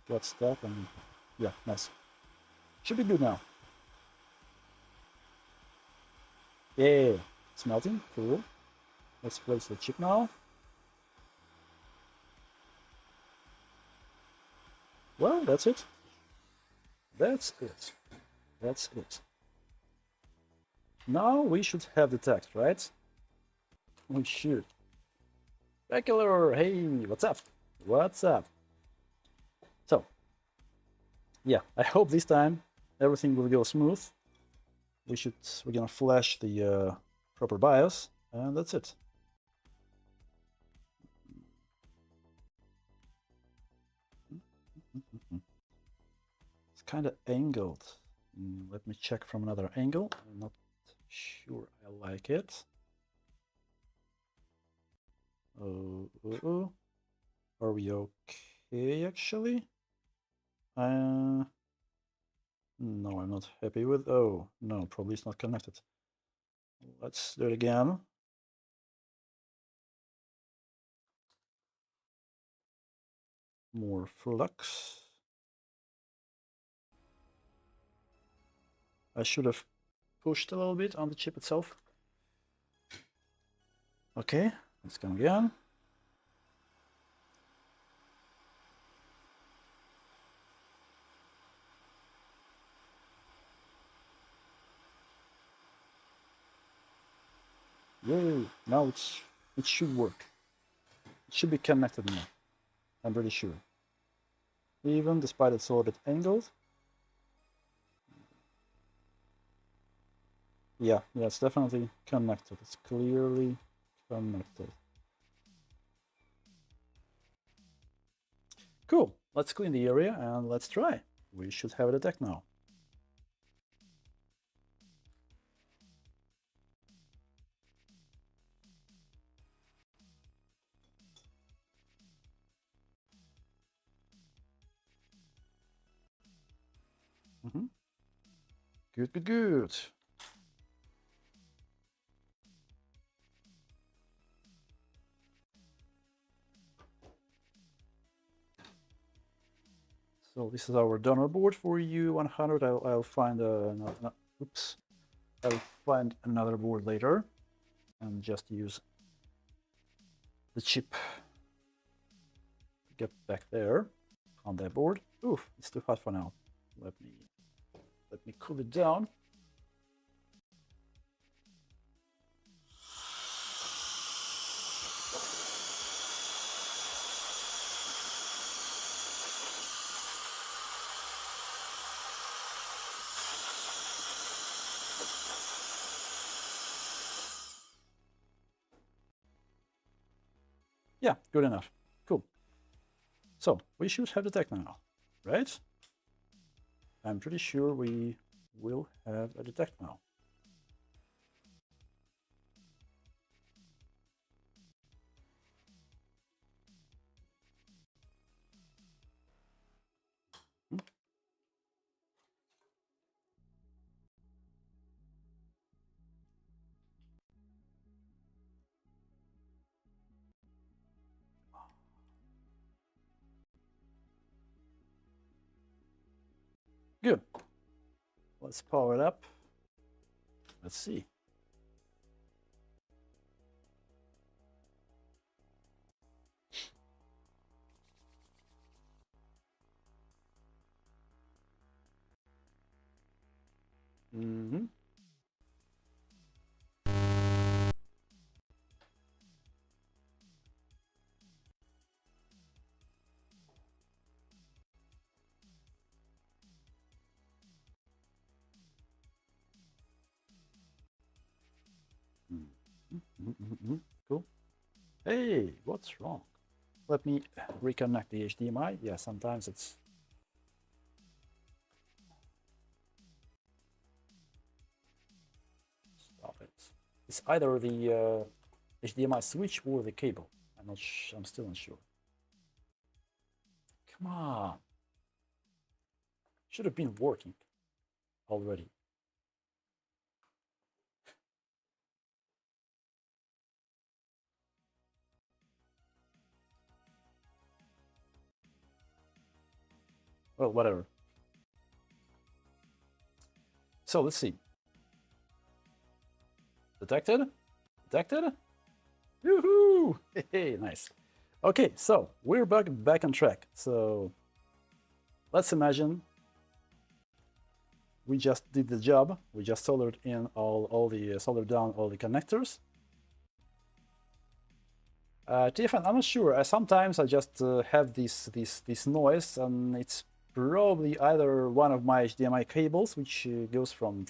Got stuck and yeah, nice. Should be good now. Yeah, it's melting, cool. Let's place the chip now. Well, that's it. That's it. That's it. Now we should have the text, right? We should. Regular, hey, what's up? What's up? So, yeah, I hope this time everything will go smooth. We're gonna flash the proper BIOS, and that's it. It's kind of angled. Let me check from another angle. I'm not sure I like it. Oh. Are we okay, actually? No, I'm not happy with... Oh, no, probably it's not connected. Let's do it again. More flux. I should have pushed a little bit on the chip itself. Okay, let's come again. Yay, now it should work. It should be connected now. I'm pretty sure. Even despite it's a little bit angled. Yeah, it's definitely connected. It's clearly connected. Cool. Let's clean the area and let's try. We should have a detect now. Good, good, good. So this is our donor board for U100. I'll find oops. I'll find another board later and just use the chip to get back there on that board. Oof, it's too hot for now. Let me cool it down. Yeah, good enough. Cool. So we should have the detect now, right? I'm pretty sure we will have a detect now. Good. Let's power it up. Let's see. Mm-hmm. Cool. Hey, what's wrong? Let me reconnect the HDMI. Yeah, sometimes it's... Stop it. It's either the HDMI switch or the cable. I'm still unsure. Come on. Should have been working already. Well, whatever. So let's see. Detected? Detected? Yoo-hoo! Hey, nice. Okay, so we're back on track. So let's imagine we just did the job. We just soldered in soldered down all the connectors. Tiffany, I'm not sure. Sometimes I just have this noise, and it's probably either one of my HDMI cables, which goes from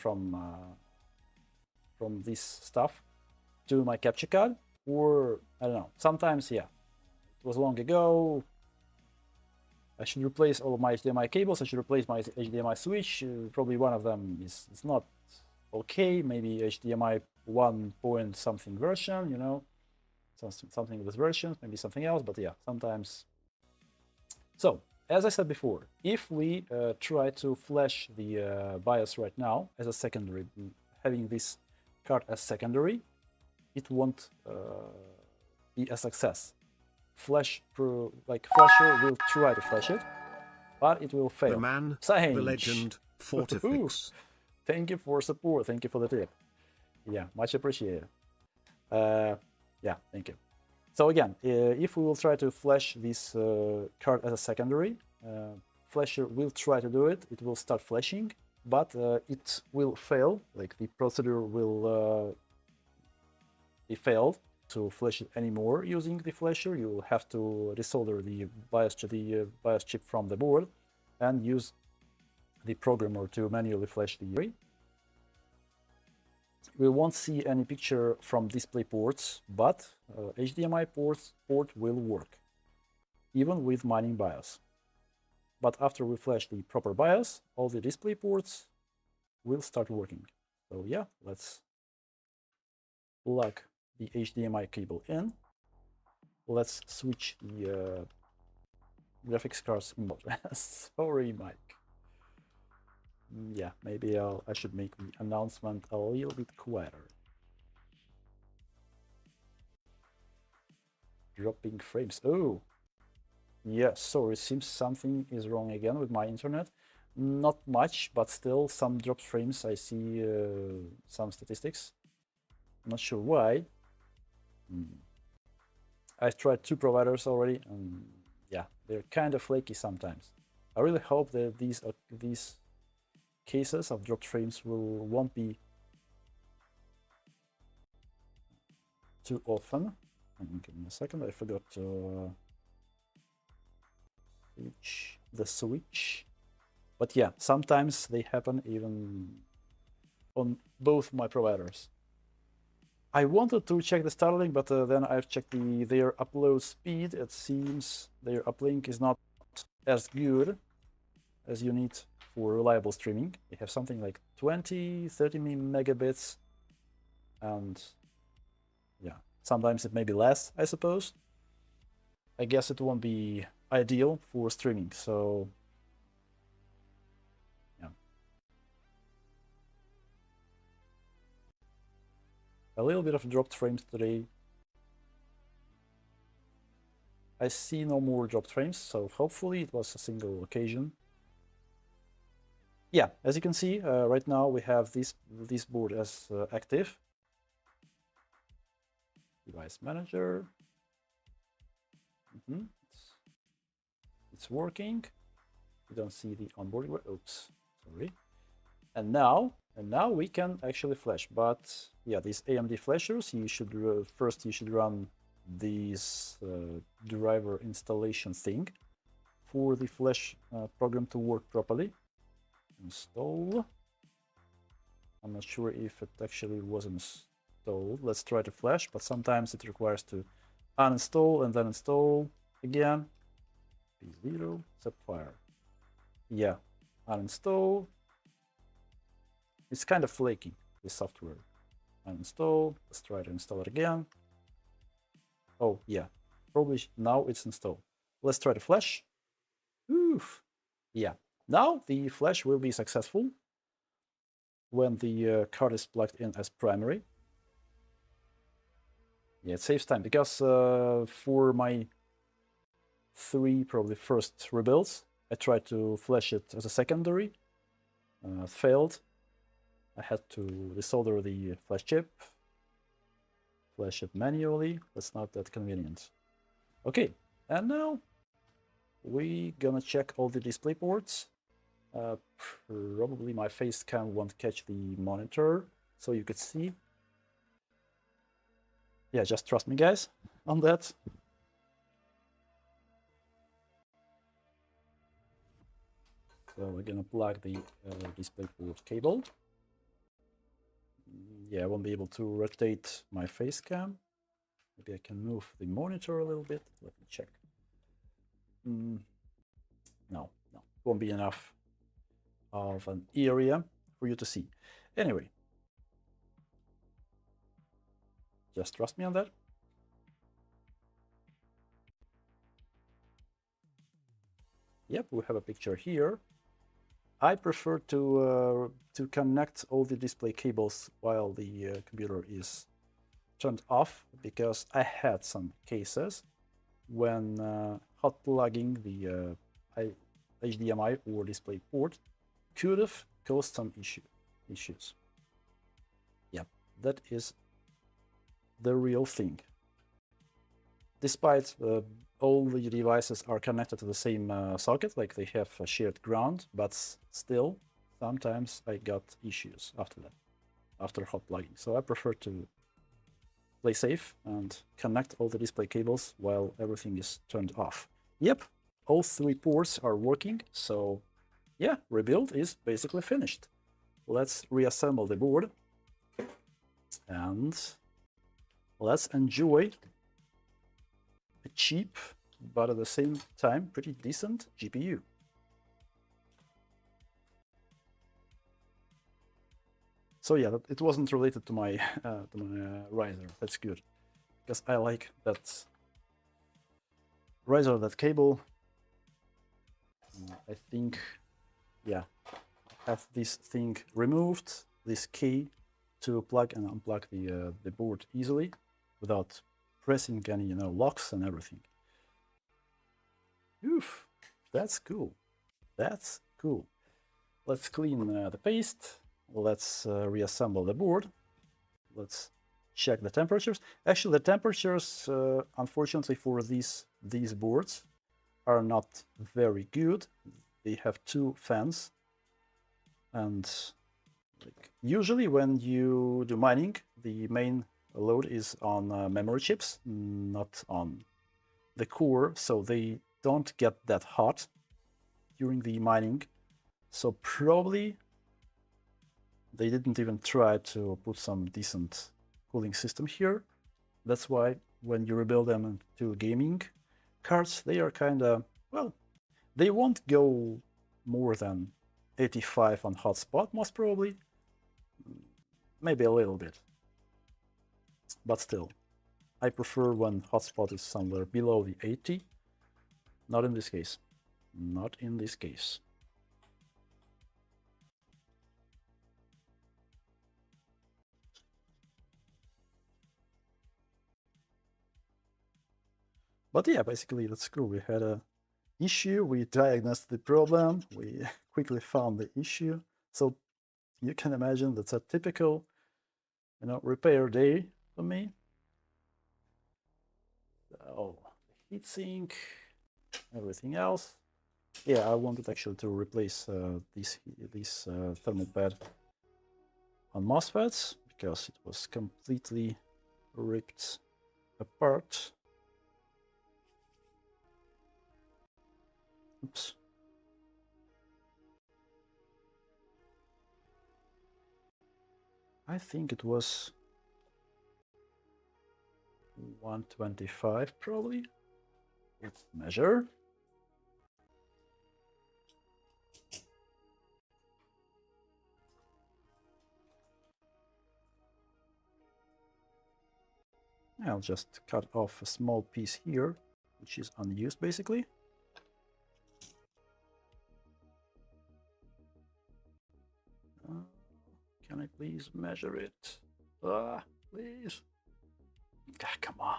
this stuff to my capture card, or I don't know. Sometimes, yeah, it was long ago. I should replace all of my HDMI cables. I should replace my HDMI switch. Probably one of them is not okay. Maybe HDMI 1 point something version, you know. Something with versions, maybe something else, but yeah, sometimes. So, as I said before, if we try to flash the BIOS right now as a secondary, having this card as secondary, it won't be a success. Flasher will try to flash it, but it will fail. The man, Sage. the legend, Fortifix. Thank you for support. Thank you for the tip. Yeah, much appreciated. Yeah, thank you. So again, if we will try to flash this card as a secondary, Flasher will try to do it. It will start flashing, but it will fail. Like the procedure will be failed to flash it anymore using the Flasher. You will have to desolder the BIOS chip from the board and use the programmer to manually flash the array. We won't see any picture from display ports, but HDMI port will work, even with mining BIOS. but after we flash the proper BIOS, all the display ports will start working. So yeah, let's plug the HDMI cable in. Let's switch the graphics cards in mode. Sorry, Mike. Yeah, maybe I should make the announcement a little bit quieter. Dropping frames. Oh, yeah, sorry, it seems something is wrong again with my internet. Not much, but still some dropped frames. I see some statistics. Not sure why. I've tried 2 providers already, and yeah, they're kind of flaky sometimes. I really hope that these cases of dropped frames won't be too often. Give me a second, I forgot to switch the switch. But yeah, sometimes they happen even on both my providers. I wanted to check the Starlink, but then I've checked their upload speed. It seems their uplink is not as good as you need for reliable streaming. They have something like 20, 30 megabits, and yeah, sometimes it may be less, I suppose. I guess it won't be ideal for streaming, so yeah. A little bit of dropped frames today. I see no more dropped frames, so hopefully it was a single occasion. Yeah, as you can see, right now we have this board as active. Device manager. It's working. You don't see the onboard. Oops, sorry. And now we can actually flash. But yeah, these AMD flashers, you should first run this driver installation thing for the flash program to work properly. Install. I'm not sure if it actually was installed. Let's try to flash, but sometimes it requires to uninstall and then install again. P0 Sapphire. Yeah, uninstall. It's kind of flaky, this software. Uninstall. Let's try to install it again. Oh yeah, probably now it's installed. Let's try to flash. Oof. Yeah, now the flash will be successful when the card is plugged in as primary. Yeah, it saves time because for my 3 probably first rebuilds, I tried to flash it as a secondary. It failed. I had to desolder the flash chip, flash it manually. That's not that convenient. Okay, and now we're gonna check all the display ports. Probably my face cam won't catch the monitor, so you could see. Yeah, just trust me, guys, on that. So we're gonna plug the display port cable. Yeah, I won't be able to rotate my face cam. Maybe I can move the monitor a little bit. Let me check. No, won't be enough of an area for you to see. Anyway, just trust me on that. Yep, we have a picture here. I prefer to connect all the display cables while the computer is turned off, because I had some cases when hot plugging the HDMI or display port could have caused some issues. Yeah, that is the real thing. Despite all the devices are connected to the same socket, like they have a shared ground, but still, sometimes I got issues after that, after hot plugging. So I prefer to play safe and connect all the display cables while everything is turned off. Yep, all 3 ports are working, so yeah, rebuild is basically finished. Let's reassemble the board and let's enjoy a cheap, but at the same time pretty decent GPU. So yeah, it wasn't related to my riser. That's good, because I like that riser, that cable. I think, yeah, have this thing removed, this key, to plug and unplug the board easily without pressing any, you know, locks and everything. Oof, that's cool. That's cool. Let's clean the paste. Let's reassemble the board. Let's check the temperatures. Actually, the temperatures, unfortunately for these boards, are not very good. They have 2 fans, and like, usually when you do mining, the main load is on memory chips, not on the core, so they don't get that hot during the mining. So probably they didn't even try to put some decent cooling system here. That's why when you rebuild them into gaming cards, they are kind of, well, they won't go more than 85 on hotspot, most probably. Maybe a little bit. But still, I prefer when hotspot is somewhere below the 80. Not in this case. Not in this case. But yeah, basically that's cool. We had a issue, we diagnosed the problem, we quickly found the issue. So you can imagine that's a typical, you know, repair day for me. So heatsink, everything else. Yeah, I wanted actually to replace this thermal pad on MOSFETs because it was completely ripped apart. Oops. I think it was 125 probably. Let's measure. I'll just cut off a small piece here, which is unused basically. Can I please measure it? Please. Come on.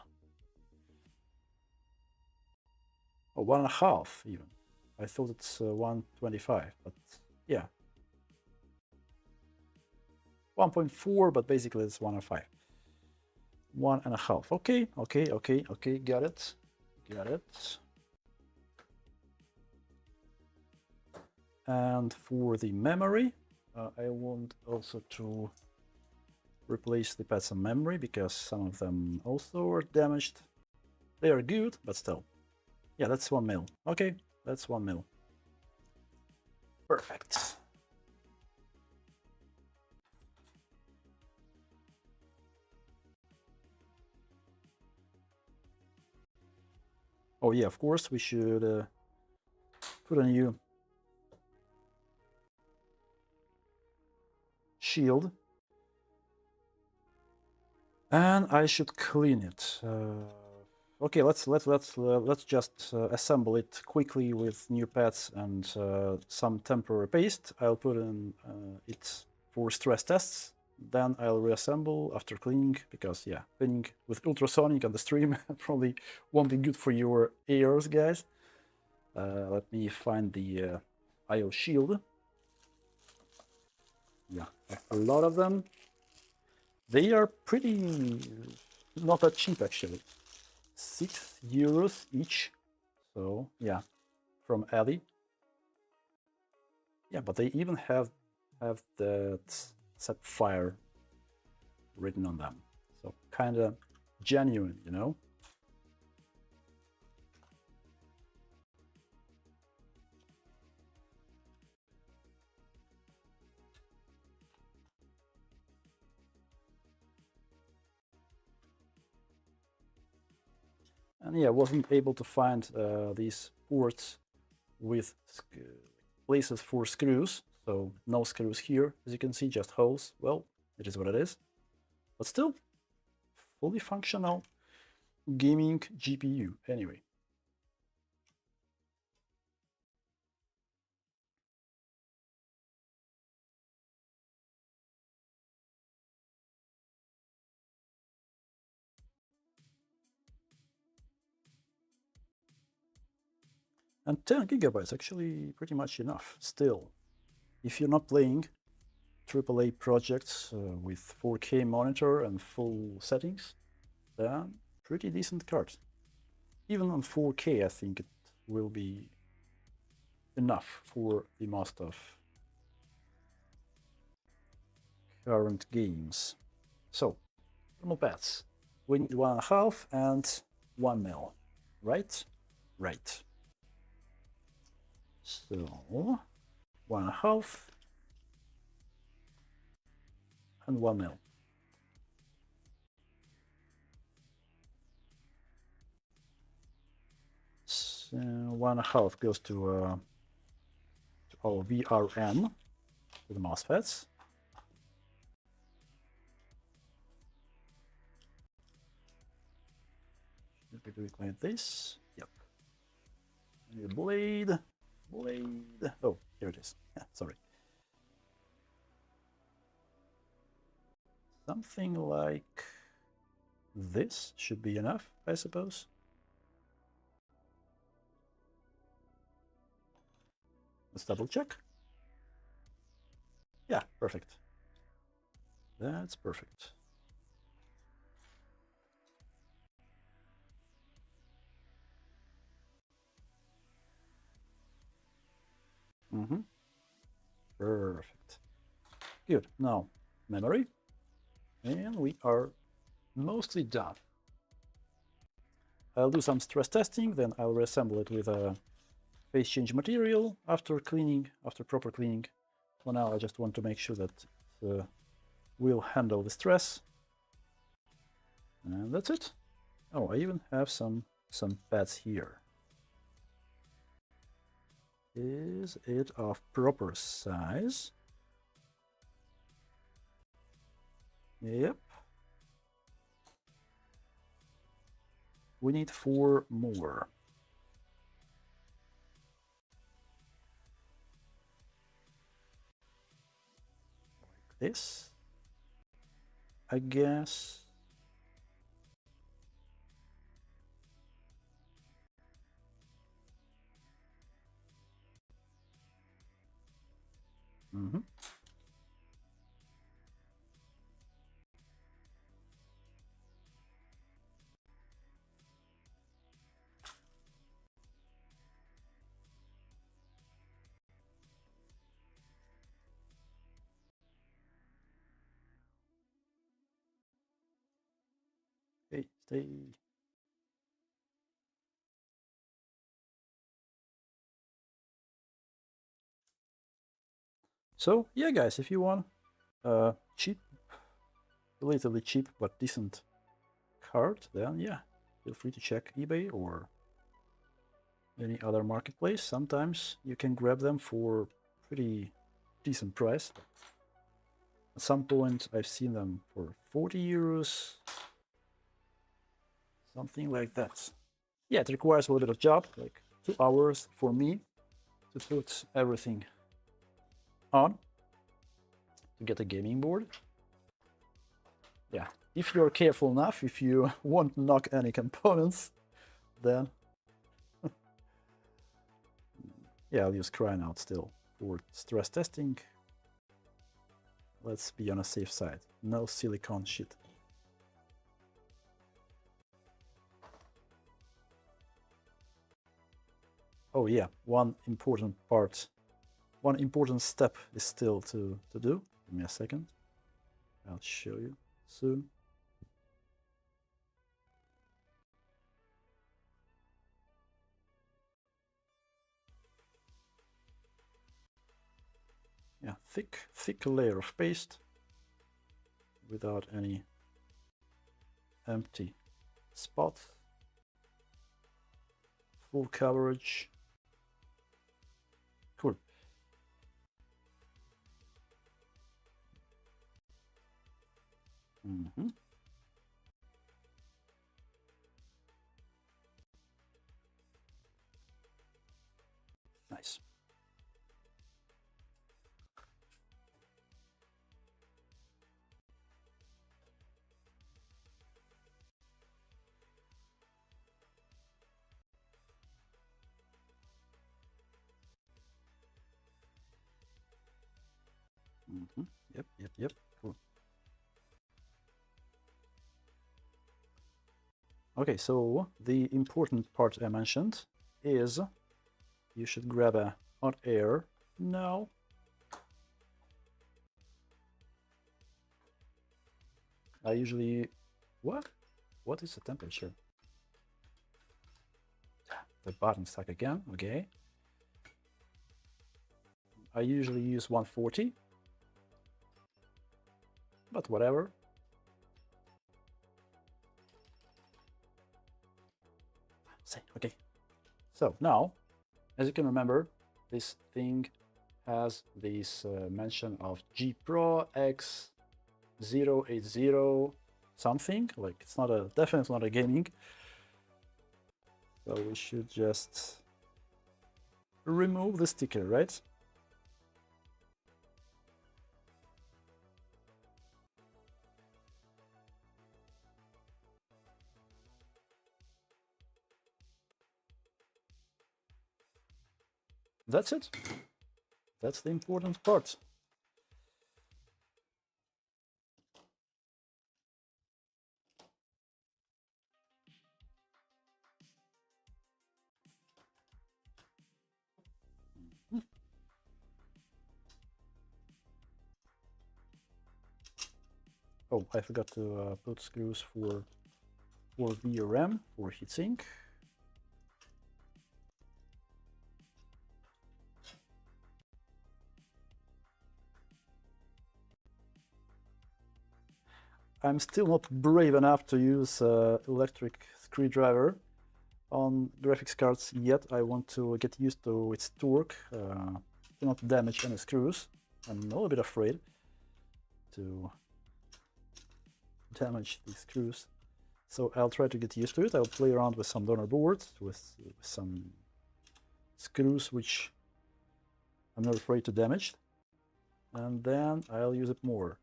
Oh, 1.5 even. I thought it's 125, but yeah. 1.4, but basically it's 1.5. 1.5. Okay. Got it. And for the memory, I want also to replace the pads of memory because some of them also are damaged. They are good, but still. Yeah, that's 1 mil. Okay, that's 1 mil. Perfect. Oh yeah, of course we should put a new shield, and I should clean it. Okay, let's just assemble it quickly with new pads and some temporary paste. I'll put in it for stress tests. Then I'll reassemble after cleaning, because yeah, cleaning with ultrasonic on the stream probably won't be good for your ears, guys. Let me find the IO shield. Yeah, a lot of them. They are pretty not that cheap actually. €6 each. So yeah, from Ali. Yeah, but they even have that Sapphire written on them. So kind of genuine, you know? And yeah, wasn't able to find these ports with places for screws. So no screws here, as you can see, just holes. Well, it is what it is. But still, fully functional gaming GPU anyway. And 10 gigabytes actually pretty much enough still. If you're not playing AAA projects with 4K monitor and full settings, then pretty decent card. Even on 4K, I think it will be enough for the most of current games. So, thermal pads. We need 1.5 and 1 mil, right? Right. So, 1.5 and 1 mil. So 1.5 goes to our VRM, to the MOSFETs. Should we do it like this? Yep. And a blade. Oh, here it is. Yeah, sorry. Something like this should be enough, I suppose. Let's double check. Yeah, perfect. That's perfect. Perfect. Good. Now, memory. And we are mostly done. I'll do some stress testing, then I'll reassemble it with a phase change material after cleaning, after proper cleaning. For now, I just want to make sure that it will handle the stress. And that's it. Oh, I even have some pads here. Is it of proper size? Yep. We need 4 more. Like this, I guess. Okay, stay. So yeah, guys, if you want cheap, relatively cheap but decent card, then yeah, feel free to check eBay or any other marketplace. Sometimes you can grab them for pretty decent price. At some point, I've seen them for 40 euros, something like that. Yeah, it requires a little bit of job, like 2 hours for me to put everything on to get a gaming board. Yeah, if you're careful enough, if you won't knock any components, then yeah, I'll use crying out still for stress testing. Let's be on a safe side. No silicone shit. Oh yeah, one important step is still to do. Give me a second. I'll show you soon. Yeah, thick layer of paste without any empty spot. Full coverage. Cool. Mm-hmm. Nice. Mm-hmm. Yep. Cool. Okay, so the important part I mentioned is you should grab a hot air now. I usually... What? What is the temperature? The button stuck again, okay. I usually use 140, but whatever. Okay. So now, as you can remember, this thing has this mention of GPU X080 something. Like, it's not a, definitely not a gaming. So we should just remove the sticker, right? That's it. That's the important part. Oh, I forgot to put screws for VRM, for heatsink. I'm still not brave enough to use electric screwdriver on graphics cards yet. I want to get used to its torque, to not damage any screws. I'm a little bit afraid to damage these screws. So I'll try to get used to it. I'll play around with some donor boards, with some screws which I'm not afraid to damage. And then I'll use it more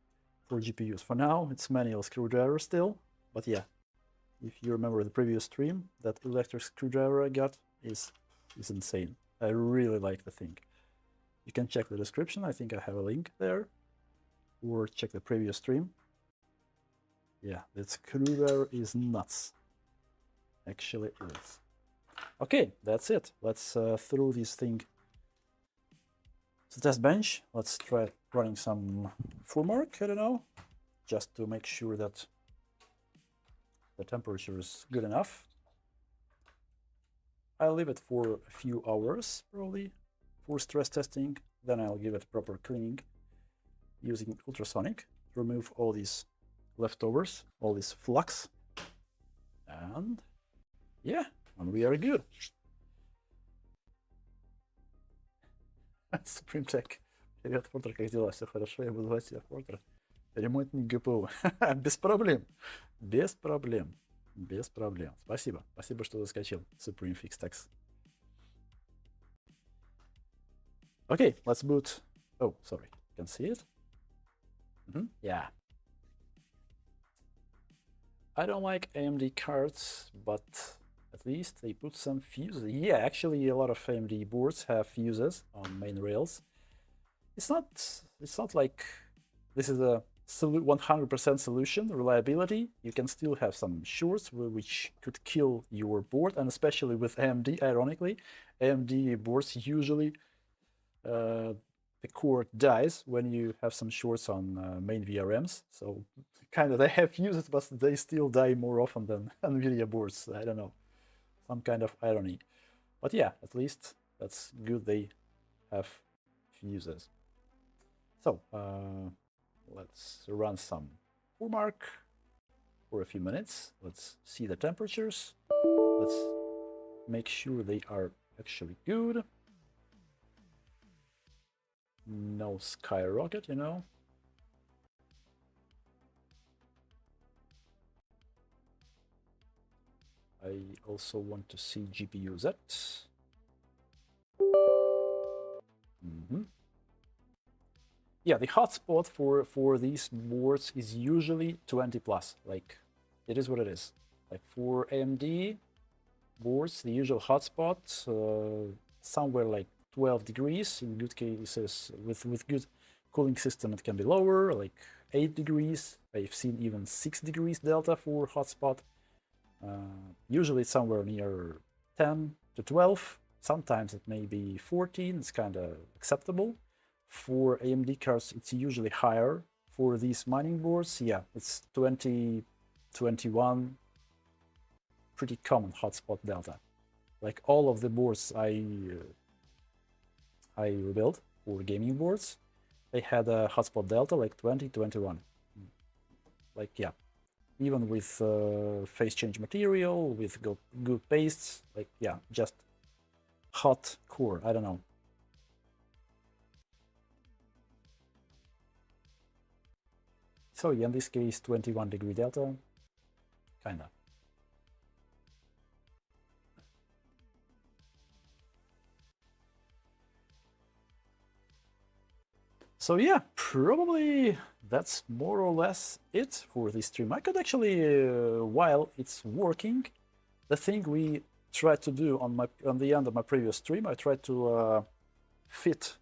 for GPUs. For now, it's manual screwdriver still, but yeah, if you remember the previous stream, that electric screwdriver I got is insane. I really like the thing. You can check the description, I think I have a link there, or check the previous stream. Yeah, that screwdriver is nuts. Actually it is. Okay, that's it. Let's throw this thing to the test bench. Let's try running some full mark, I don't know, just to make sure that the temperature is good enough. I'll leave it for a few hours, probably, for stress testing. Then I'll give it proper cleaning using ultrasonic to remove all these leftovers, all this flux. And yeah, and we are good. Supreme Tech. Привет, Фортер, как дела? Все хорошо, я буду звать тебя Фортер. Ремонтник ГПУ. Без проблем. Без проблем. Без проблем. Спасибо. Спасибо, что заскочил. Supreme Fix Tax. Okay, let's boot. Oh, sorry. You can see it? Yeah. I don't like AMD cards, but at least they put some fuses. Yeah, actually a lot of AMD boards have fuses on main rails. It's not like this is a 100% solution, reliability. You can still have some shorts which could kill your board, and especially with AMD, ironically. AMD boards usually the core dies when you have some shorts on main VRMs. So kind of they have fuses, but they still die more often than NVIDIA boards. I don't know, some kind of irony. But yeah, at least that's good they have fuses. So let's run some full mark for a few minutes. Let's see the temperatures. Let's make sure they are actually good. No skyrocket, you know. I also want to see GPU Z. Yeah, the hotspot for these boards is usually 20 plus. Like, it is what it is. Like for AMD boards, the usual hotspot somewhere like 12 degrees. In good cases, with good cooling system, it can be lower, like 8 degrees. I've seen even 6 degrees delta for hotspot. Usually it's somewhere near 10 to 12. Sometimes it may be 14. It's kind of acceptable. For AMD cards, it's usually higher. For these mining boards, yeah, it's 20, 21. Pretty common hotspot delta. Like all of the boards I rebuilt for gaming boards, they had a hotspot delta like 20, 21. Like, yeah, even with phase change material, with good pastes, like, yeah, just hot core, I don't know. So yeah, in this case, 21 degree delta, kinda. So yeah, probably that's more or less it for this stream. I could actually, while it's working, the thing we tried to do on the end of my previous stream, I tried to fit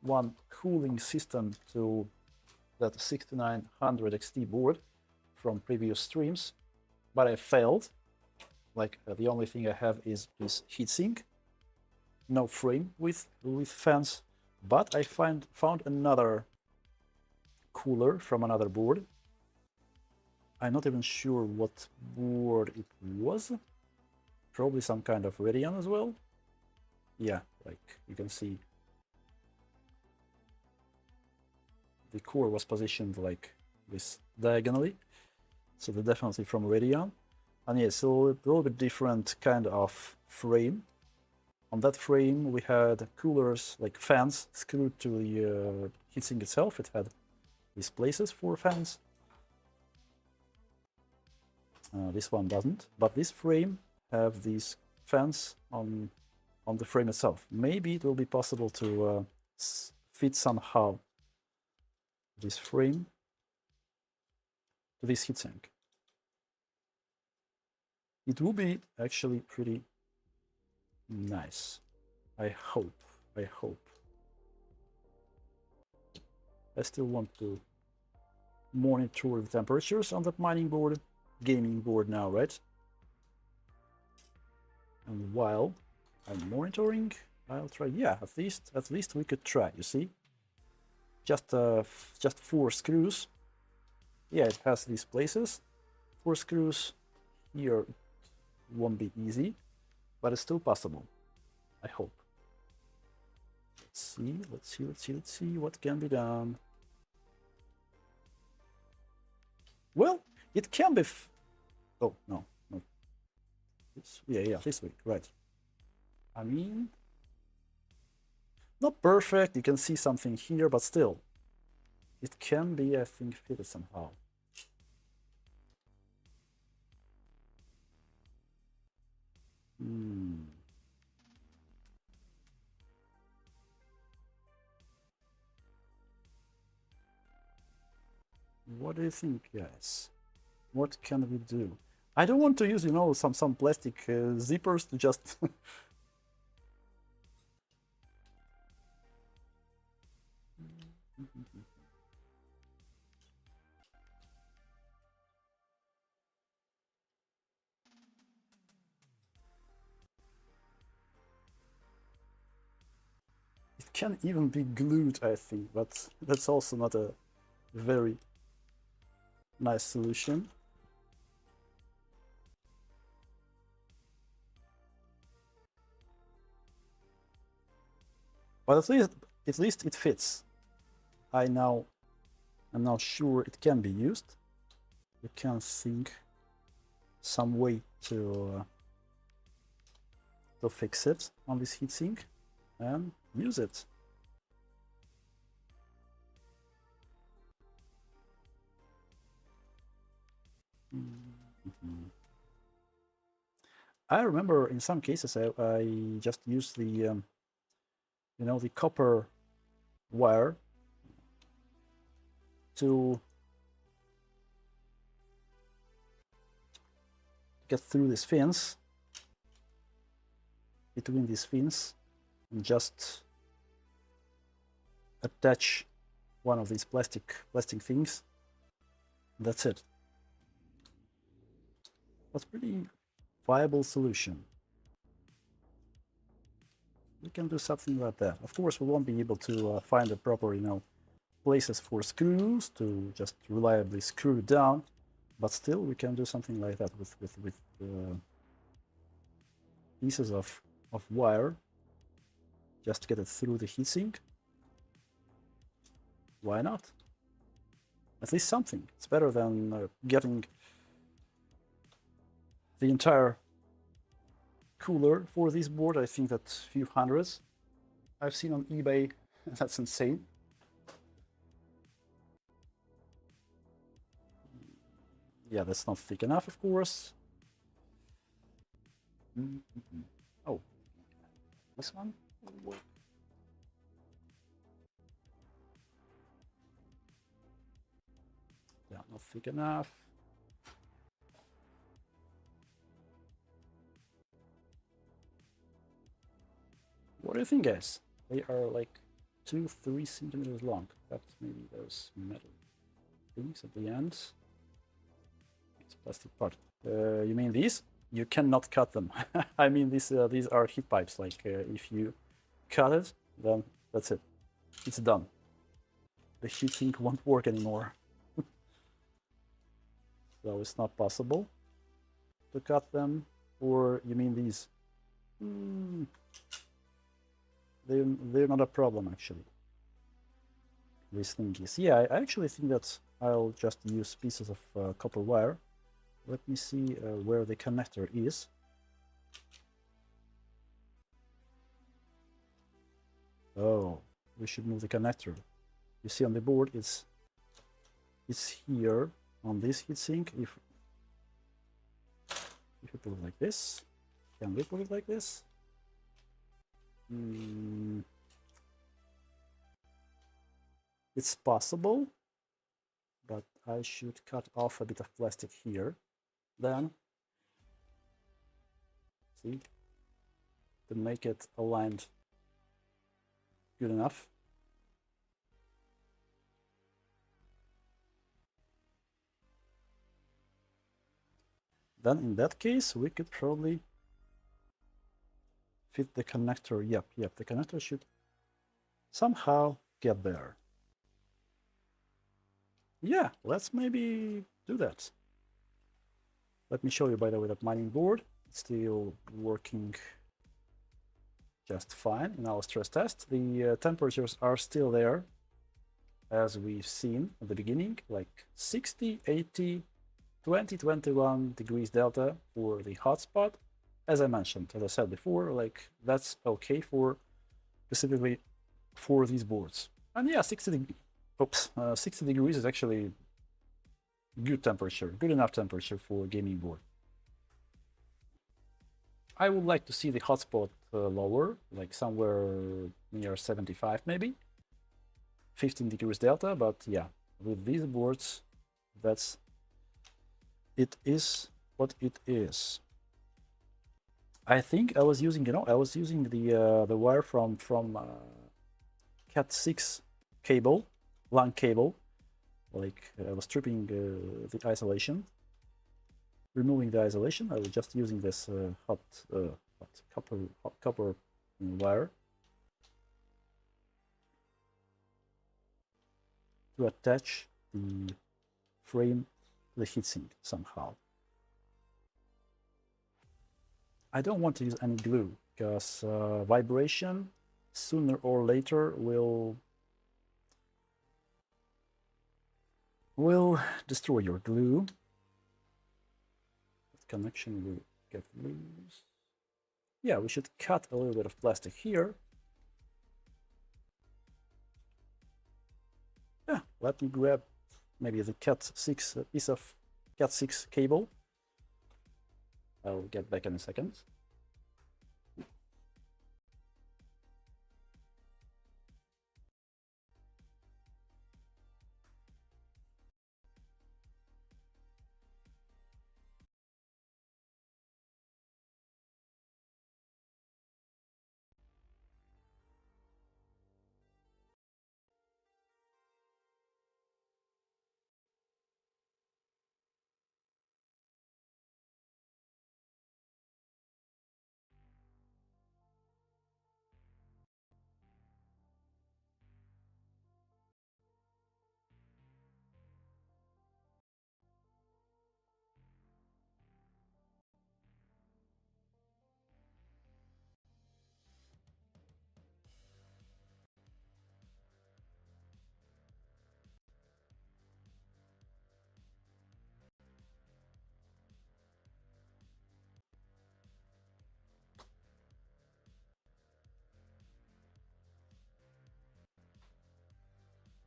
one cooling system to that 6900 XT board from previous streams, but I failed. Like the only thing I have is this heatsink, no frame with fans. But I found another cooler from another board. I'm not even sure what board it was. Probably some kind of Radeon as well. Yeah, like you can see the core was positioned like this diagonally. So they're definitely from Radeon. And yeah, so a little bit different kind of frame. On that frame, we had coolers, like fans, screwed to the heatsink itself. It had these places for fans. This one doesn't, but this frame have these fans on the frame itself. Maybe it will be possible to fit somehow this frame to this heatsink. It will be actually pretty nice. I hope. I still want to monitor the temperatures on that mining board, gaming board now, right? And while I'm monitoring, I'll try. Yeah, at least we could try. You see, just 4 screws. Yeah, it has these places. 4 screws here. It won't be easy, but it's still possible. I hope. Let's see what can be done. Well, it can be. Oh no. Yeah, this way, right? I mean, not perfect. You can see something here, but still, it can be, I think, fitted somehow. What do you think, guys? What can we do? I don't want to use, some plastic zippers to just. It can even be glued, I think, but that's also not a very nice solution. But at least it fits. I'm now sure it can be used. You can think some way to fix it on this heatsink and use it. I remember in some cases I just used the you know, the copper wire to get through this fence, between these fins, and just attach one of these plastic things. That's it. That's pretty viable solution. We can do something like that. Of course, we won't be able to find the proper, you know, places for screws to just reliably screw it down, but still we can do something like that with pieces of wire. Just get it through the heatsink. Why not? At least something. It's better than getting the entire cooler for this board. I think that few hundreds I've seen on eBay. That's insane. Yeah, that's not thick enough, of course. Oh, this one will work. Yeah, not thick enough. What do you think, guys? They are like 2-3 centimeters long. But maybe those metal things at the end. It's a plastic part. You mean these? You cannot cut them. I mean, these are heat pipes. Like if you cut it, then that's it. It's done. The heatsink won't work anymore. So it's not possible to cut them. Or you mean these? They're not a problem, actually. This thing is. Yeah, I actually think that I'll just use pieces of copper wire. Let me see where the connector is. Oh, we should move the connector. You see on the board, it's here on this heatsink. If you put it like this, can we put it like this? It's possible, but I should cut off a bit of plastic here. Then, see, to make it aligned good enough. Then in that case, we could probably fit the connector. Yep, the connector should somehow get there. Yeah, let's maybe do that. Let me show you, by the way, that mining board. It's still working just fine in our stress test. The temperatures are still there, as we've seen at the beginning, like 60, 80, 20, 21 degrees delta for the hotspot. As I mentioned, as I said before, like that's okay for specifically for these boards. And yeah, 60 degrees is actually good temperature, good enough temperature for a gaming board. I would like to see the hotspot lower, like somewhere near 75 maybe, 15 degrees delta, but yeah, with these boards, it is what it is. I think I was using, the wire from Cat 6 cable, LAN cable. Like I was stripping the isolation, removing the isolation. I was just using this hot copper wire to attach the frame to the heatsink somehow. I don't want to use any glue because vibration sooner or later will destroy your glue. That connection will get loose. Yeah, we should cut a little bit of plastic here. Yeah, let me grab maybe the Cat 6 piece of Cat 6 cable. I'll get back in a second.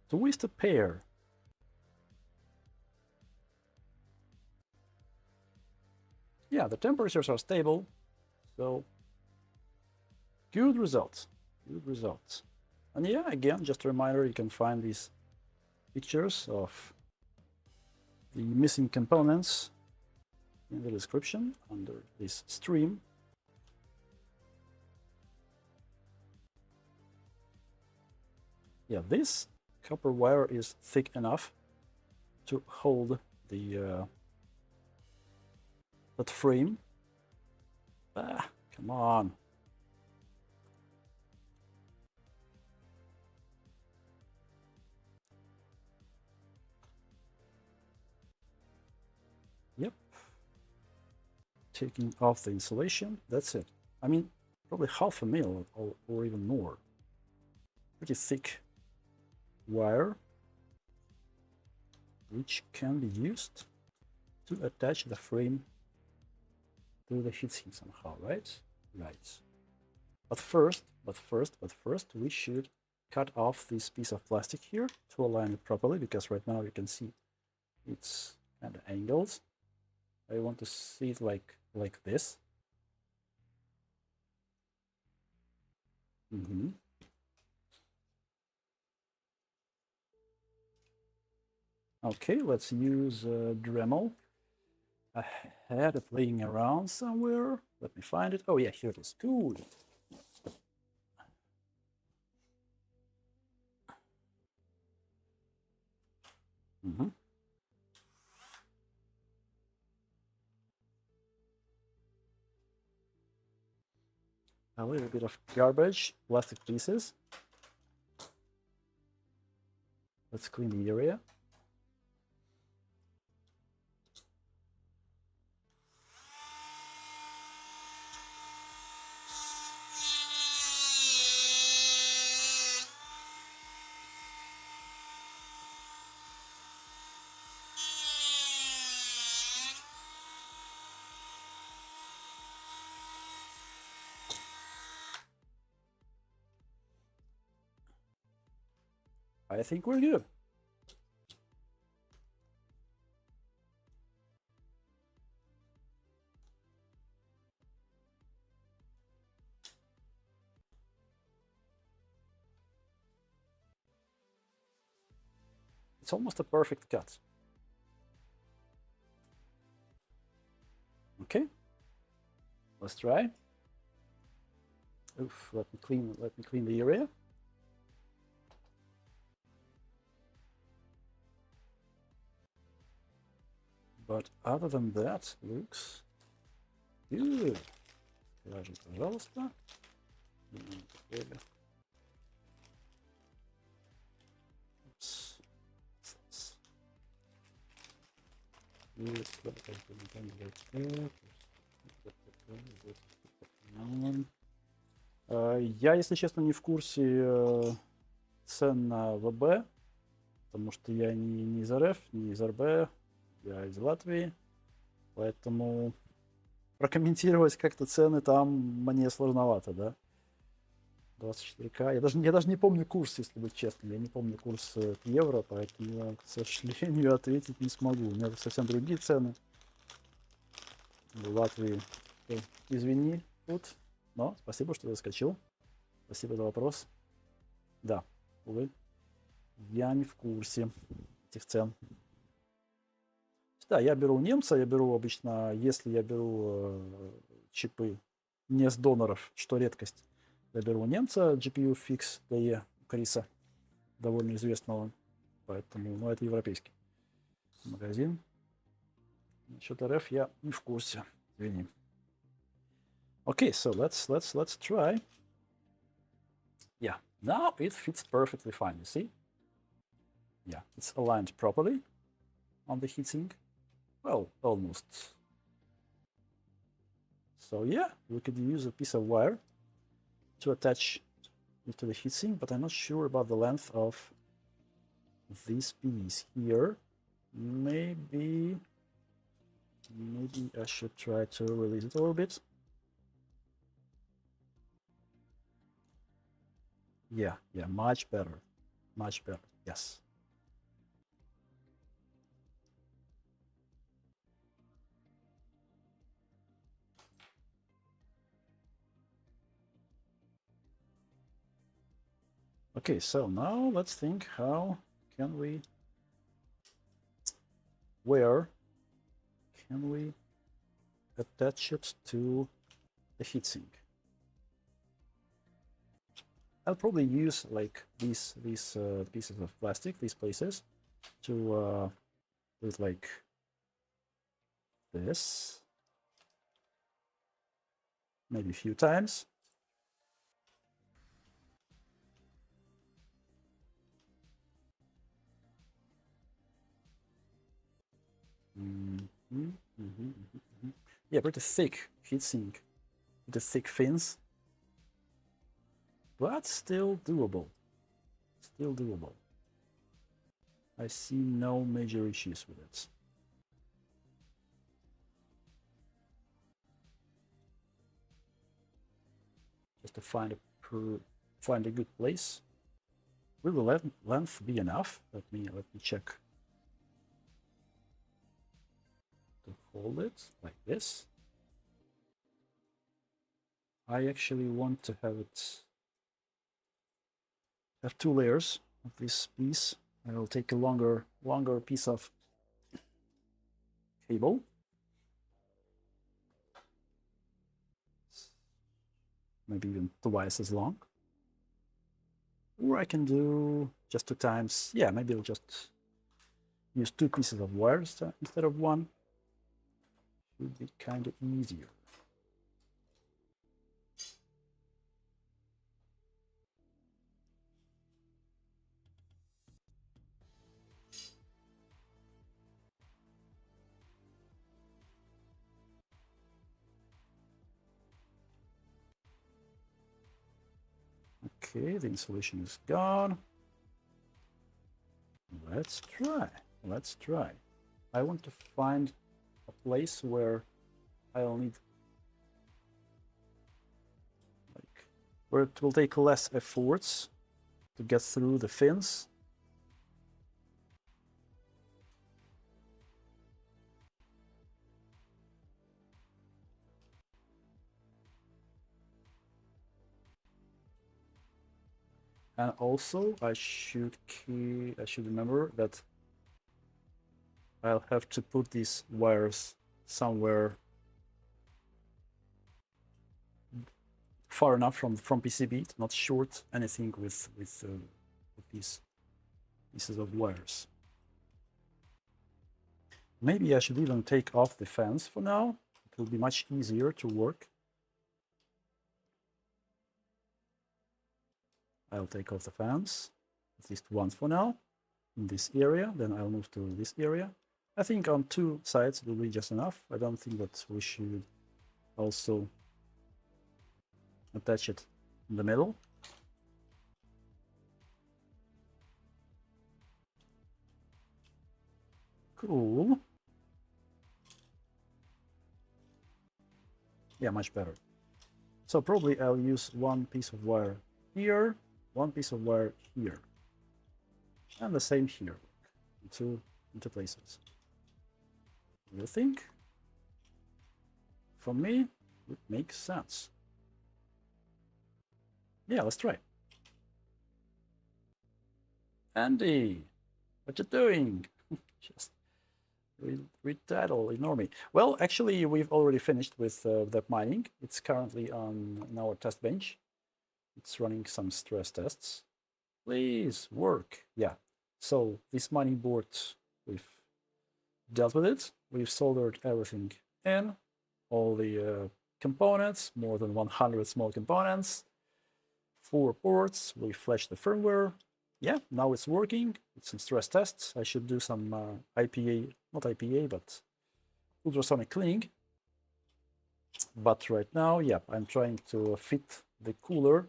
Twisted pair. Yeah, the temperatures are stable, so good results. Good results. And yeah, again, just a reminder, you can find these pictures of the missing components in the description under this stream. Yeah, this copper wire is thick enough to hold the that frame. Ah, come on. Yep. Taking off the insulation, that's it. I mean, probably half a mil or even more. Pretty thick wire, which can be used to attach the frame to the heatsink somehow, right? Right. But first, we should cut off this piece of plastic here to align it properly, because right now you can see it's kind of angled. I want to see it like this. Okay, let's use Dremel. I had it laying around somewhere. Let me find it. Oh yeah, here it is. Cool. A little bit of garbage, plastic pieces. Let's clean the area. I think we're good. It's almost a perfect cut. Okay, let's try. Oof, let me clean the area. But other than that, looks good. Пожалуйста. Oops. Я, если честно, не в курсе цен на ВБ, потому что я не из РФ, не из РБ, я из Латвии, поэтому прокомментировать как-то цены там мне сложновато, да. 24К. Я даже не помню курс, если быть честным. Я не помню курс евро, поэтому, к сожалению, ответить не смогу. У меня совсем другие цены. В Латвии. Извини, Фуд. Но спасибо, что заскочил. Спасибо за вопрос. Да, увы, я не в курсе этих цен. Да, я беру немца, я беру обычно, если я беру чипы не с доноров, что редкость, я беру немца, GPU X080 Криса, довольно известного, поэтому, ну, это европейский магазин. Насчет РФ я не в курсе, извини. Okay, so let's try. Yeah, now it fits perfectly fine, you see? Yeah, it's aligned properly on the heatsink. Well, almost. So yeah, we could use a piece of wire to attach it to the heatsink, but I'm not sure about the length of this piece here. Maybe I should try to release it a little bit. Yeah, much better, yes. Okay, so now let's think, where can we attach it to the heatsink? I'll probably use like these pieces of plastic, these places, to do it like this, maybe a few times. Yeah, pretty thick heatsink, the thick fins, but still doable. I see no major issues with it. Just to find a good place. Will the length be enough? Let me check. To hold it like this. I actually want to have two layers of this piece. I will take a longer piece of cable. Maybe even twice as long. Or I can do just 2 times. Yeah, maybe I'll just use 2 pieces of wires instead of 1. Should be kind of easier. Okay, the insulation is gone. Let's try. I want to find a place where I'll need, like, where it will take less efforts to get through the fins. And also, I should remember that I'll have to put these wires somewhere far enough from PCB to not short anything with these pieces of wires. Maybe I should even take off the fans for now. It will be much easier to work. I'll take off the fans, at least once for now, in this area. Then I'll move to this area. I think on 2 sides will be just enough. I don't think that we should also attach it in the middle. Cool. Yeah, much better. So probably I'll use 1 piece of wire here, 1 piece of wire here, and the same here, into places. You think? for me, it makes sense. Yeah, let's try. Andy, what you doing? Just read title, ignore me. Well, actually, we've already finished with that mining. It's currently on our test bench. It's running some stress tests. Please work. Yeah. So this mining board, we've dealt with it. We've soldered everything in, all the components, more than 100 small components, 4 ports. We flashed the firmware. Yeah, now it's working. It's in stress tests. I should do some IPA, not IPA, but ultrasonic cleaning. But right now, yeah, I'm trying to fit the cooler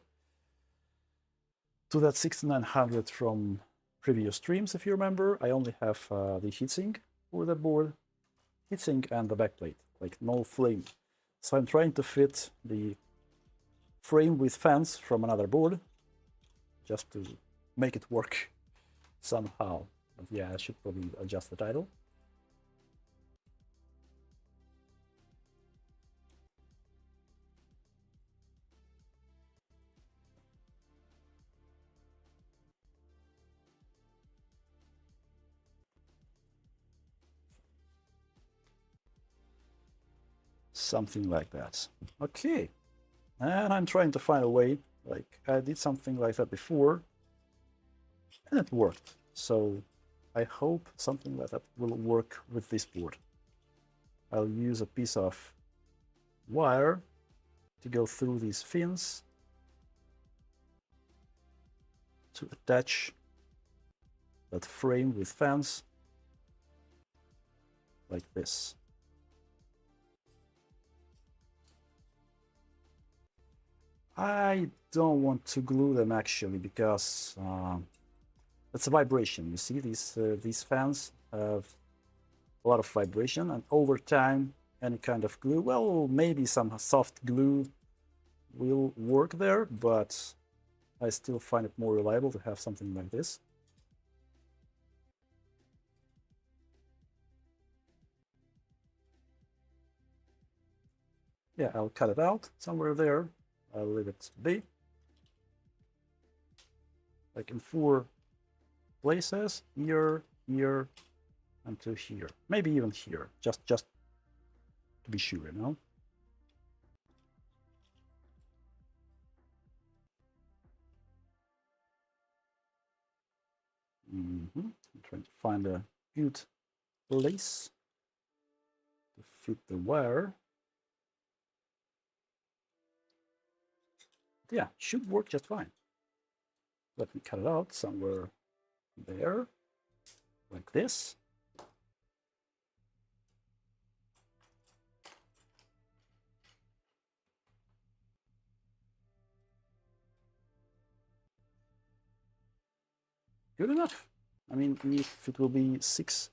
to that 6900 from previous streams, if you remember. I only have the heatsink for the board, heatsink and the backplate, like no flame. So I'm trying to fit the frame with fans from another board, just to make it work somehow. But yeah, I should probably adjust the title. Something like that. Okay. And I'm trying to find a way, like I did something like that before, and it worked. So I hope something like that will work with this board. I'll use a piece of wire to go through these fins to attach that frame with fans like this. I don't want to glue them actually, because it's a vibration. You see, these fans have a lot of vibration, and over time, any kind of glue, well, maybe some soft glue will work there, but I still find it more reliable to have something like this. Yeah, I'll cut it out somewhere there. I'll leave it be, like in 4 places, here, here, and to here. Maybe even here, just to be sure, you know. I'm trying to find a good place to fit the wire. Yeah, should work just fine. Let me cut it out somewhere there, like this. Good enough. I mean, if it will be 6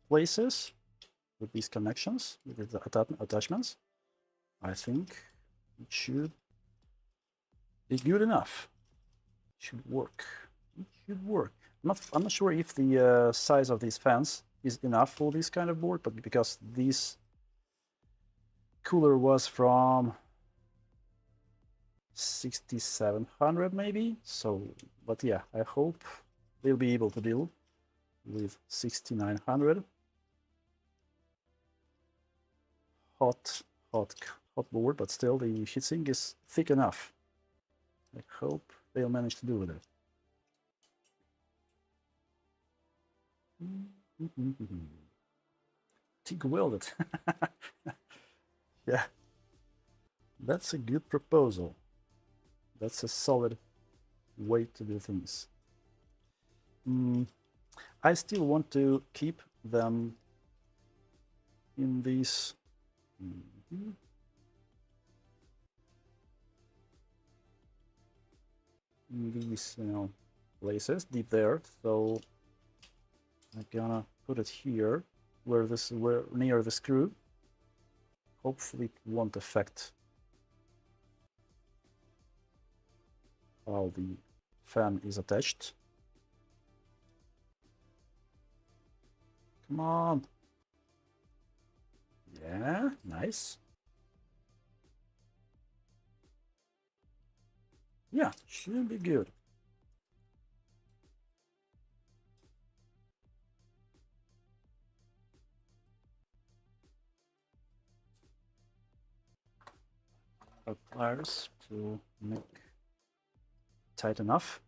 places with these connections, with the attachments, I think it should be good enough. It should work. It should work. I'm not sure if the size of these fans is enough for this kind of board, but because this cooler was from 6700 maybe, so, but yeah, I hope they'll be able to deal with 6900. Hot board, but still the heatsink is thick enough. I hope they'll manage to do with it. TIG welded. Yeah, that's a good proposal. That's a solid way to do things. I still want to keep them in these places deep there. So I'm gonna put it here, where near the screw. Hopefully it won't affect how the fan is attached. Come on. Yeah, nice. Yeah, should be good. Pliers to make tight enough.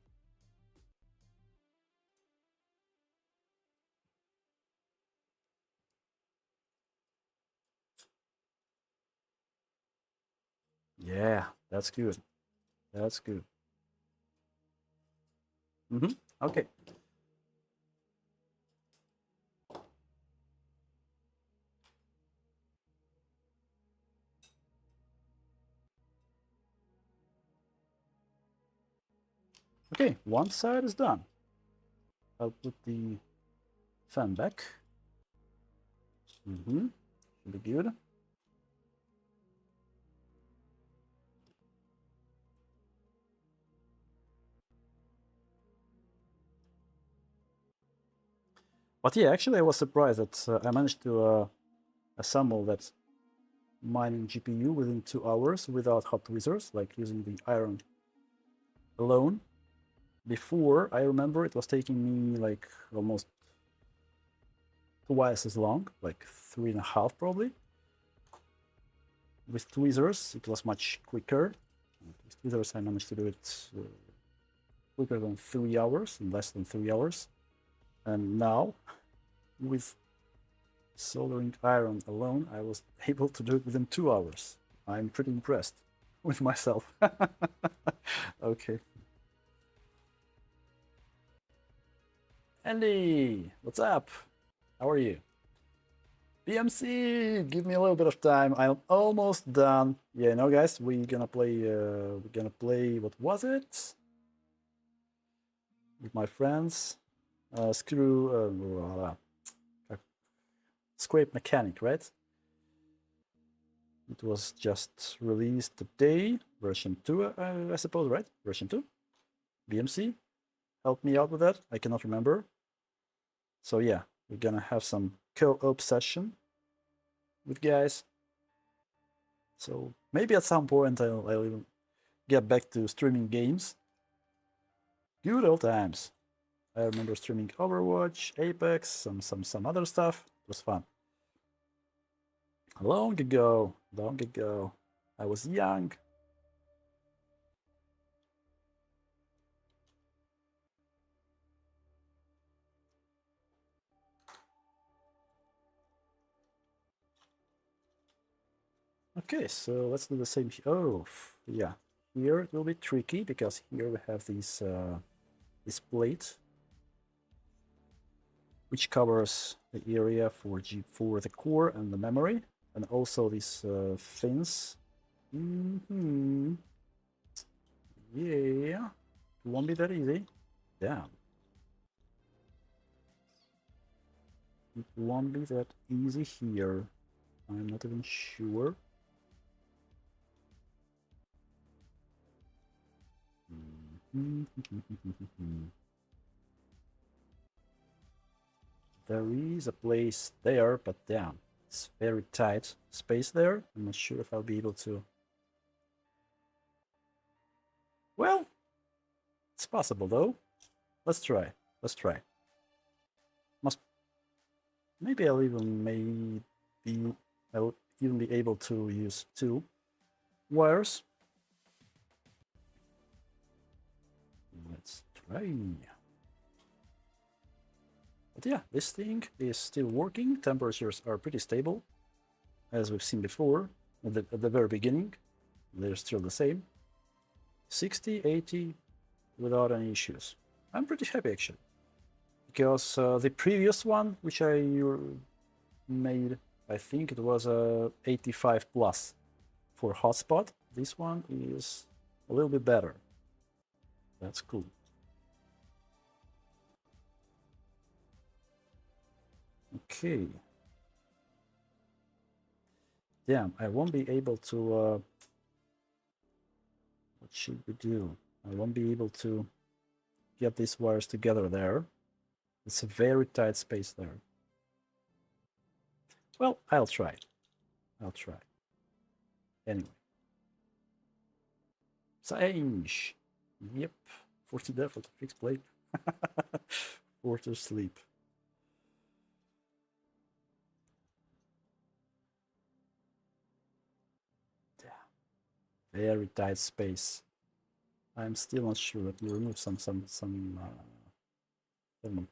Yeah, that's good. That's good. Okay. Okay, one side is done. I'll put the fan back. Should be good. But yeah, actually, I was surprised that I managed to assemble that mining GPU within 2 hours without hot tweezers, like using the iron alone. Before, I remember it was taking me like almost twice as long, like 3.5 probably. With tweezers, it was much quicker. With tweezers, I managed to do it quicker than 3 hours, in less than 3 hours. And now, with soldering iron alone, I was able to do it within 2 hours. I'm pretty impressed with myself. Okay. Andy, what's up? How are you? BMC, give me a little bit of time. I'm almost done. Yeah, no, guys, we're gonna play. What was it? With my friends, Scrape Mechanic, right? It was just released today, version 2, I suppose, right? Version 2. BMC, help me out with that. I cannot remember. So yeah, we're gonna have some co-op session with guys. So maybe at some point I'll even get back to streaming games. Good old times. I remember streaming Overwatch, Apex, some other stuff. It was fun. Long ago, I was young. Okay, so let's do the same. Oh, yeah. Here it will be tricky because here we have this plate, which covers the area for the core and the memory, and also these fins. Yeah, it won't be that easy. Damn. It won't be that easy here. I'm not even sure. There is a place there, but damn, it's very tight space there. I'm not sure if I'll be able to. Well, it's possible though. Let's try. Let's try. Maybe I'll even be able to use 2 wires. Let's try. But yeah, this thing is still working. Temperatures are pretty stable, as we've seen before at the very beginning. They're still the same. 60, 80 without any issues. I'm pretty happy actually, because the previous one, which I made, I think it was a 85 plus for hotspot. This one is a little bit better. That's cool. Okay. Damn, I won't be able to. What should we do? I won't be able to get these wires together there. It's a very tight space there. Well, I'll try. I'll try. Anyway. Change. Yep. Forced to death for the fixed blade. Forced to sleep. Damn. Very tight space. I'm still not sure. Let me remove some thermal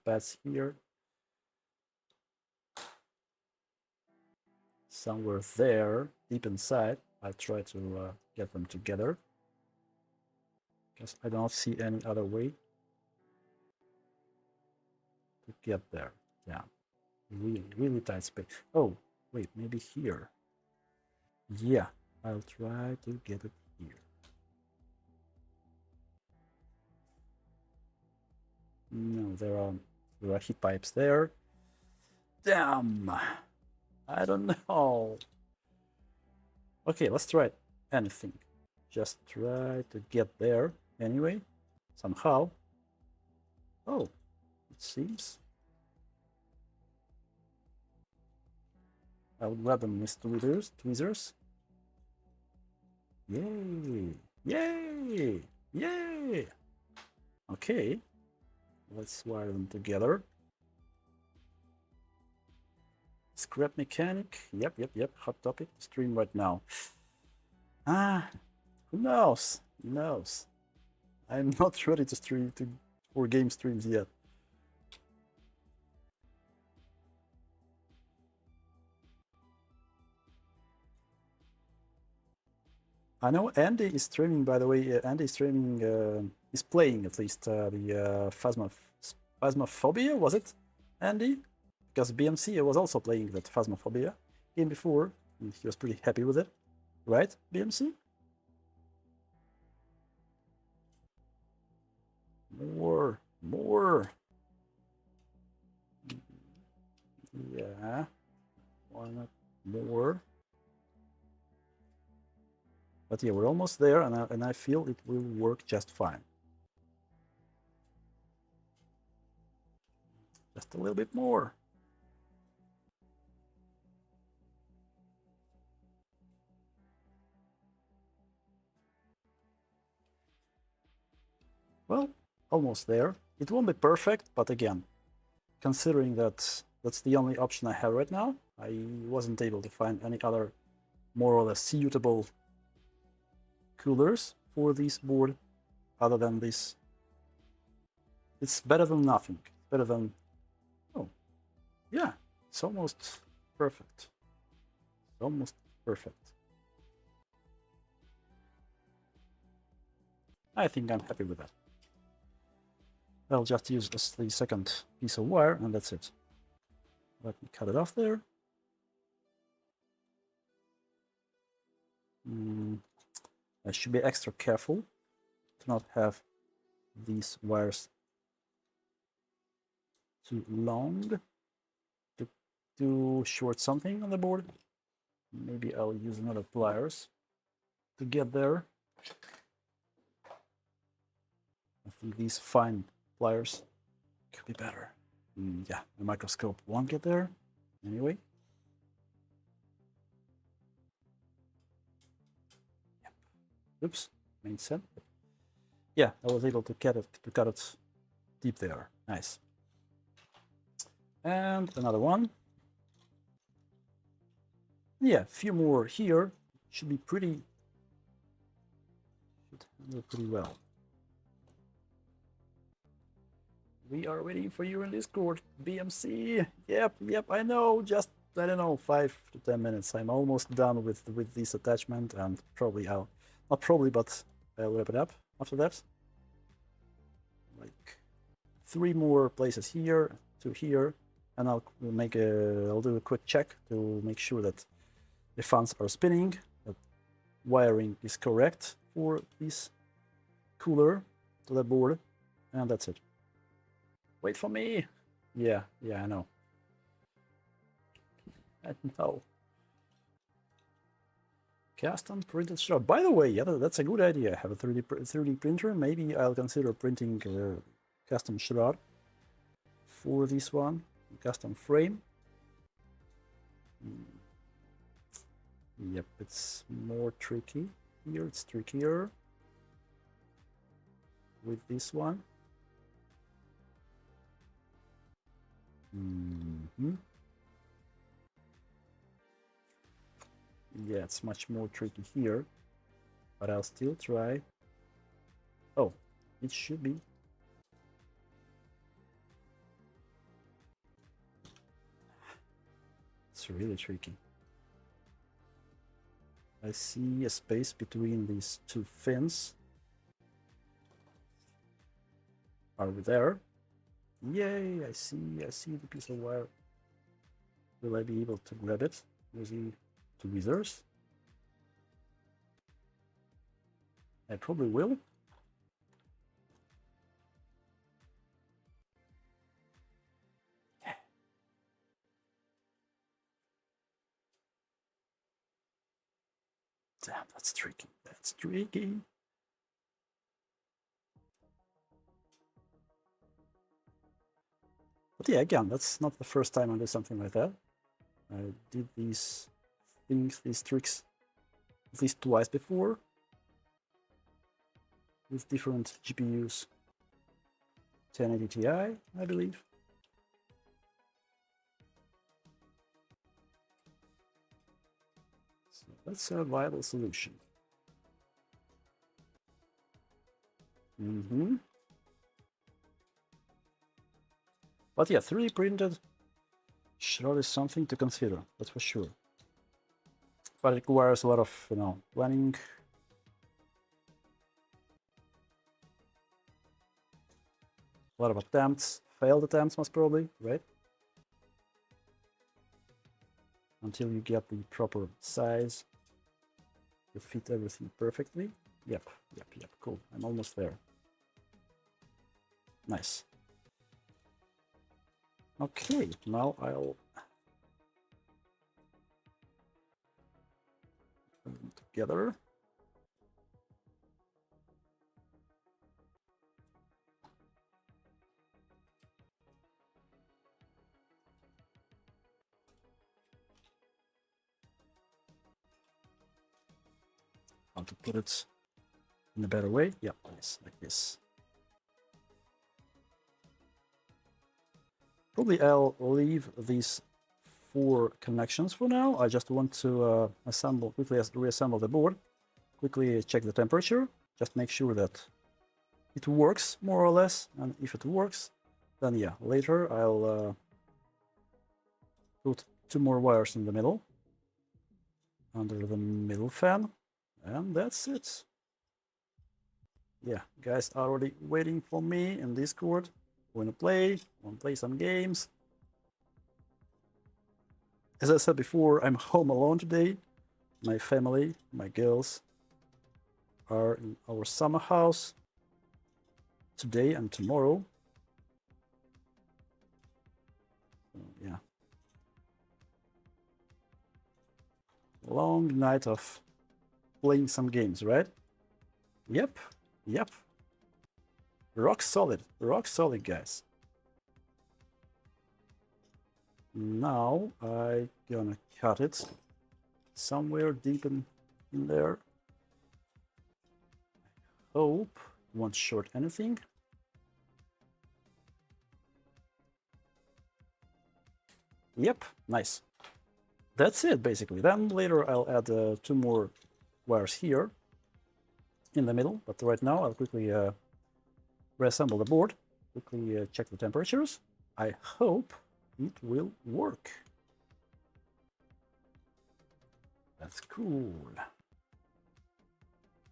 pads here. Somewhere there, deep inside, I try to get them together. Because I don't see any other way to get there. Yeah, really tight space. Oh, wait, maybe here. Yeah, I'll try to get it here. No, there are heat pipes there. Damn, I don't know. Okay, let's try anything. Just try to get there anyway, somehow. Oh, it seems. I'll grab them with tweezers. Yay! Yay! Yay! Okay, let's wire them together. Scrap mechanic. Yep. Hot topic. Stream right now. Who knows? Who knows? I'm not ready to stream for game streams yet. I know Andy is streaming, by the way. Andy is streaming, is playing at least the Phasmophobia, was it, Andy? Because BMC was also playing that Phasmophobia game before, and he was pretty happy with it. Right, BMC? More. Yeah, why not more? But yeah, we're almost there, and I feel it will work just fine. Just a little bit more. Well, almost there. It won't be perfect, but again, considering that that's the only option I have right now, I wasn't able to find any other more or less suitable coolers for this board other than this. It's better than nothing. Better than... Oh, yeah, it's almost perfect. It's almost perfect. I think I'm happy with that. I'll just use the second piece of wire, and that's it. Let me cut it off there. I should be extra careful to not have these wires too long to short something on the board. Maybe I'll use another pliers to get there. I think these fine pliers could be better. Yeah, the microscope won't get there anyway. Yep. Oops, made sense. Yeah, I was able to cut it deep there. Nice. And another one. Yeah, a few more here. Should be pretty. Should handle pretty well. We are waiting for you in Discord, BMC. Yep, I know. Just, I don't know, 5 to 10 minutes. I'm almost done with this attachment, and probably I'll wrap it up after that. Like 3 more places here, 2 here, and I'll do a quick check to make sure that the fans are spinning, that wiring is correct for this cooler to the board, and that's it. Wait for me. Yeah, I know. I know. Custom printed shroud. By the way, yeah, that's a good idea. I have a 3D printer. Maybe I'll consider printing a custom shroud for this one. Custom frame. Yep, it's more tricky. Here it's trickier. with this one. Yeah, it's much more tricky here, but I'll still try. Oh, it should be. It's really tricky. I see a space between these two fins. Are we there? Yay, I see the piece of wire. Will I be able to grab it using tweezers? I probably will. Damn, that's tricky. That's tricky. But yeah, again, that's not the first time I do something like that. I did these things, these tricks, at least twice before with different GPUs. 1080 Ti, I believe. So that's a viable solution. But yeah, 3D printed sure is something to consider, that's for sure. But it requires a lot of, planning. A lot of attempts, failed attempts most probably, right? Until you get the proper size, you fit everything perfectly. Yep, cool. I'm almost there. Nice. Okay, now I'll put them together. How to put it in a better way? Yep, nice, like this. Probably I'll leave these 4 connections for now. I just want to quickly reassemble the board, quickly check the temperature, just make sure that it works more or less, and if it works, then yeah, later I'll put 2 more wires in the middle, under the middle fan, and that's it. Yeah, guys are already waiting for me in Discord. Want to play some games. As I said before, I'm home alone today. My family, my girls, are in our summer house today and tomorrow. So, yeah. Long night of playing some games, right? Yep. Rock solid, guys. Now I'm gonna cut it somewhere deep in there. Hope it won't short anything. Yep, nice. That's it basically. Then later I'll add 2 more wires here in the middle, but right now I'll quickly reassemble the board, quickly check the temperatures. I hope it will work. That's cool.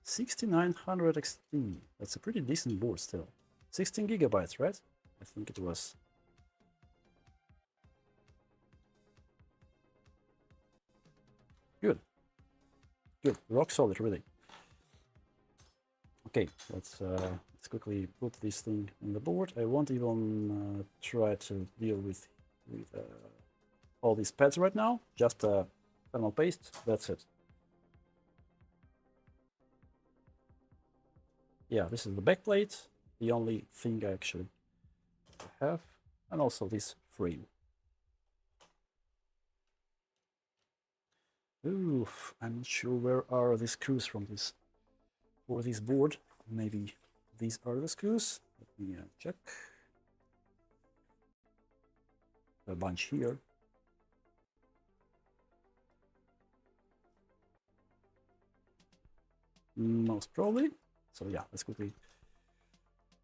6900 XT. That's a pretty decent board still. 16 gigabytes, right? I think it was. Good. Rock solid, really. Okay, let's quickly put this thing on the board. I won't even try to deal with all these pads right now. Just thermal paste. That's it. Yeah, this is the back plate. The only thing I actually have, and also this frame. Oof, I'm not sure where are the screws for this board. Maybe these are the screws. Let me check. A bunch here. Most probably. So yeah, let's quickly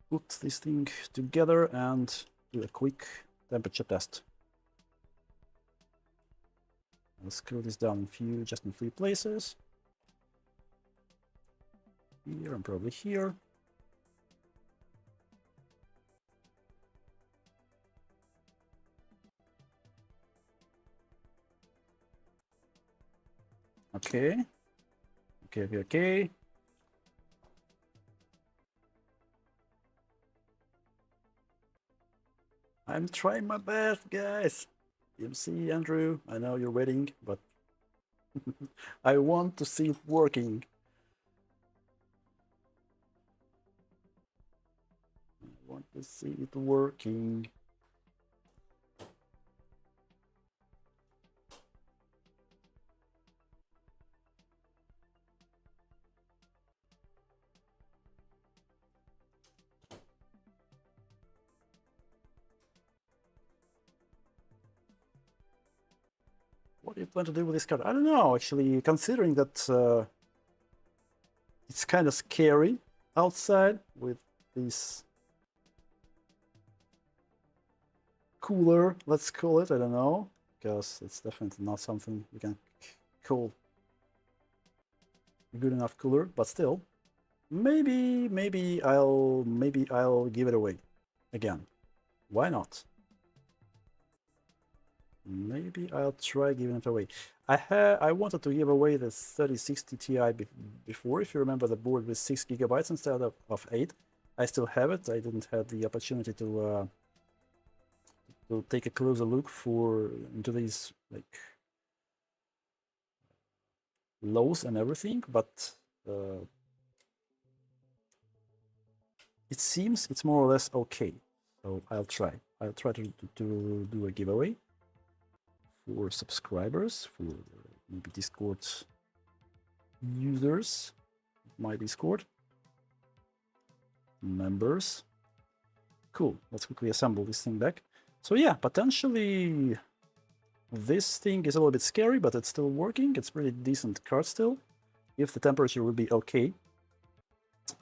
put this thing together and do a quick temperature test. I'll screw this down just in 3 places. Here and probably here. Okay. Okay. I'm trying my best, guys. MC, Andrew, I know you're waiting, but I want to see it working. I want to see it working. What do you plan to do with this card? I don't know, actually, considering that it's kind of scary outside with this cooler, let's call it, I don't know, because it's definitely not something you can call a good enough cooler, but still, maybe I'll give it away again. Why not? Maybe I'll try giving it away. I wanted to give away the 3060 Ti before, if you remember, the board with 6 GB instead of 8. I still have it. I didn't have the opportunity to take a closer look into these like lows and everything, but it seems it's more or less okay. So I'll try to do a giveaway for subscribers, for maybe Discord users, my Discord members. Cool, let's quickly assemble this thing back. So yeah, potentially this thing is a little bit scary, but it's still working. It's pretty decent card still, if the temperature will be okay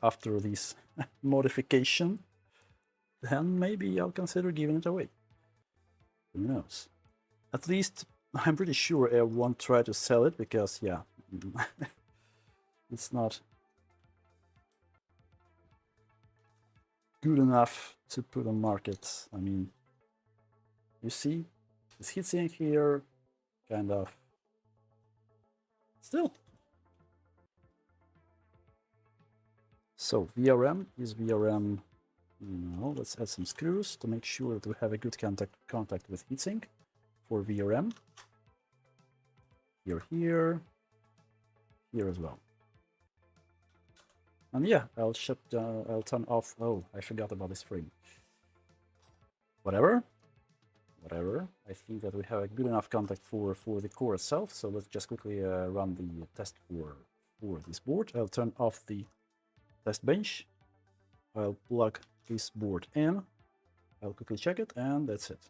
after this modification, then maybe I'll consider giving it away. Who knows? At least I'm pretty sure I won't try to sell it, because yeah, it's not good enough to put on market. I mean, you see this heatsink here, kind of still. So VRM is VRM. No, let's add some screws to make sure that we have a good contact with heatsink for VRM. Here as well. And yeah, I'll turn off. Oh, I forgot about this frame. Whatever. I think that we have a good enough contact for the core itself. So let's just quickly run the test for this board. I'll turn off the test bench. I'll plug this board in. I'll quickly check it, and that's it.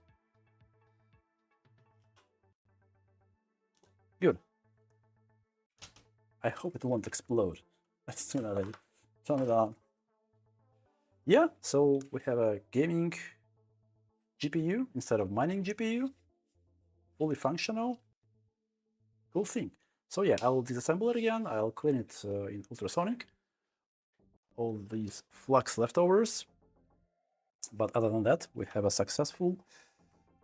Good. I hope it won't explode as soon as I turn it on. Yeah, so we have a gaming GPU instead of mining GPU. Fully functional. Cool thing. So yeah, I'll disassemble it again. I'll clean it in ultrasonic. All these flux leftovers. But other than that, we have a successful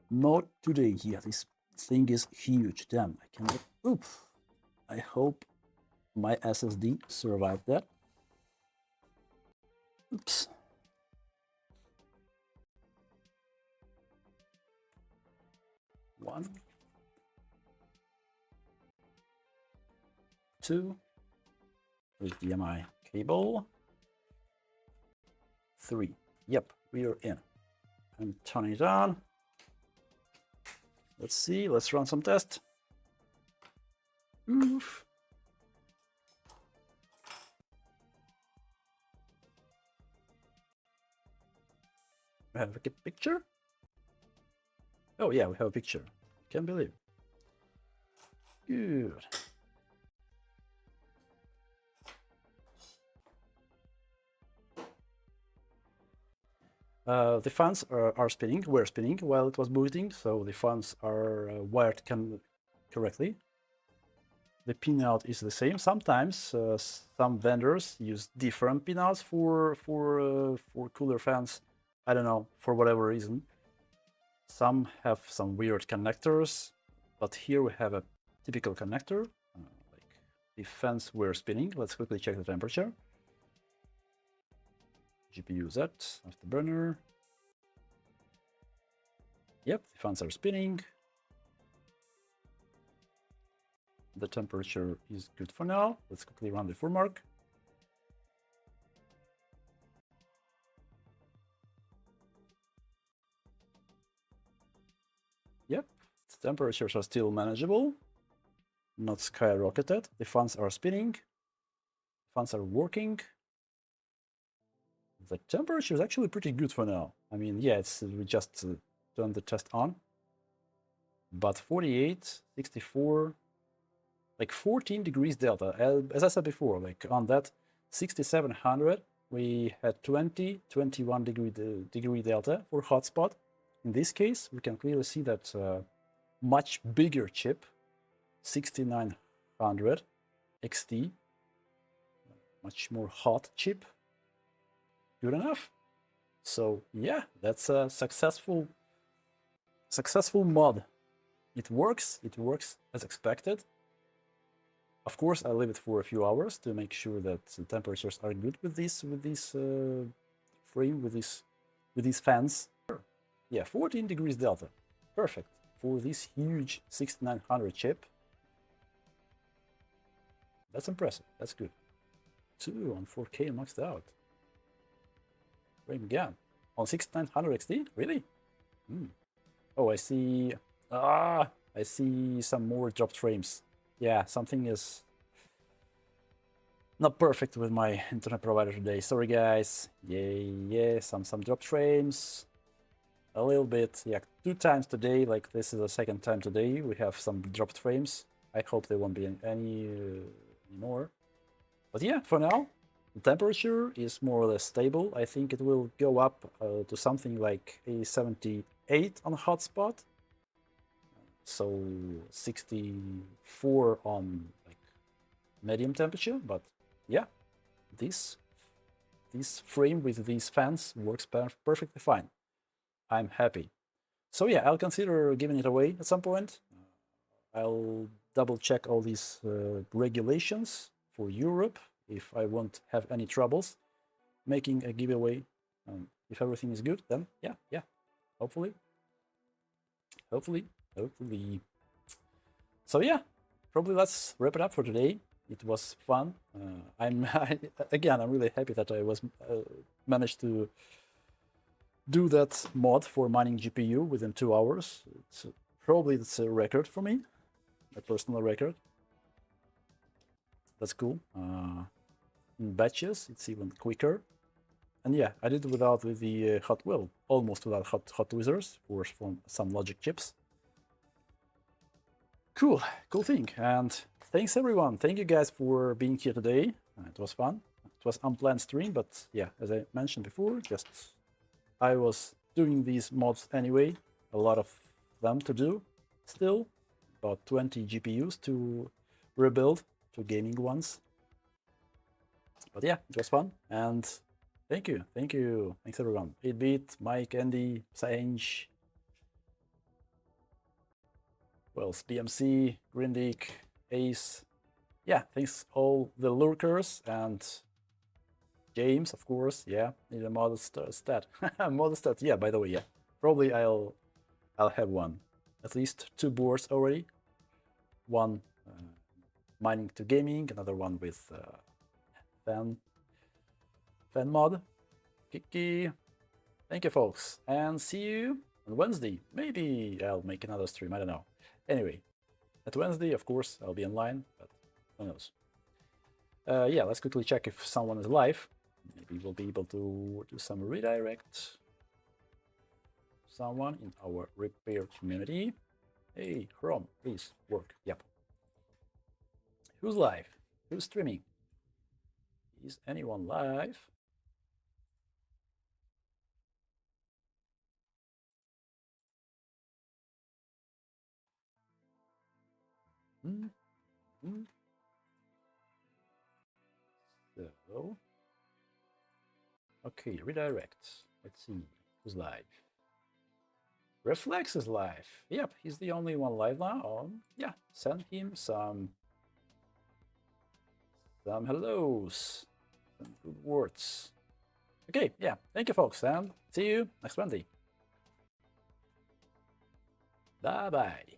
mod today here. This thing is huge. Damn, I cannot. Oop. I hope my SSD survived that. Oops. One. 2. HDMI cable. 3. Yep, we are in. I'm turning it on. Let's see, let's run some tests. Oof. We have a picture? Oh yeah, we have a picture. Can't believe. Good. The fans are spinning, were spinning while it was booting, so the fans are wired correctly. The pinout is the same. Sometimes some vendors use different pinouts for cooler fans. I don't know, for whatever reason. Some have some weird connectors, but here we have a typical connector. Like the fans were spinning. Let's quickly check the temperature. GPU Z afterburner. Yep, the fans are spinning. The temperature is good for now. Let's quickly run the for mark. Yep, the temperatures are still manageable, not skyrocketed. The fans are spinning. Fans are working. The temperature is actually pretty good for now. I mean, yeah, we just turned the test on. But 48, 64, like 14 degrees delta. As I said before, like on that 6700, we had 21 degree delta for hotspot. In this case, we can clearly see that much bigger chip, 6900 XT, much more hot chip. Good enough. So yeah, that's a successful mod. It works as expected. Of course, I leave it for a few hours to make sure that the temperatures are good with this frame, with these fans. Yeah, 14 degrees delta, perfect for this huge 6900 chip. That's impressive. That's good. 2 on 4K maxed out. Frame again on 6900 XT, really? Oh, I see. I see some more dropped frames. Yeah, something is not perfect with my internet provider today. Sorry, guys. Yeah, some dropped frames. A little bit. Yeah, 2 times today. Like this is the second time today we have some dropped frames. I hope there won't be any more. But yeah, for now, the temperature is more or less stable. I think it will go up to something like a 78 on hotspot. So 64 on like medium temperature, but yeah, this frame with these fans works perfectly fine. I'm happy. So yeah, I'll consider giving it away at some point. I'll double check all these regulations for Europe if I won't have any troubles making a giveaway. If everything is good, then yeah, hopefully. So yeah, probably let's wrap it up for today. It was fun. I'm really happy that I was managed to do that mod for mining GPU within 2 hours. Probably it's a record for me, a personal record. That's cool. In batches, it's even quicker. And yeah, I did it without the almost without hot tweezers for some logic chips. Cool thing. And thanks everyone. Thank you guys for being here today. It was fun. It was unplanned stream, but yeah, as I mentioned before, I was doing these mods anyway. A lot of them to do still. About 20 GPUs to rebuild, 2 gaming ones. But yeah, it was fun. And thank you. Thanks everyone. 8-Bit, Mike, Andy, Sange, Wells, BMC, Grindick, Ace. Yeah, thanks all the lurkers and James, of course. Yeah, need a modest stat. Modest stat. Yeah, by the way, yeah. Probably I'll have one. At least 2 boards already. One mining to gaming, another one with fan mod. Kiki. Thank you, folks, and see you on Wednesday. Maybe I'll make another stream, I don't know. Anyway, at Wednesday, of course, I'll be online, but who knows. Yeah, let's quickly check if someone is live. Maybe we'll be able to do some redirect. someone in our repair community. Hey, Chrome, please work. Yep. Who's live? Who's streaming? Is anyone live? So, okay, redirect. Let's see who's live. Reflex is live. Yep, he's the only one live now. Yeah, send him some hellos, some good words. Okay, yeah, thank you, folks, and see you next Monday. Bye bye.